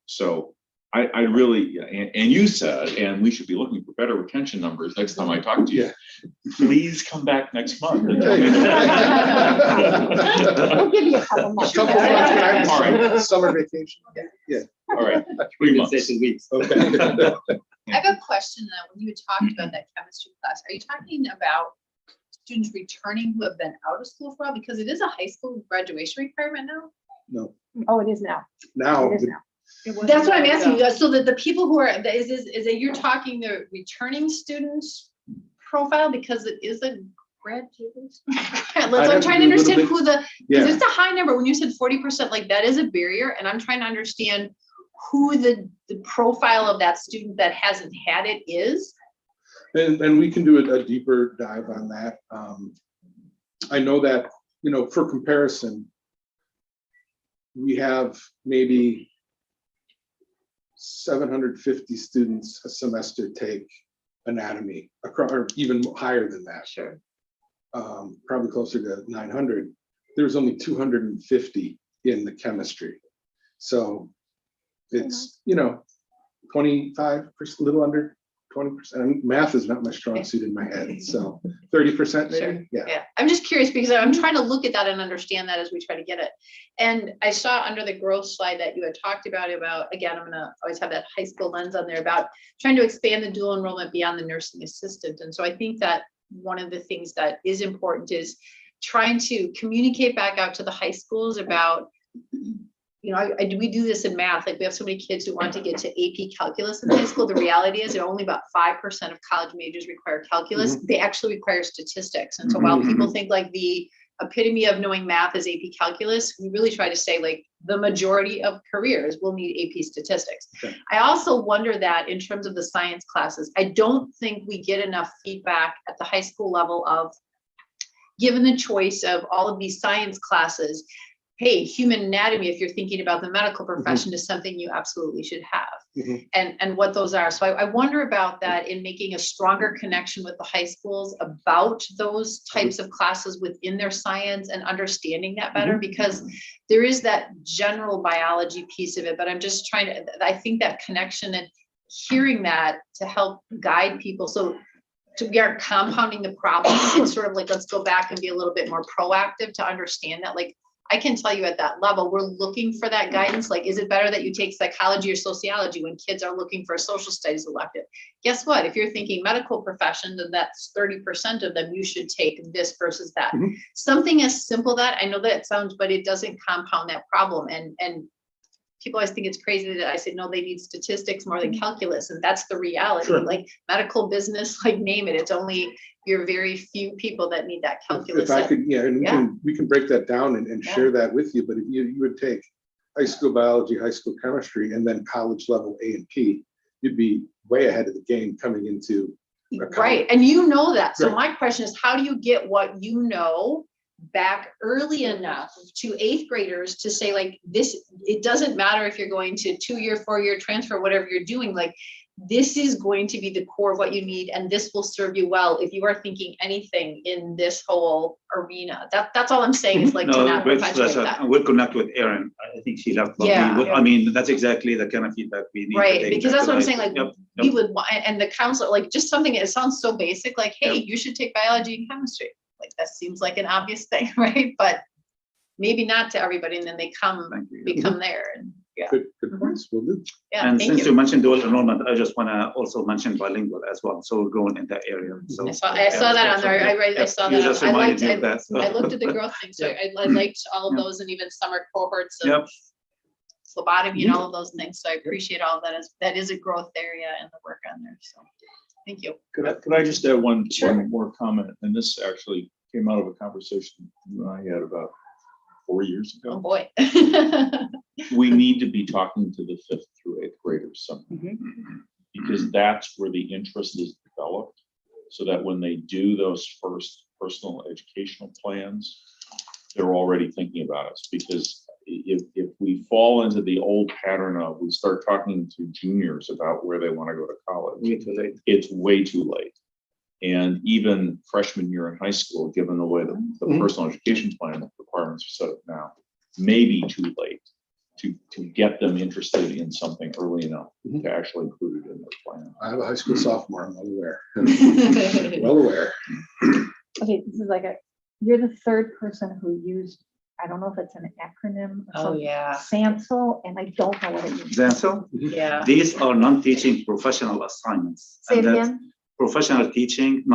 So I really, and you said, and we should be looking for better retention numbers next time I talk to you. Please come back next month. And tell me. We'll give you a couple months. All right. Summer vacation. Yeah. All right. 3 months. Weeks. Okay. I have a question that when you had talked about that chemistry class, are you talking about students returning who have been out of school for a while? Because it is a high school graduation requirement now. No, Oh, it is now. now, It is now. That's what I'm asking you. So that the people who are, is it you're talking the returning students profile, because it is a graduate? I'm trying to understand who the, because it's a high number. When you said 40%, like that is a barrier. And I'm trying to understand who the profile of that student that hasn't had it is. And we can do a deeper dive on that. I know that, for comparison, we have maybe 750 students a semester take anatomy, or even higher than that. Sure. Probably closer to 900. There's only 250 in the chemistry. So it's, 25%, a little under 20%. Math is not my strong suit in my head. So 30% maybe. Sure. Yeah. Yeah, I'm just curious because I'm trying to look at that and understand that as we try to get it. And I saw under the growth slide that you had talked about, again, I'm gonna always have that high school lens on there about trying to expand the dual enrollment beyond the nursing assistant. And so I think that one of the things that is important is trying to communicate back out to the high schools about, we do this in math, like we have so many kids who want to get to AP calculus in high school. The reality is that only about 5% of college majors require calculus. They actually require statistics. And so while people think like the epitome of knowing math is AP calculus, we really try to say like the majority of careers will need AP statistics. Okay. I also wonder that in terms of the science classes, I don't think we get enough feedback at the high school level of, given the choice of all of these science classes, hey, human anatomy, if you're thinking about the medical profession, is something you absolutely should have, and what those are. So I wonder about that in making a stronger connection with the high schools about those types of classes within their science and understanding that better, because there is that general biology piece of it, but I'm just trying to, I think that connection and hearing that to help guide people. So we aren't compounding the problem. It's sort of like, let's go back and be a little bit more proactive to understand that, like, I can tell you at that level, we're looking for that guidance. Like, is it better that you take psychology or sociology when kids are looking for a social studies elective? Guess what? If you're thinking medical professions and that's 30% of them, you should take this versus that. Something as simple that, I know that it sounds, but it doesn't compound that problem. And people always think it's crazy that I say, no, they need statistics more than calculus. And that's the reality. Sure. Like medical business, like name it. It's only your very few people that need that calculus. If I could, and we can break that down and Yeah. share that with you, but if you would take high school biology, high school chemistry, and then college level A and P, you'd be way ahead of the game coming into a college. Right, and you know that. So Right. my question is, how do you get what you know back early enough to 8th graders to say, like, this, it doesn't matter if you're going to 2-year, 4-year transfer, whatever you're doing, like, this is going to be the core of what you need, and this will serve you well if you are thinking anything in this whole arena. That's all I'm saying is like to No, not great perpetuate suggestion. that. We'll connect with Erin. I think she left. Yeah. I mean, that's exactly the kind of feedback we need. to Right, take because back that's to what I'm the saying, high like, school. we would want, and the counselor, like, just something, it sounds so basic, like, hey, you should take biology and chemistry. Like, that seems like an obvious thing, right? But maybe not to everybody, and then they become there. And Good points, will do. Yeah, And thank since you you. mentioned dual enrollment, I just want to also mention bilingual as well. So we're going in that area. So I saw that on there. I saw You that. just I reminded liked, me of that. I looked at the growth thing, so I liked all of Yep. those and even summer cohorts of Yep. phlebotomy and all of those things. So I appreciate all of that. That is a growth area and the work on there. So thank you. Could I just add one more comment? And this actually came out of a conversation you and I had about 4 years Oh, ago. boy. We need to be talking to the 5th through 8th graders somehow, because that's where the interest is developed, so that when they do those first personal educational plans, they're already thinking about us. Because if we fall into the old pattern of we start talking to juniors about where they want to go to college, it's way too late. And even freshman year in high school, given the way the personal education plan requirements are set up now, may be too late to get them interested in something early enough to actually include it in their plan. I have a high school sophomore, I'm well aware. Well aware. Okay, this is like you're the third person who used, I don't know if it's an acronym. Or Oh, something, yeah. SANSL, and I don't know what it means. Zancel, Yeah. these are non-teaching professional assignments. Say it And that's again. professional teaching,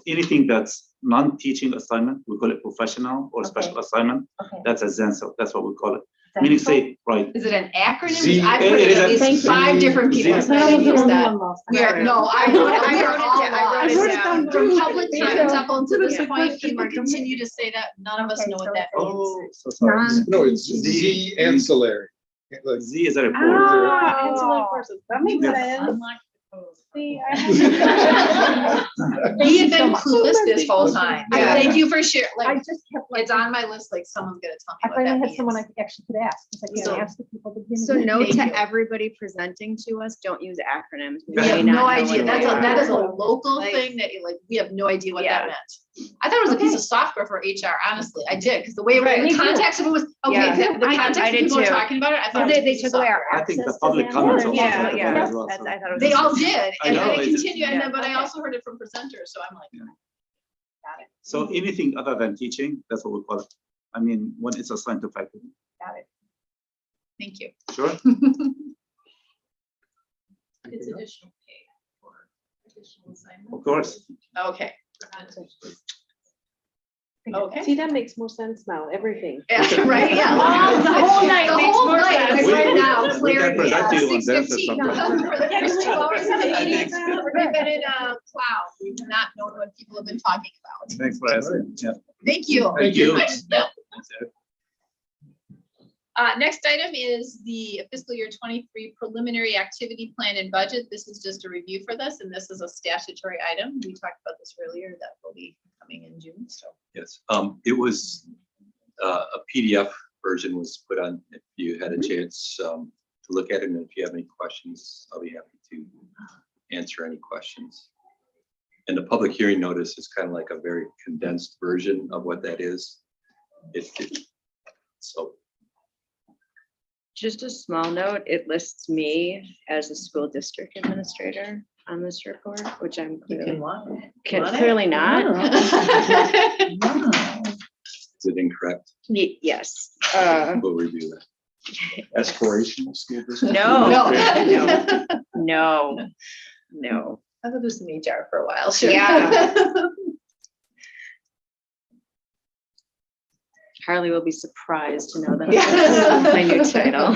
anything that's non-teaching assignment, we call it professional or special assignment. Okay. That's a Zancel. That's what we call it. Meaning, say, right. Is it an acronym? Z- I've heard it is at a least 5 different Z- people Z- that have used that. We are, Sorry. no, I wrote it down. I I wrote it down From too. public Me to too. Temple to this Yeah. point, people continue to say that. None of us Okay, know so what that it's- means. Oh, so sorry. No, it's Z ancillary. Like, Z is a report. ancillary courses. That makes Yeah. sense. We have been clueless this whole time. Yeah. Thank you for sharing, I like, just kept like. it's on my list, like, someone's gonna tell I me what finally that had someone I means. actually could ask. It's like, So- ask the people. that give me So the- note Thank to you. everybody presenting to us, don't use acronyms. We have may not no know idea. what they That is a are. local Like- thing that, like, we have no idea what Yeah. that meant. I thought it was a piece of software for HR, honestly. I did, because the way, Right. the Me too. context of it was, okay, Yeah. the I context of did people were too. talking about it, I thought it was They a piece of took away our software. I think the access to public them. comments Yeah, also Yeah, talked about yeah. it as well. That's, so- I thought it was. They all interesting. did, I and know, I it's- continue, and then, but I Okay. also heard it from presenters, so I'm like, Yeah. got it. So anything other than teaching, that's what we call it. I mean, when it's assigned to faculty. Thank you. Sure. It's additional pay for additional assignments. Of course. Okay. Okay. See, that makes more sense now, everything. Yeah, right, yeah. Oh, the whole night The makes whole more night, sense. like right now, We can clarity, present to you on that or 6:15. something. For the first 2 hours of the I meeting, think- we've been in a cloud, we've not known what people have been talking about. Thanks for asking. Yeah. Thank you. Thank you. Yeah. Next item is the fiscal year 23 preliminary activity plan and budget. This is just a review for this, and this is a statutory item. We talked about this earlier, that will be coming in June, so. Yes, it was, a PDF version was put on, if you had a chance, to look at it, and if you have any questions, I'll be happy to answer any questions. And the public hearing notice is kind of like a very condensed version of what that is. So, Just a small note, it lists me as a school district administrator on this report, which I'm Oh. clearly not. is it incorrect? Yes. We'll review that. Aspirational school district? No, No. no, no. I'll do some HR for a while, sure. Yeah. Harley will be surprised to know that that's my new title.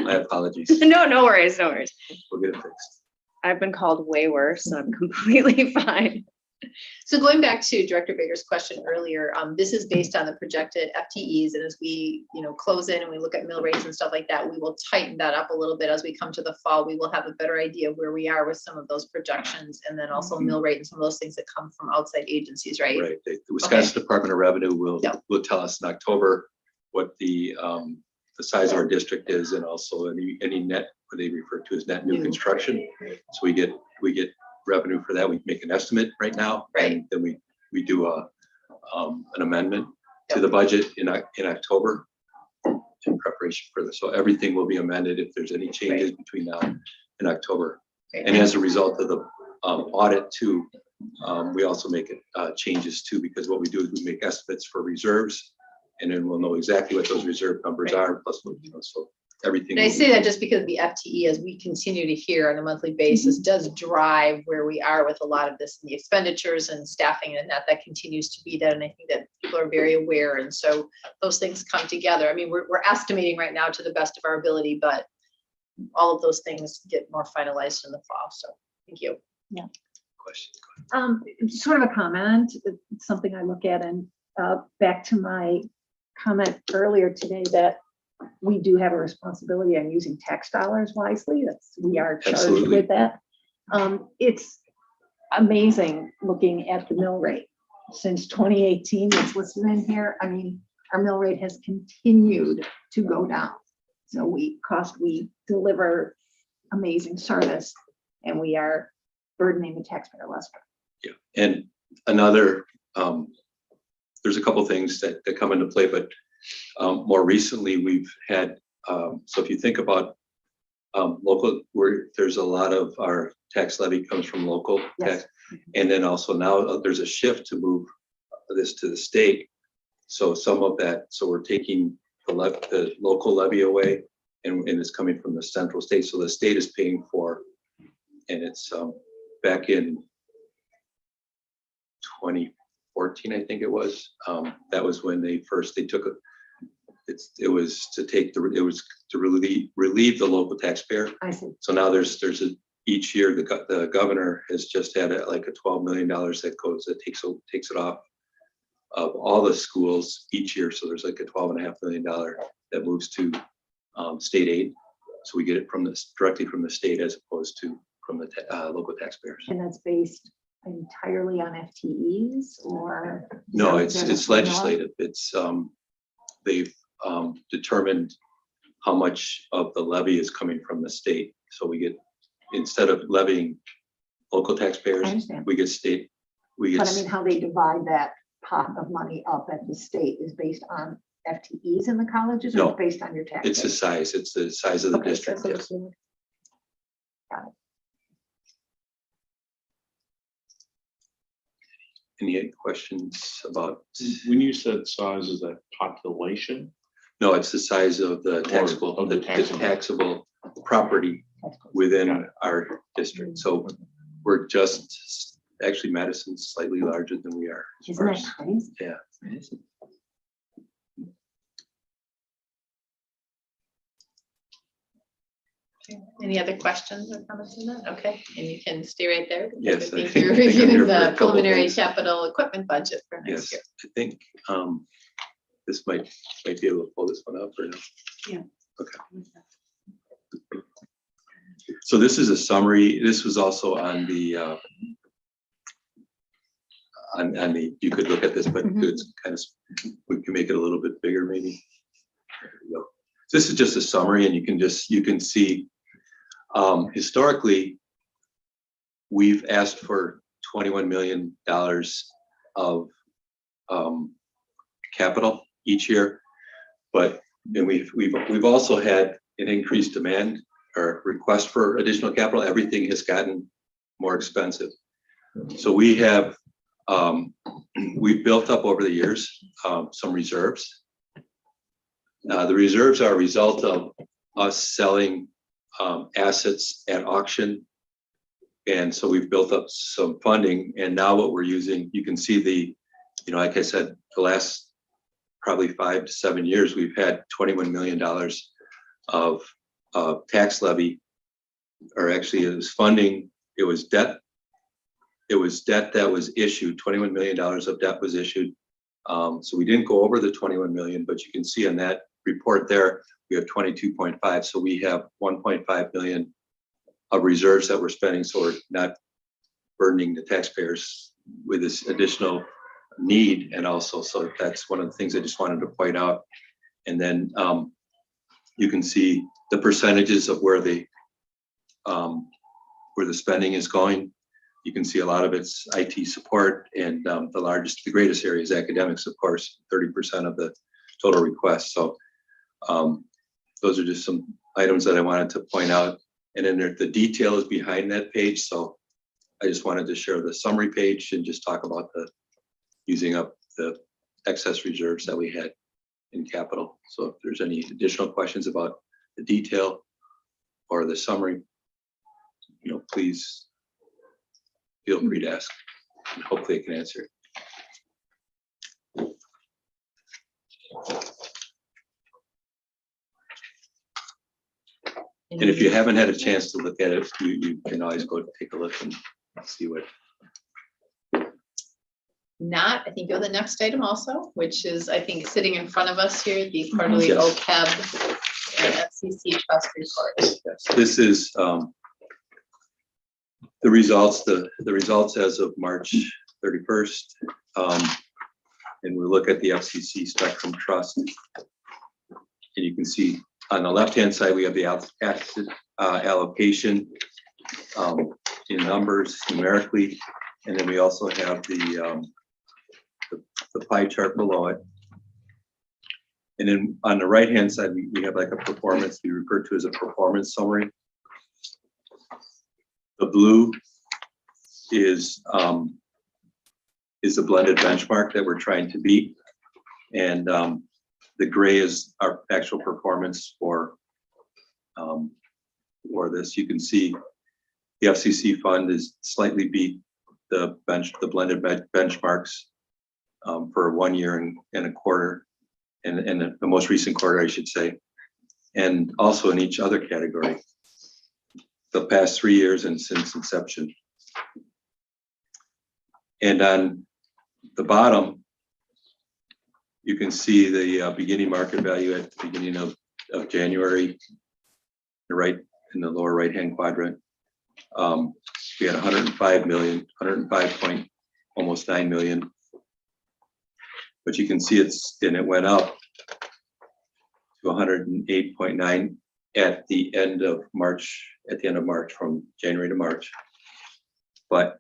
My apologies. No worries, no worries. We'll get it fixed. I've been called way worse, so I'm completely fine. So going back to Director Baker's question earlier, this is based on the projected FTEs, and as we, close in and we look at mill rates and stuff like that, we will tighten that up a little bit as we come to the fall. We will have a better idea of where we are with some of those projections, and then also mill rate and some of those things that come from outside agencies, right? Right. The Wisconsin Department of Revenue will tell us in October what the size of our district is, and also any net, what they refer to as net new construction. So we get revenue for that. We make an estimate right now, and then we do an amendment to the budget in October in preparation for this. So everything will be amended if there's any changes between now and October. And as a result of the audit too, we also make changes too, because what we do is we make estimates for reserves, and then we'll know exactly what those reserve numbers are, plus, so everything. And I say that just because the FTE, as we continue to hear on a monthly basis, does drive where we are with a lot of this in the expenditures and staffing, and that continues to be that. And I think that people are very aware. And so those things come together. I mean, we're estimating right now to the best of our ability, but all of those things get more finalized in the fall. So thank you. Question. Sort of a comment, it's something I look at, and back to my comment earlier today that we do have a responsibility on using tax dollars wisely. We are charged Absolutely. with that. It's amazing looking at the mill rate since 2018. It's listed in here. I mean, our mill rate has continued to go down. So we deliver amazing service, and we are burdening the taxpayer less. Yeah, and another, there's a couple things that come into play, but more recently we've had, so if you think about local, where there's a lot of our tax levy comes from local tax, and then also now there's a shift to move this to the state. So some of that, so we're taking the local levy away, and it's coming from the central state. So the state is paying for, and it's back in 2014, I think it was. That was when they took it was to relieve the local taxpayer. I see. So now there's each year the governor has just had like a $12 million that takes it off of all the schools each year. So there's like a $12.5 million that moves to state aid. So we get it directly from the state as opposed to from the local taxpayers. And that's based entirely on FTEs, or? No, it's legislative. It's they've determined how much of the levy is coming from the state. So we get, instead of levying local taxpayers, we get state. But I mean, how they divide that pot of money up at the state is based on FTEs in the colleges, or No, it's based on your tax? It's the size. It's the size of the Okay, district. so Yes. it's- Got it. Any questions about? When you said size, is that population? No, it's the size of the taxable, of the taxable. property within our district. So we're just, actually Madison's slightly larger than we are. as Isn't far that as- crazy? Yeah. Any other questions or comments on that? Okay, and you can stay right there. because Yes, I I think think- you're I think I'm here reviewing for a the couple preliminary things. capital equipment budget for next Yes, year. I think this might be able to pull this one up or no? Yeah. Okay. So this is a summary. This was also on the you could look at this, but it's kind of, we can make it a little bit bigger maybe. There we go. So this is just a summary, and you can see historically we've asked for $21 million of capital each year, but and we've also had an increased demand or request for additional capital. Everything has gotten more expensive. So we have we've built up over the years some reserves. The reserves are a result of us selling assets at auction. And so we've built up some funding, and now what we're using, you can see like I said, the last probably 5 to 7 years, we've had $21 million of tax levy, or actually it was funding, it was debt that was issued, $21 million of debt was issued. So we didn't go over the 21 million, but you can see on that report there, we have 22.5. So we have 1.5 million of reserves that we're spending. So we're not burdening the taxpayers with this additional need. And also, so that's one of the things I just wanted to point out. And then you can see the percentages of where the spending is going. You can see a lot of it's IT support, and the greatest area is academics, of course, 30% of the total request. So those are just some items that I wanted to point out. And then the detail is behind that page. So I just wanted to share the summary page and just talk about using up the excess reserves that we had in capital. So if there's any additional questions about the detail or the summary, please feel free to ask, and hopefully I can answer. And if you haven't had a chance to look at it, you can always go take a look and see what. Not, I think you're the next item also, which is, I think, sitting in front of us here, the quarterly Yes. OPEB and FCC trust report. This is the results, the results as of March 31st. And we look at the FCC Spectrum Trust. And you can see on the left-hand side, we have the asset allocation in numbers numerically. And then we also have the pie chart below it. And then on the right-hand side, we have like a performance, we refer to as a performance summary. The blue is the blended benchmark that we're trying to beat. And the gray is our actual performance for this. You can see the FCC fund is slightly beat the blended benchmarks for 1 year and a quarter, and the most recent quarter, I should say, and also in each other category, the past 3 years and since inception. And on the bottom, you can see the beginning market value at the beginning of January, in the lower right-hand quadrant. We had 105 million, 105 point almost 9 million. But you can see it went up to 108.9 at the end of March, from January to March. But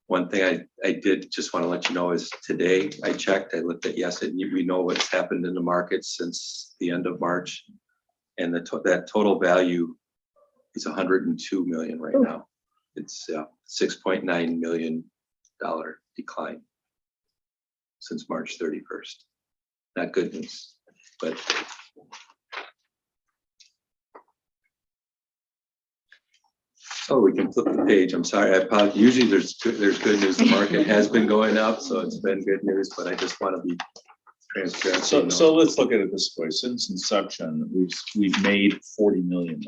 one thing I did just want to let you know is today I checked, I looked at, yes, we know what's happened in the markets since the end of March. And that total value is 102 million right now. It's $6.9 million decline since March 31st. Not good news, but. Oh, we can flip the page. I'm sorry, I apologize. Usually there's good news. The market has been going up, so it's been good news, but I just want to be transparent. So let's look at it this way. Since inception, we've made $40 million.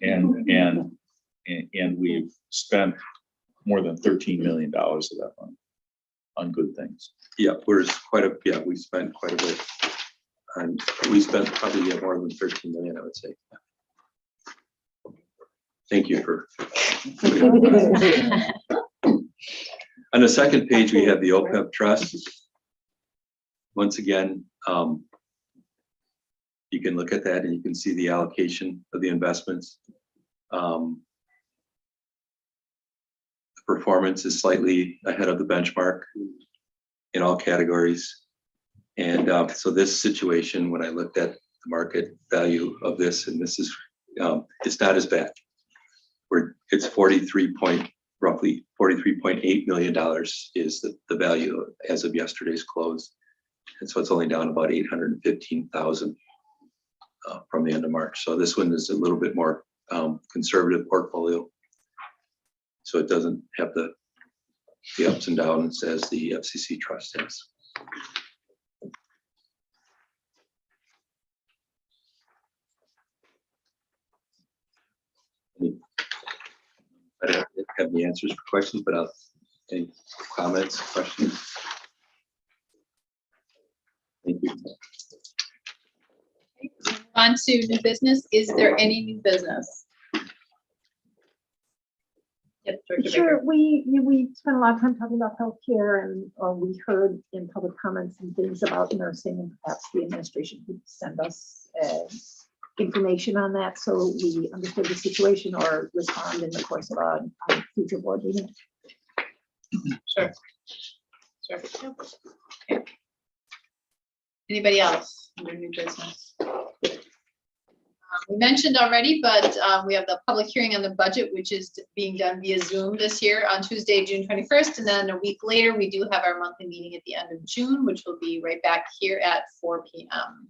And we've spent more than $13 million of that money on good things. Yeah, we spent quite a bit. And we spent probably more than 13 million, I would say. Thank you for. On the second page, we have the OPEB trust. Once again, you can look at that and you can see the allocation of the investments. The performance is slightly ahead of the benchmark in all categories. And so this situation, when I looked at the market value of this, and this is, it's not as bad. It's roughly $43.8 million is the value as of yesterday's close. And so it's only down about 815,000 from the end of March. So this one is a little bit more conservative portfolio. So it doesn't have the ups and downs as the FCC trust has. I don't have any answers for questions, but any comments, questions? Thank you. On to new business. Is there any new business? Yep, Director Sure, Baker. we spent a lot of time talking about healthcare, and we heard in public comments and things about nursing, and perhaps the administration could send us information on that so we understood the situation or respond in the course of a future board meeting. Sure. Yep. Okay. Anybody else under new business? We mentioned already, but we have the public hearing on the budget, which is being done via Zoom this year on Tuesday, June 21st. And then a week later, we do have our monthly meeting at the end of June, which will be right back here at 4 p.m.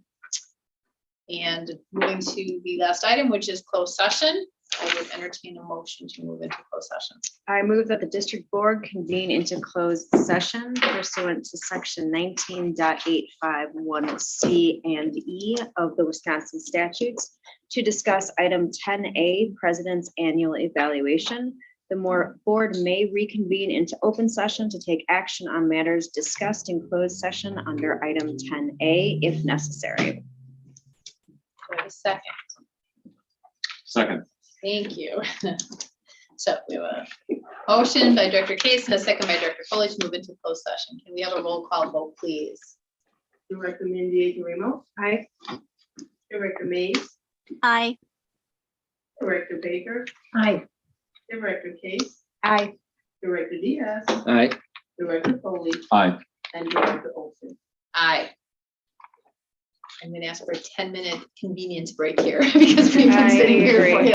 And moving to the last item, which is closed session, I would entertain a motion to move into closed session. I move that the district board convene into closed session pursuant to section 19.851C and E of the Wisconsin statutes to discuss item 10A, President's Annual Evaluation. The board may reconvene into open session to take action on matters discussed in closed session under item 10A if necessary. Do I have a second? Second. Thank you. So we have a motion by Director Case and a second by Director Foley to move into closed session. Can we have a roll call vote, please? Director Mendieta Remo, Aye. Director Mays, Aye. Director Baker, Aye. Director Case, Aye. Director Diaz, Aye. Director Foley, Aye. and Director Olson. Aye. I'm gonna ask for a 10-minute convenience break here because we've been I sitting here for agree.